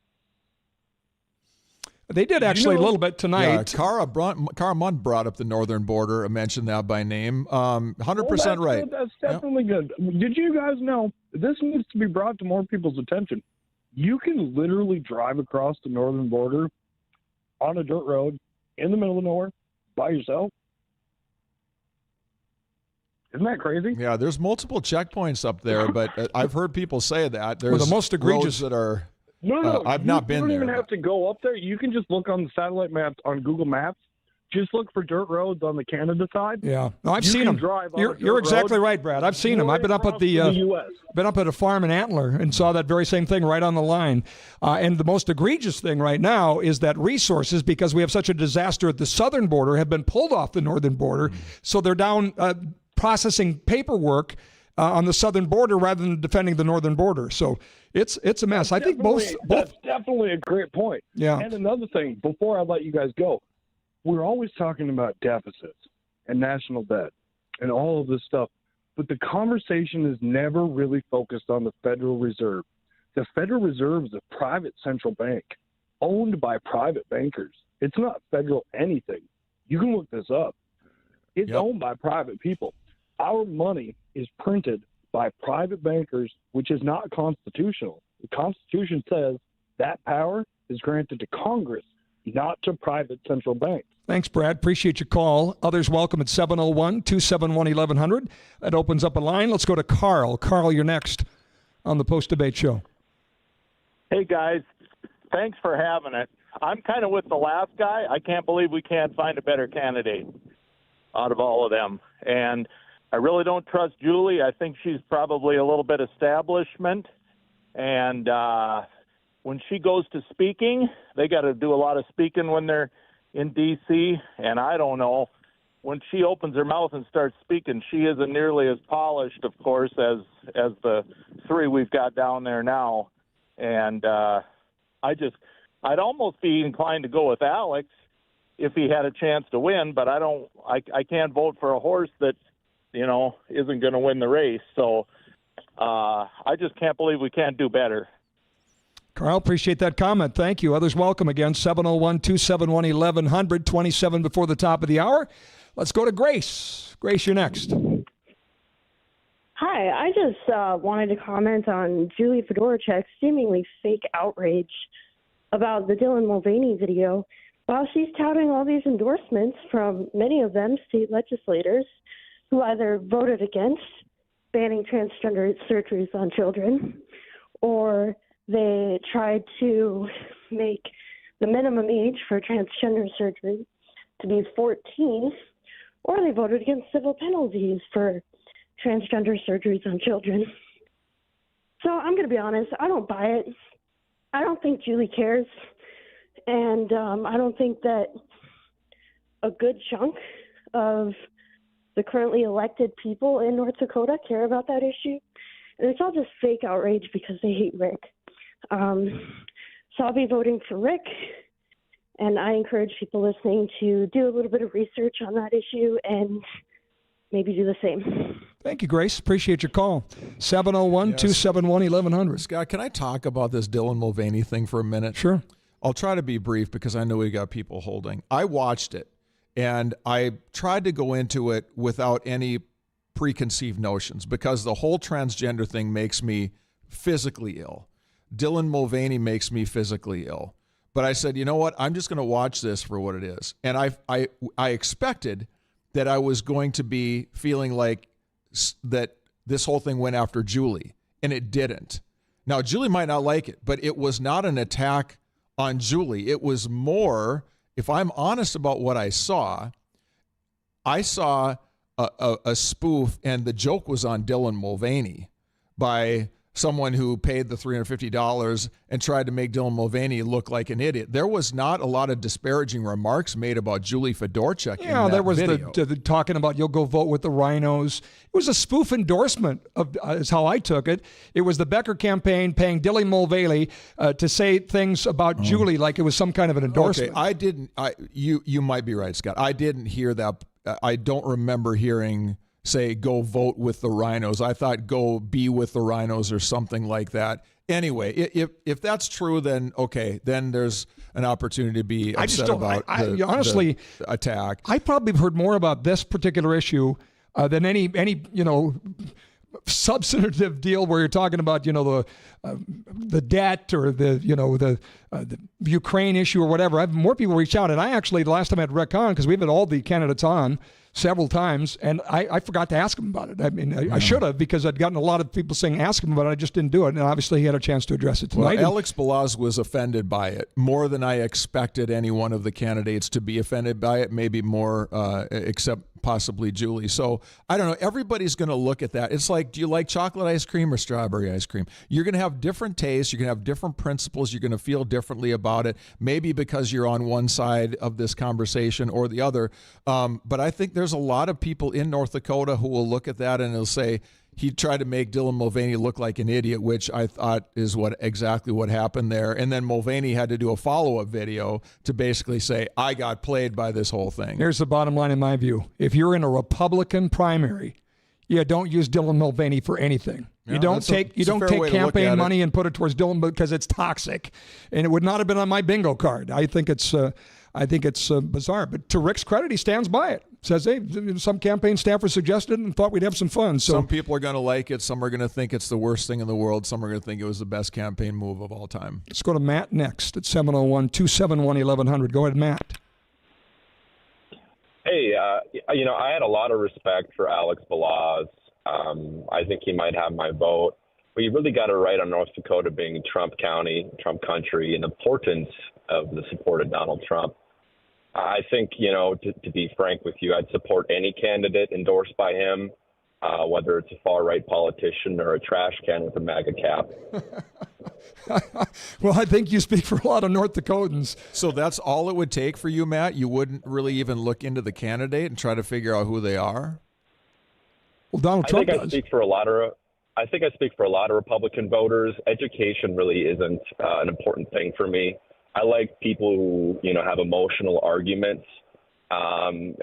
They did actually a little bit tonight. Yeah, Cara Mund brought up the northern border and mentioned that by name. 100% right. Good. That's definitely good. Did you guys know this needs to be brought to more people's attention? You can literally drive across the northern border on a dirt road in the middle of nowhere by yourself. Isn't that crazy? Yeah, there's multiple checkpoints up there, but I've heard people say that there's the most egregious roads that are. No, I've not been there. You don't even have to go up there. You can just look on the satellite maps on Google Maps. Just look for dirt roads on the Canada side. Yeah, no, I've seen them. You're exactly right, Brad. I've seen them. I've been up at been up at a farm in Antler and saw that very same thing right on the line. And the most egregious thing right now is that resources, because we have such a disaster at the southern border, have been pulled off the northern border. So they're down processing paperwork on the southern border rather than defending the northern border. So it's a mess. I think both. That's definitely a great point. Yeah. And another thing, before I let you guys go, we're always talking about deficits and national debt and all of this stuff, but the conversation is never really focused on the Federal Reserve. The Federal Reserve is a private central bank owned by private bankers. It's not federal anything. You can look this up. It's owned by private people. Our money is printed by private bankers, which is not constitutional. The Constitution says that power is granted to Congress, not to private central banks. Thanks, Brad. Appreciate your call. Others welcome at 701-271-1100. That opens up a line. Let's go to Carl. Carl, you're next on the post-debate show. Hey, guys. Thanks for having it. I'm kind of with the last guy. I can't believe we can't find a better candidate out of all of them. And I really don't trust Julie. I think she's probably a little bit establishment. And when she goes to speaking, they got to do a lot of speaking when they're in D.C., and I don't know. When she opens her mouth and starts speaking, she isn't nearly as polished, of course, as the three we've got down there now. And I'd almost be inclined to go with Alex if he had a chance to win, but I can't vote for a horse that, isn't going to win the race. So I just can't believe we can't do better. Carl, appreciate that comment. Thank you. Others welcome again. 701-271-1100, 27 before the top of the hour. Let's go to Grace. Grace, you're next. Hi, I just wanted to comment on Julie Fedorchak's seemingly fake outrage about the Dylan Mulvaney video. While she's touting all these endorsements from many of them state legislators who either voted against banning transgender surgeries on children or they tried to make the minimum age for transgender surgery to be 14, or they voted against civil penalties for transgender surgeries on children. So I'm going to be honest, I don't buy it. I don't think Julie cares, and I don't think that a good chunk of the currently elected people in North Dakota care about that issue. And it's all just fake outrage because they hate Rick. So I'll be voting for Rick, and I encourage people listening to do a little bit of research on that issue and maybe do the same. Thank you, Grace. Appreciate your call. 701-271-1100. Scott, can I talk about this Dylan Mulvaney thing for a minute? Sure. I'll try to be brief because I know we got people holding. I watched it, and I tried to go into it without any preconceived notions because the whole transgender thing makes me physically ill. Dylan Mulvaney makes me physically ill. But I said, you know what? I'm just going to watch this for what it is. And I expected that I was going to be feeling like that this whole thing went after Julie, and it didn't. Now, Julie might not like it, but it was not an attack on Julie. It was more if I'm honest about what I saw a spoof, and the joke was on Dylan Mulvaney by someone who paid the $350 and tried to make Dylan Mulvaney look like an idiot. There was not a lot of disparaging remarks made about Julie Fedorchak. Yeah, in that there was video. the talking about you'll go vote with the rhinos. It was a spoof endorsement of is how I took it. It was the Becker campaign paying Dylan Mulvaney to say things about Julie like it was some kind of an endorsement. Okay, you might be right, Scott. I didn't hear that. I don't remember hearing say go vote with the rhinos. I thought go be with the rhinos or something like that. Anyway, if that's true, then okay, then there's an opportunity to be upset about the attack. I probably heard more about this particular issue than any substantive deal where you're talking about the debt or the Ukraine issue or whatever. I have more people reach out, and I actually last time I had Rec On, because we've had all the candidates on several times, and I forgot to ask him about it. I mean, I should have, because I'd gotten a lot of people saying ask him about it. I just didn't do it, and obviously he had a chance to address it tonight. Well, Alex Balazs was offended by it more than I expected any one of the candidates to be offended by it, maybe more, except possibly Julie. So I don't know. Everybody's going to look at that. It's like, do you like chocolate ice cream or strawberry ice cream? You're going to have different tastes. You're going to have different principles. You're going to feel differently about it, maybe because you're on one side of this conversation or the other. But I think there's a lot of people in North Dakota who will look at that and they'll say, he tried to make Dylan Mulvaney look like an idiot, which I thought is exactly what happened there. And then Mulvaney had to do a follow-up video to basically say, I got played by this whole thing. Here's the bottom line in my view. If you're in a Republican primary, don't use Dylan Mulvaney for anything. Yeah, you don't take campaign money and put it towards Dylan because it's toxic. And it would not have been on my bingo card. I think it's bizarre. But to Rick's credit, he stands by it. Says, hey, some campaign staffers suggested and thought we'd have some fun. So some people are going to like it. Some are going to think it's the worst thing in the world. Some are going to think it was the best campaign move of all time. Let's go to Matt next at 701-271-1100. Go ahead, Matt. Hey, I had a lot of respect for Alex Balazs. I think he might have my vote. But you really got it right on North Dakota being Trump County, Trump country, and the importance of the support of Donald Trump. I think, to be frank with you, I'd support any candidate endorsed by him, whether it's a far-right politician or a trash can with a MAGA cap. Well, I think you speak for a lot of North Dakotans. So that's all it would take for you, Matt? You wouldn't really even look into the candidate and try to figure out who they are? Well, Donald Trump does. I think I speak for a lot of Republican voters. Education really isn't an important thing for me. I like people who, have emotional arguments and,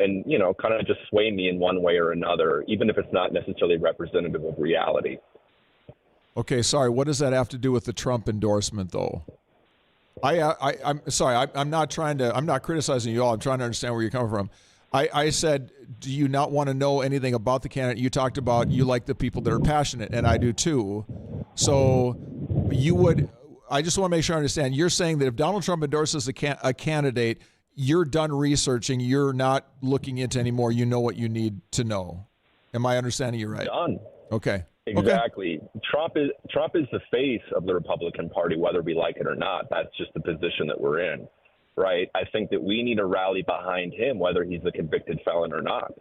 kind of just sway me in one way or another, even if it's not necessarily representative of reality. Okay, sorry. What does that have to do with the Trump endorsement, though? I'm sorry. I'm not criticizing you all. I'm trying to understand where you're coming from. I said, do you not want to know anything about the candidate? You talked about you like the people that are passionate, and I do too. So you would... I just want to make sure I understand. You're saying that if Donald Trump endorses a candidate, you're done researching. You're not looking into anymore. You know what you need to know. Am I understanding you right? Done. Okay. Exactly. Okay. Trump is the face of the Republican Party, whether we like it or not. That's just the position that we're in, right? I think that we need to rally behind him, whether he's a convicted felon or not.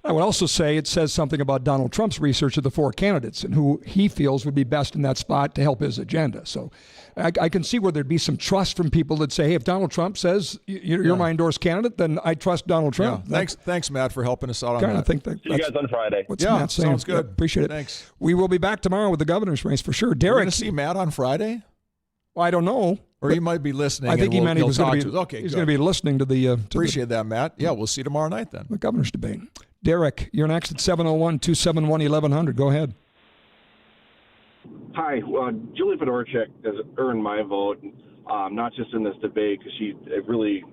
I would also say it says something about Donald Trump's research of the four candidates and who he feels would be best in that spot to help his agenda. So I can see where there'd be some trust from people that say, hey, if Donald Trump says you're my endorsed candidate, then I trust Donald Trump. Yeah. Thanks, Matt, for helping us out on that. I think See you guys on Friday. What's Matt saying? Sounds good. Yeah, appreciate it. Thanks. We will be back tomorrow with the governor's race for sure. Derek. We're going to see Matt on Friday? Well, I don't know. Or he might be listening. I think he meant he was going to be. Okay, he's going to be listening to the. Appreciate that, Matt. Yeah, we'll see you tomorrow night then. The governor's debate. Derek, you're next at 701-271-1100. Go ahead. Hi. Julie Fedorchak has earned my vote, not just in this debate because she really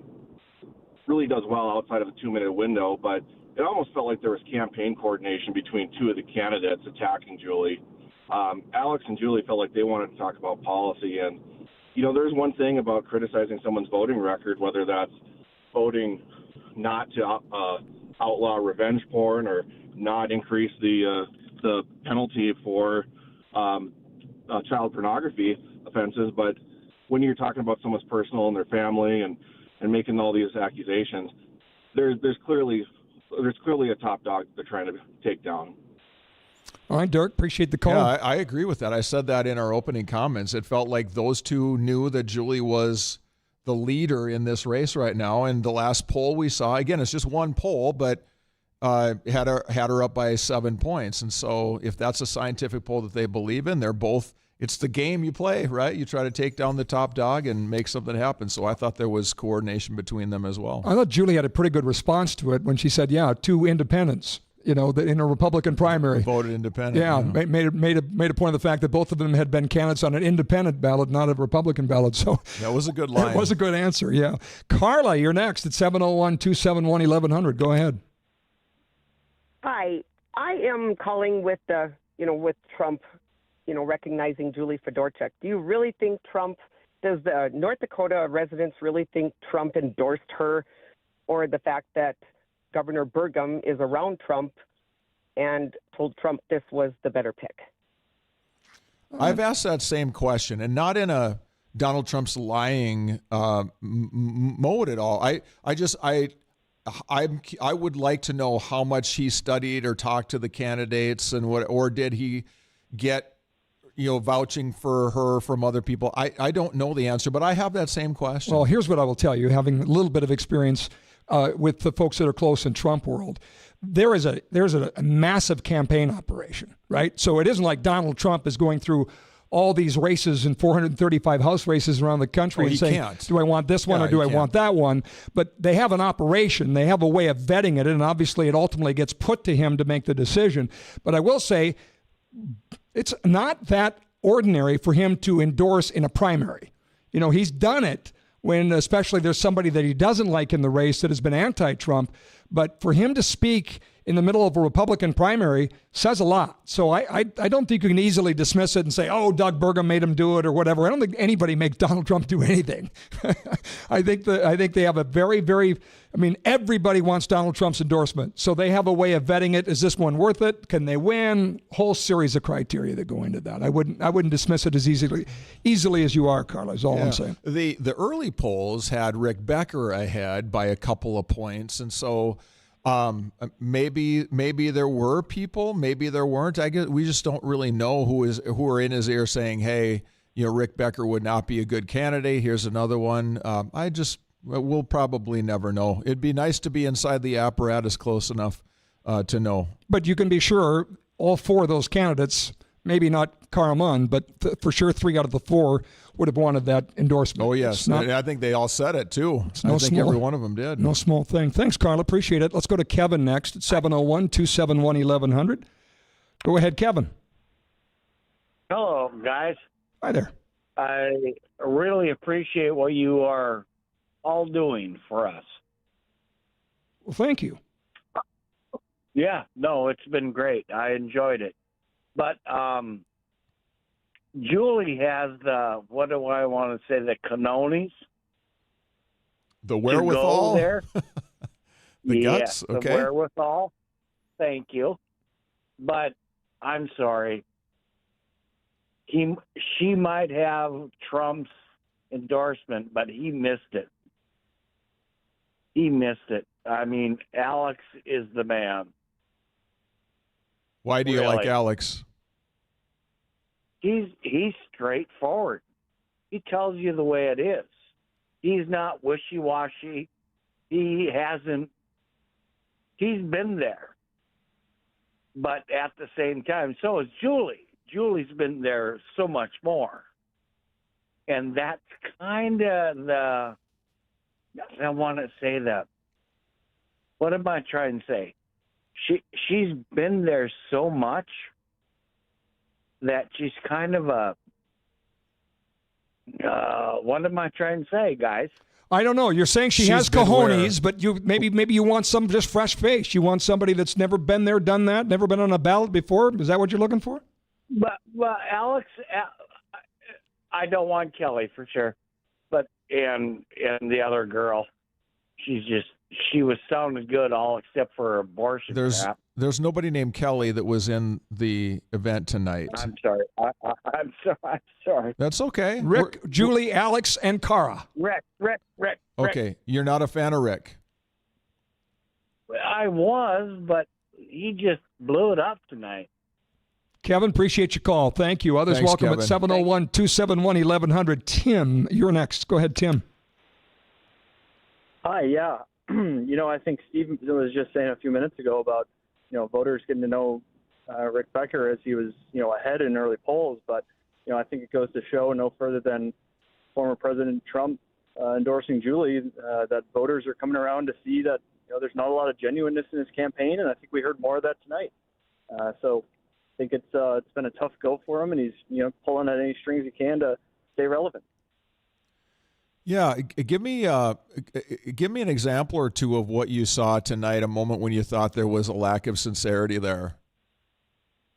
does well outside of the 2-minute window, but it almost felt like there was campaign coordination between two of the candidates attacking Julie. Alex and Julie felt like they wanted to talk about policy, and there's one thing about criticizing someone's voting record, whether that's voting not to outlaw revenge porn or not increase the penalty for child pornography offenses. But when you're talking about someone's personal and their family and and making all these accusations. There's clearly a top dog they're trying to take down. All right, Dirk, appreciate the call. Yeah, I agree with that. I said that in our opening comments. It felt like those two knew that Julie was the leader in this race right now. And the last poll we saw, again, it's just one poll, but had her up by 7 points. And so if that's a scientific poll that they believe in, they're both, it's the game you play, right? You try to take down the top dog and make something happen. So I thought there was coordination between them as well. I thought Julie had a pretty good response to it when she said, yeah, 2 independents. In a Republican primary. Voted independent. Yeah, made a point of the fact that both of them had been candidates on an independent ballot, not a Republican ballot. So that was a good line. It was a good answer, yeah. Carla, you're next at 701-271-1100. Go ahead. Hi. I am calling with with Trump, recognizing Julie Fedorchak. Do you really think does the North Dakota residents really think Trump endorsed her, or the fact that Governor Burgum is around Trump and told Trump this was the better pick? I've asked that same question, and not in a Donald Trump's lying mode at all. I would like to know how much he studied or talked to the candidates, and or did he get vouching for her from other people. I don't know the answer, but I have that same question. Well, here's what I will tell you, having a little bit of experience with the folks that are close in Trump world. There's a massive campaign operation, right? So it isn't like Donald Trump is going through all these races and 435 House races around the country and saying, do I want this one or do I want that one? But they have an operation. They have a way of vetting it, and obviously it ultimately gets put to him to make the decision. But I will say it's not that ordinary for him to endorse in a primary. He's done it when especially there's somebody that he doesn't like in the race that has been anti-Trump. But for him to speak in the middle of a Republican primary says a lot. So I don't think you can easily dismiss it and say, oh, Doug Burgum made him do it or whatever. I don't think anybody makes Donald Trump do anything. I think they have a very, very, everybody wants Donald Trump's endorsement. So they have a way of vetting it. Is this one worth it? Can they win? Whole series of criteria that go into that. I wouldn't dismiss it as easily as you are, Carla, is all I'm saying. The early polls had Rick Becker ahead by a couple of points, and so maybe there were people, maybe there weren't. I guess we just don't really know who are in his ear saying, hey, Rick Becker would not be a good candidate. Here's another one. We'll probably never know. It'd be nice to be inside the apparatus close enough to know. But you can be sure all 4 of those candidates, maybe not Cara Mund, but for sure 3 out of the 4 would have wanted that endorsement. Oh, yes. I think they all said it, too. I think every one of them did. No small thing. Thanks, Carla. Appreciate it. Let's go to Kevin next at 701-271-1100. Go ahead, Kevin. Hello, guys. Hi there. I really appreciate what you are all doing for us. Well, thank you. Yeah, no, it's been great. I enjoyed it. But Julie has the, what do I want to say, the canones? The wherewithal? There. The guts, okay. The wherewithal. Thank you. But I'm sorry. She might have Trump's endorsement, but he missed it. Alex is the man. Why do you like Alex? He's straightforward. He tells you the way it is. He's not wishy-washy. He's been there. But at the same time, so is Julie. Julie's been there so much more. And that's kind of I want to say that. What am I trying to say? She's been there so much that she's kind of a what am I trying to say, guys? I don't know. You're saying she's has cojones, but maybe you want some just fresh face. You want somebody that's never been there, done that, never been on a ballot before. Is that what you're looking for? But Alex, I don't want Kelly for sure. But and the other girl, she was sounding good all except for her abortion crap. There's nobody named Kelly that was in the event tonight. I'm sorry. I'm sorry. That's okay. Rick, Julie, Alex, and Cara. Rick. Okay, you're not a fan of Rick. I was, but he just blew it up tonight. Kevin, appreciate your call. Thank you. Others, Thanks, welcome Kevin. at 701-271-1100. Tim, you're next. Go ahead, Tim. Hi, yeah. I think Steve was just saying a few minutes ago about, voters getting to know Rick Becker as he was, ahead in early polls. But, I think it goes to show no further than former President Trump endorsing Julie that voters are coming around to see that, there's not a lot of genuineness in his campaign. And I think we heard more of that tonight. So I think it's been a tough go for him, and he's, pulling at any strings he can to stay relevant. Yeah, give me an example or two of what you saw tonight, a moment when you thought there was a lack of sincerity there.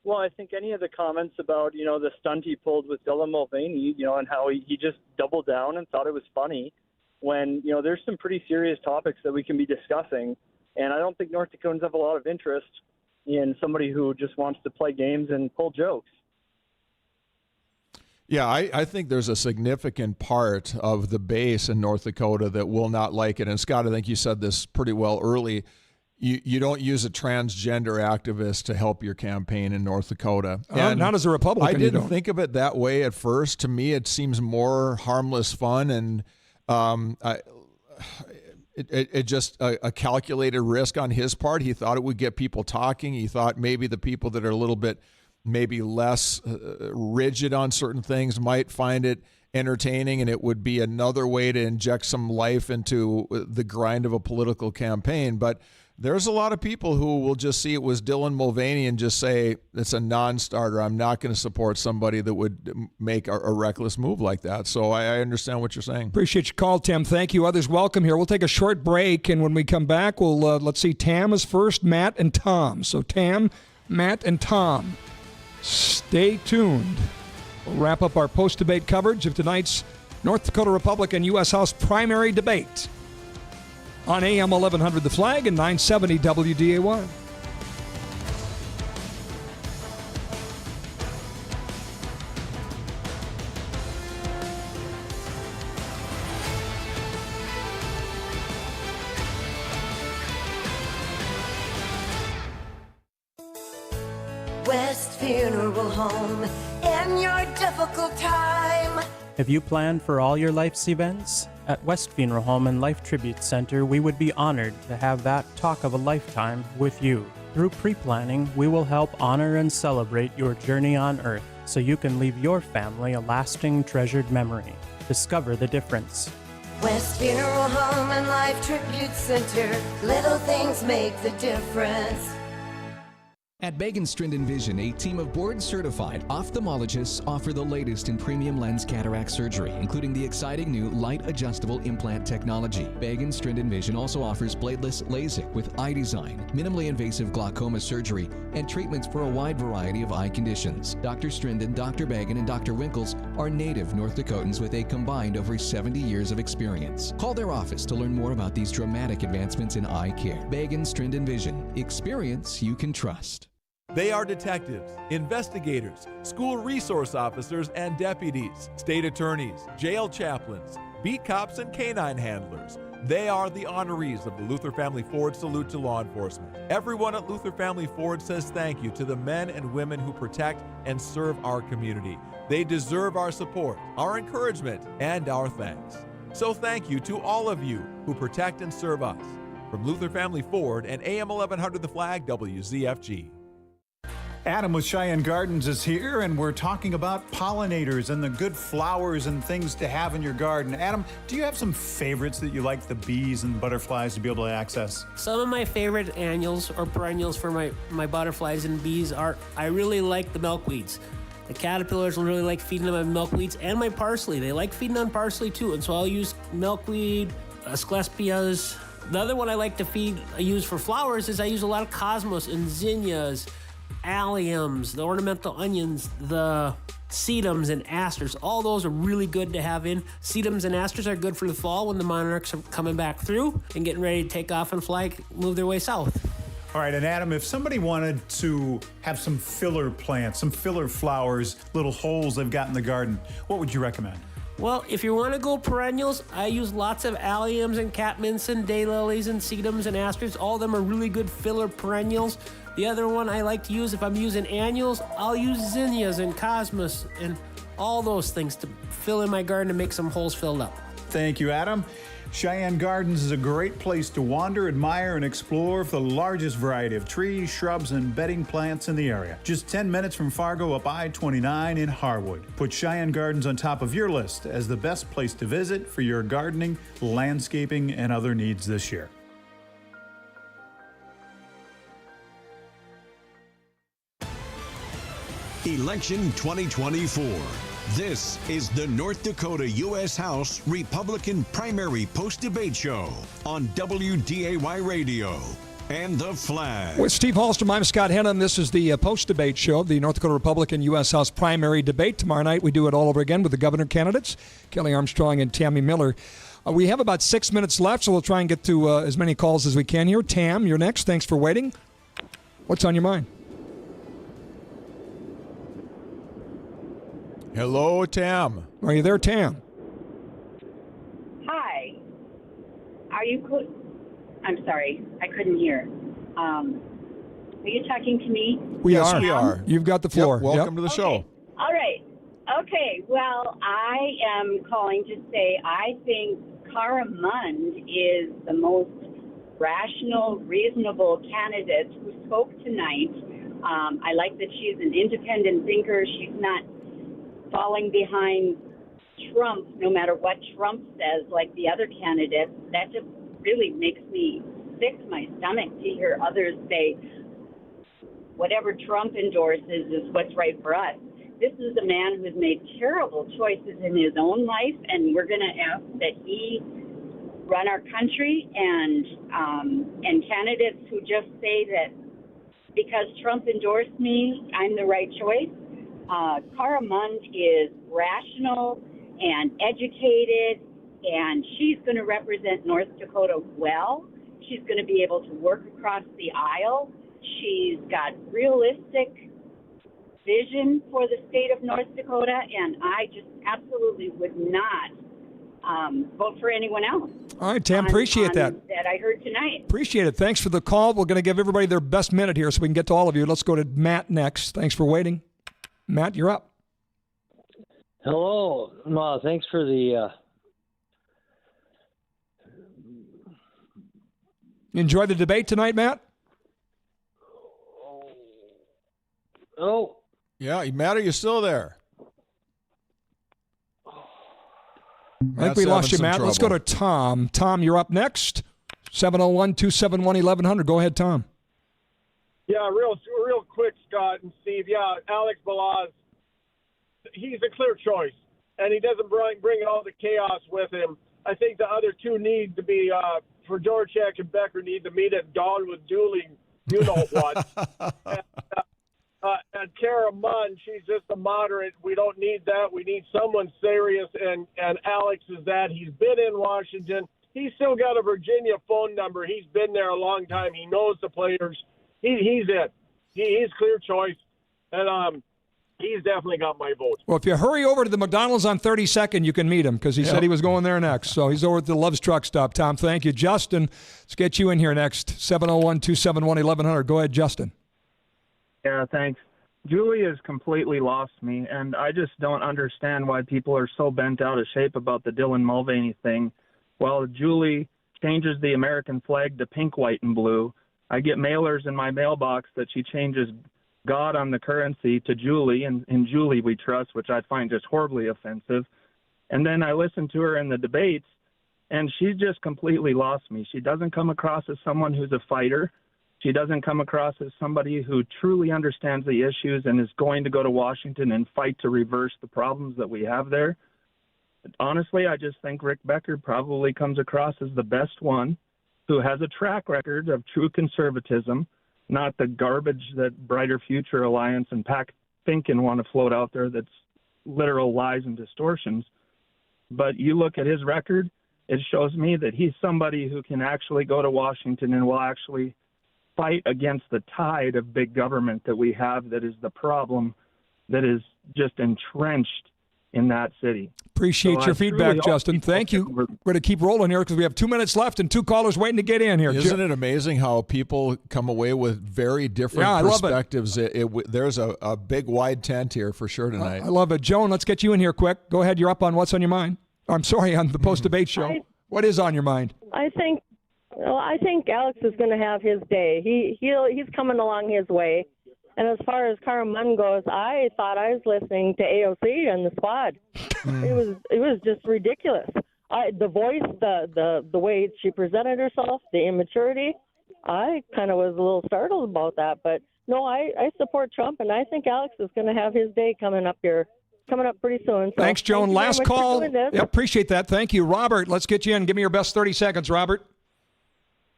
Well, I think any of the comments about, the stunt he pulled with Dylan Mulvaney, and how he just doubled down and thought it was funny when, there's some pretty serious topics that we can be discussing. And I don't think North Dakotans have a lot of interest in somebody who just wants to play games and pull jokes. Yeah, I think there's a significant part of the base in North Dakota that will not like it. And Scott, I think you said this pretty well early. You don't use a transgender activist to help your campaign in North Dakota. And not as a Republican. I didn't think of it that way at first. To me, it seems more harmless fun, and it just a calculated risk on his part. He thought it would get people talking. He thought maybe the people that are a little bit maybe less rigid on certain things might find it entertaining, and it would be another way to inject some life into the grind of a political campaign. But there's a lot of people who will just see it was Dylan Mulvaney and just say, it's a non-starter. I'm not going to support somebody that would make a reckless move like that. So I understand what you're saying. Appreciate your call, Tim. Thank you. Others, welcome here. We'll take a short break, and when we come back, we'll, let's see, Tam is first, Matt, and Tom. So Tam, Matt, and Tom. Stay tuned. We'll wrap up our post-debate coverage of tonight's North Dakota Republican U.S. House primary debate on AM 1100 The Flag and 970 WDAY. West Funeral Home in your difficult time. Have you planned for all your life's events? At West Funeral Home and Life Tribute Center, we would be honored to have that talk of a lifetime with you. Through pre-planning, we will help honor and celebrate your journey on Earth so you can leave your family a lasting, treasured memory. Discover the difference. West Funeral Home and Life Tribute Center. Little things make the difference. At Began Strinden Vision, a team of board-certified ophthalmologists offer the latest in premium lens cataract surgery, including the exciting new light-adjustable implant technology. Began Strinden Vision also offers bladeless LASIK with eye design, minimally invasive glaucoma surgery, and treatments for a wide variety of eye conditions. Dr. Strinden, Dr. Began, and Dr. Winkles are native North Dakotans with a combined over 70 years of experience. Call their office to learn more about these dramatic advancements in eye care. Began Strinden Vision. Experience you can trust. They are detectives, investigators, school resource officers and deputies, state attorneys, jail chaplains, beat cops, and canine handlers. They are the honorees of the Luther Family Ford Salute to Law Enforcement. Everyone at Luther Family Ford says thank you to the men and women who protect and serve our community. They deserve our support, our encouragement, and our thanks. So thank you to all of you who protect and serve us. From Luther Family Ford and AM 1100 The Flag, WZFG. Adam with Cheyenne Gardens is here, and we're talking about pollinators and the good flowers and things to have in your garden. Adam, do you have some favorites that you like the bees and butterflies to be able to access? Some of my favorite annuals or perennials for my butterflies and bees are, I really like the milkweeds. The caterpillars will really like feeding on my milkweeds and my parsley. They like feeding on parsley too, and so I'll use milkweed, asclepias. The other one I like to use for flowers is I use a lot of cosmos and zinnias, alliums, the ornamental onions, the sedums and asters. All those are really good to have in. Sedums and asters are good for the fall when the monarchs are coming back through and getting ready to take off and fly, move their way south. All right, and Adam, if somebody wanted to have some filler plants, some filler flowers, little holes they've got in the garden, what would you recommend? Well, if you want to go perennials, I use lots of alliums and catmints and daylilies and sedums and asters. All of them are really good filler perennials. The other one I like to use, if I'm using annuals, I'll use zinnias and cosmos and all those things to fill in my garden and make some holes filled up. Thank you, Adam. Cheyenne Gardens is a great place to wander, admire, and explore for the largest variety of trees, shrubs, and bedding plants in the area. Just 10 minutes from Fargo up I-29 in Harwood. Put Cheyenne Gardens on top of your list as the best place to visit for your gardening, landscaping, and other needs this year. Election 2024. This is the North Dakota U.S. House Republican Primary Post-Debate Show on WDAY Radio and The Flag. With Steve Hallstrom, I'm Scott Hennen. This is the post-debate show, the North Dakota Republican U.S. House primary debate. Tomorrow night we do it all over again with the governor candidates, Kelly Armstrong and Tammy Miller. We have about 6 minutes left, so we'll try and get to as many calls as we can here. Tam, you're next. Thanks for waiting. What's on your mind? Hello, Tam. Are you there, Tam? Hi. Are you? I'm sorry, I couldn't hear. Are you talking to me? Yes, we are. You've got the floor. Yep, welcome to the show. All right. Okay. Well, I am calling to say I think Cara Mund is the most rational, reasonable candidate who spoke tonight. I like that she's an independent thinker. She's not falling behind Trump, no matter what Trump says, like the other candidates. That just really makes me sick to my stomach to hear others say whatever Trump endorses is what's right for us. This is a man who's made terrible choices in his own life, and we're going to ask that he run our country. And candidates who just say that because Trump endorsed me, I'm the right choice. Cara Mund is rational and educated, and she's going to represent North Dakota well. She's going to be able to work across the aisle. She's got realistic vision for the state of North Dakota, and I just absolutely would not vote for anyone else. All right, Tam, appreciate that. That I heard tonight. Appreciate it. Thanks for the call. We're going to give everybody their best minute here so we can get to all of you. Let's go to Matt next. Thanks for waiting. Matt, you're up. Hello. No, thanks for the... You enjoy the debate tonight, Matt? Oh. Yeah, Matt, are you still there? I think we lost you, Matt. Let's go to Tom. Tom, you're up next. 701-271-1100. Go ahead, Tom. Yeah, real quick, Scott and Steve. Yeah, Alex Balazs, he's a clear choice, and he doesn't bring all the chaos with him. I think the other two need to be, Fedorchak and Becker need to meet at dawn with Julie, you know what. And Cara Mund, she's just a moderate. We don't need that. We need someone serious, and Alex is that. He's been in Washington. He's still got a Virginia phone number. He's been there a long time. He knows the players. He's it. He's clear choice, and he's definitely got my vote. Well, if you hurry over to the McDonald's on 32nd, you can meet him because he said he was going there next. So he's over at the Love's Truck Stop. Tom, thank you. Justin, let's get you in here next. 701-271-1100. Go ahead, Justin. Yeah, thanks. Julie has completely lost me, and I just don't understand why people are so bent out of shape about the Dylan Mulvaney thing. While Julie changes the American flag to pink, white, and blue, I get mailers in my mailbox that she changes God on the currency to Julie, and in Julie we trust, which I find just horribly offensive. And then I listen to her in the debates, and she's just completely lost me. She doesn't come across as someone who's a fighter. She doesn't come across as somebody who truly understands the issues and is going to go to Washington and fight to reverse the problems that we have there. Honestly, I just think Rick Becker probably comes across as the best one who has a track record of true conservatism, not the garbage that Brighter Future Alliance and Pac Finkin want to float out there that's literal lies and distortions. But you look at his record, it shows me that he's somebody who can actually go to Washington and will actually fight against the tide of big government that we have that is the problem that is just entrenched in that city. Appreciate your feedback, Justin. Thank you. We're going to keep rolling here because we have 2 minutes left and 2 callers waiting to get in here. Isn't it amazing how people come away with very different perspectives? There's a big wide tent here for sure tonight. I love it. Joan, let's get you in here quick. Go ahead. You're up on What's on Your Mind. I'm sorry, on the post-debate show. What is on your mind? I think Alex is going to have his day. He's coming along his way. And as far as Cara Mund goes, I thought I was listening to AOC and the squad. It was just ridiculous. The voice, the way she presented herself, the immaturity. I kind of was a little startled about that. But no, I support Trump, and I think Alex is going to have his day coming up pretty soon. So thanks, Joan. Last call. Yeah, appreciate that. Thank you. Robert, let's get you in. Give me your best 30 seconds, Robert.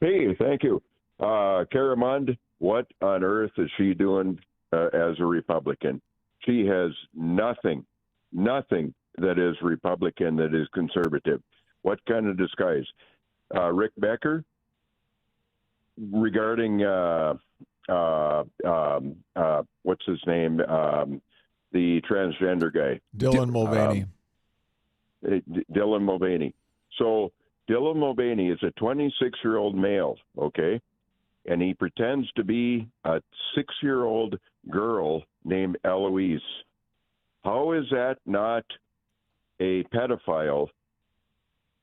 Hey, thank you. Cara Mund, what on earth is she doing as a Republican? She has nothing that is Republican, that is conservative. What kind of disguise? Rick Becker, regarding what's his name? The transgender guy. Dylan Mulvaney. Dylan Mulvaney. So Dylan Mulvaney is a 26-year-old male, okay? And he pretends to be a 6-year-old girl named Eloise. How is that not a pedophile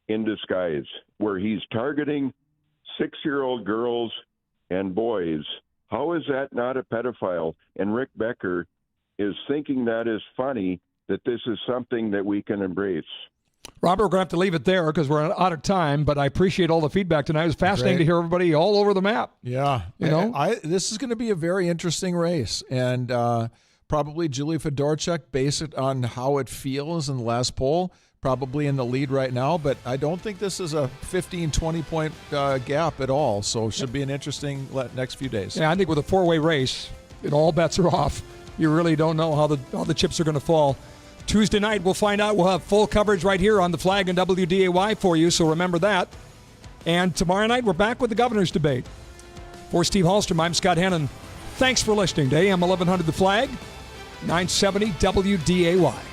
in disguise, where he's targeting 6-year-old girls and boys? How is that not a pedophile? And Rick Becker is thinking that is funny, that this is something that we can embrace. Robert, we're going to have to leave it there because we're out of time, but I appreciate all the feedback tonight. It was fascinating to hear everybody all over the map. Yeah. This is going to be a very interesting race, and probably Julie Fedorchak, based it on how it feels in the last poll, probably in the lead right now, but I don't think this is a 15, 20-point gap at all, so it should be an interesting next few days. Yeah, I think with a 4-way race, all bets are off. You really don't know how the chips are going to fall. Tuesday night, we'll find out. We'll have full coverage right here on the Flag and WDAY for you, so remember that. And tomorrow night, we're back with the governor's debate. For Steve Hallstrom, I'm Scott Hennen. Thanks for listening to AM 1100 The Flag, 970 WDAY.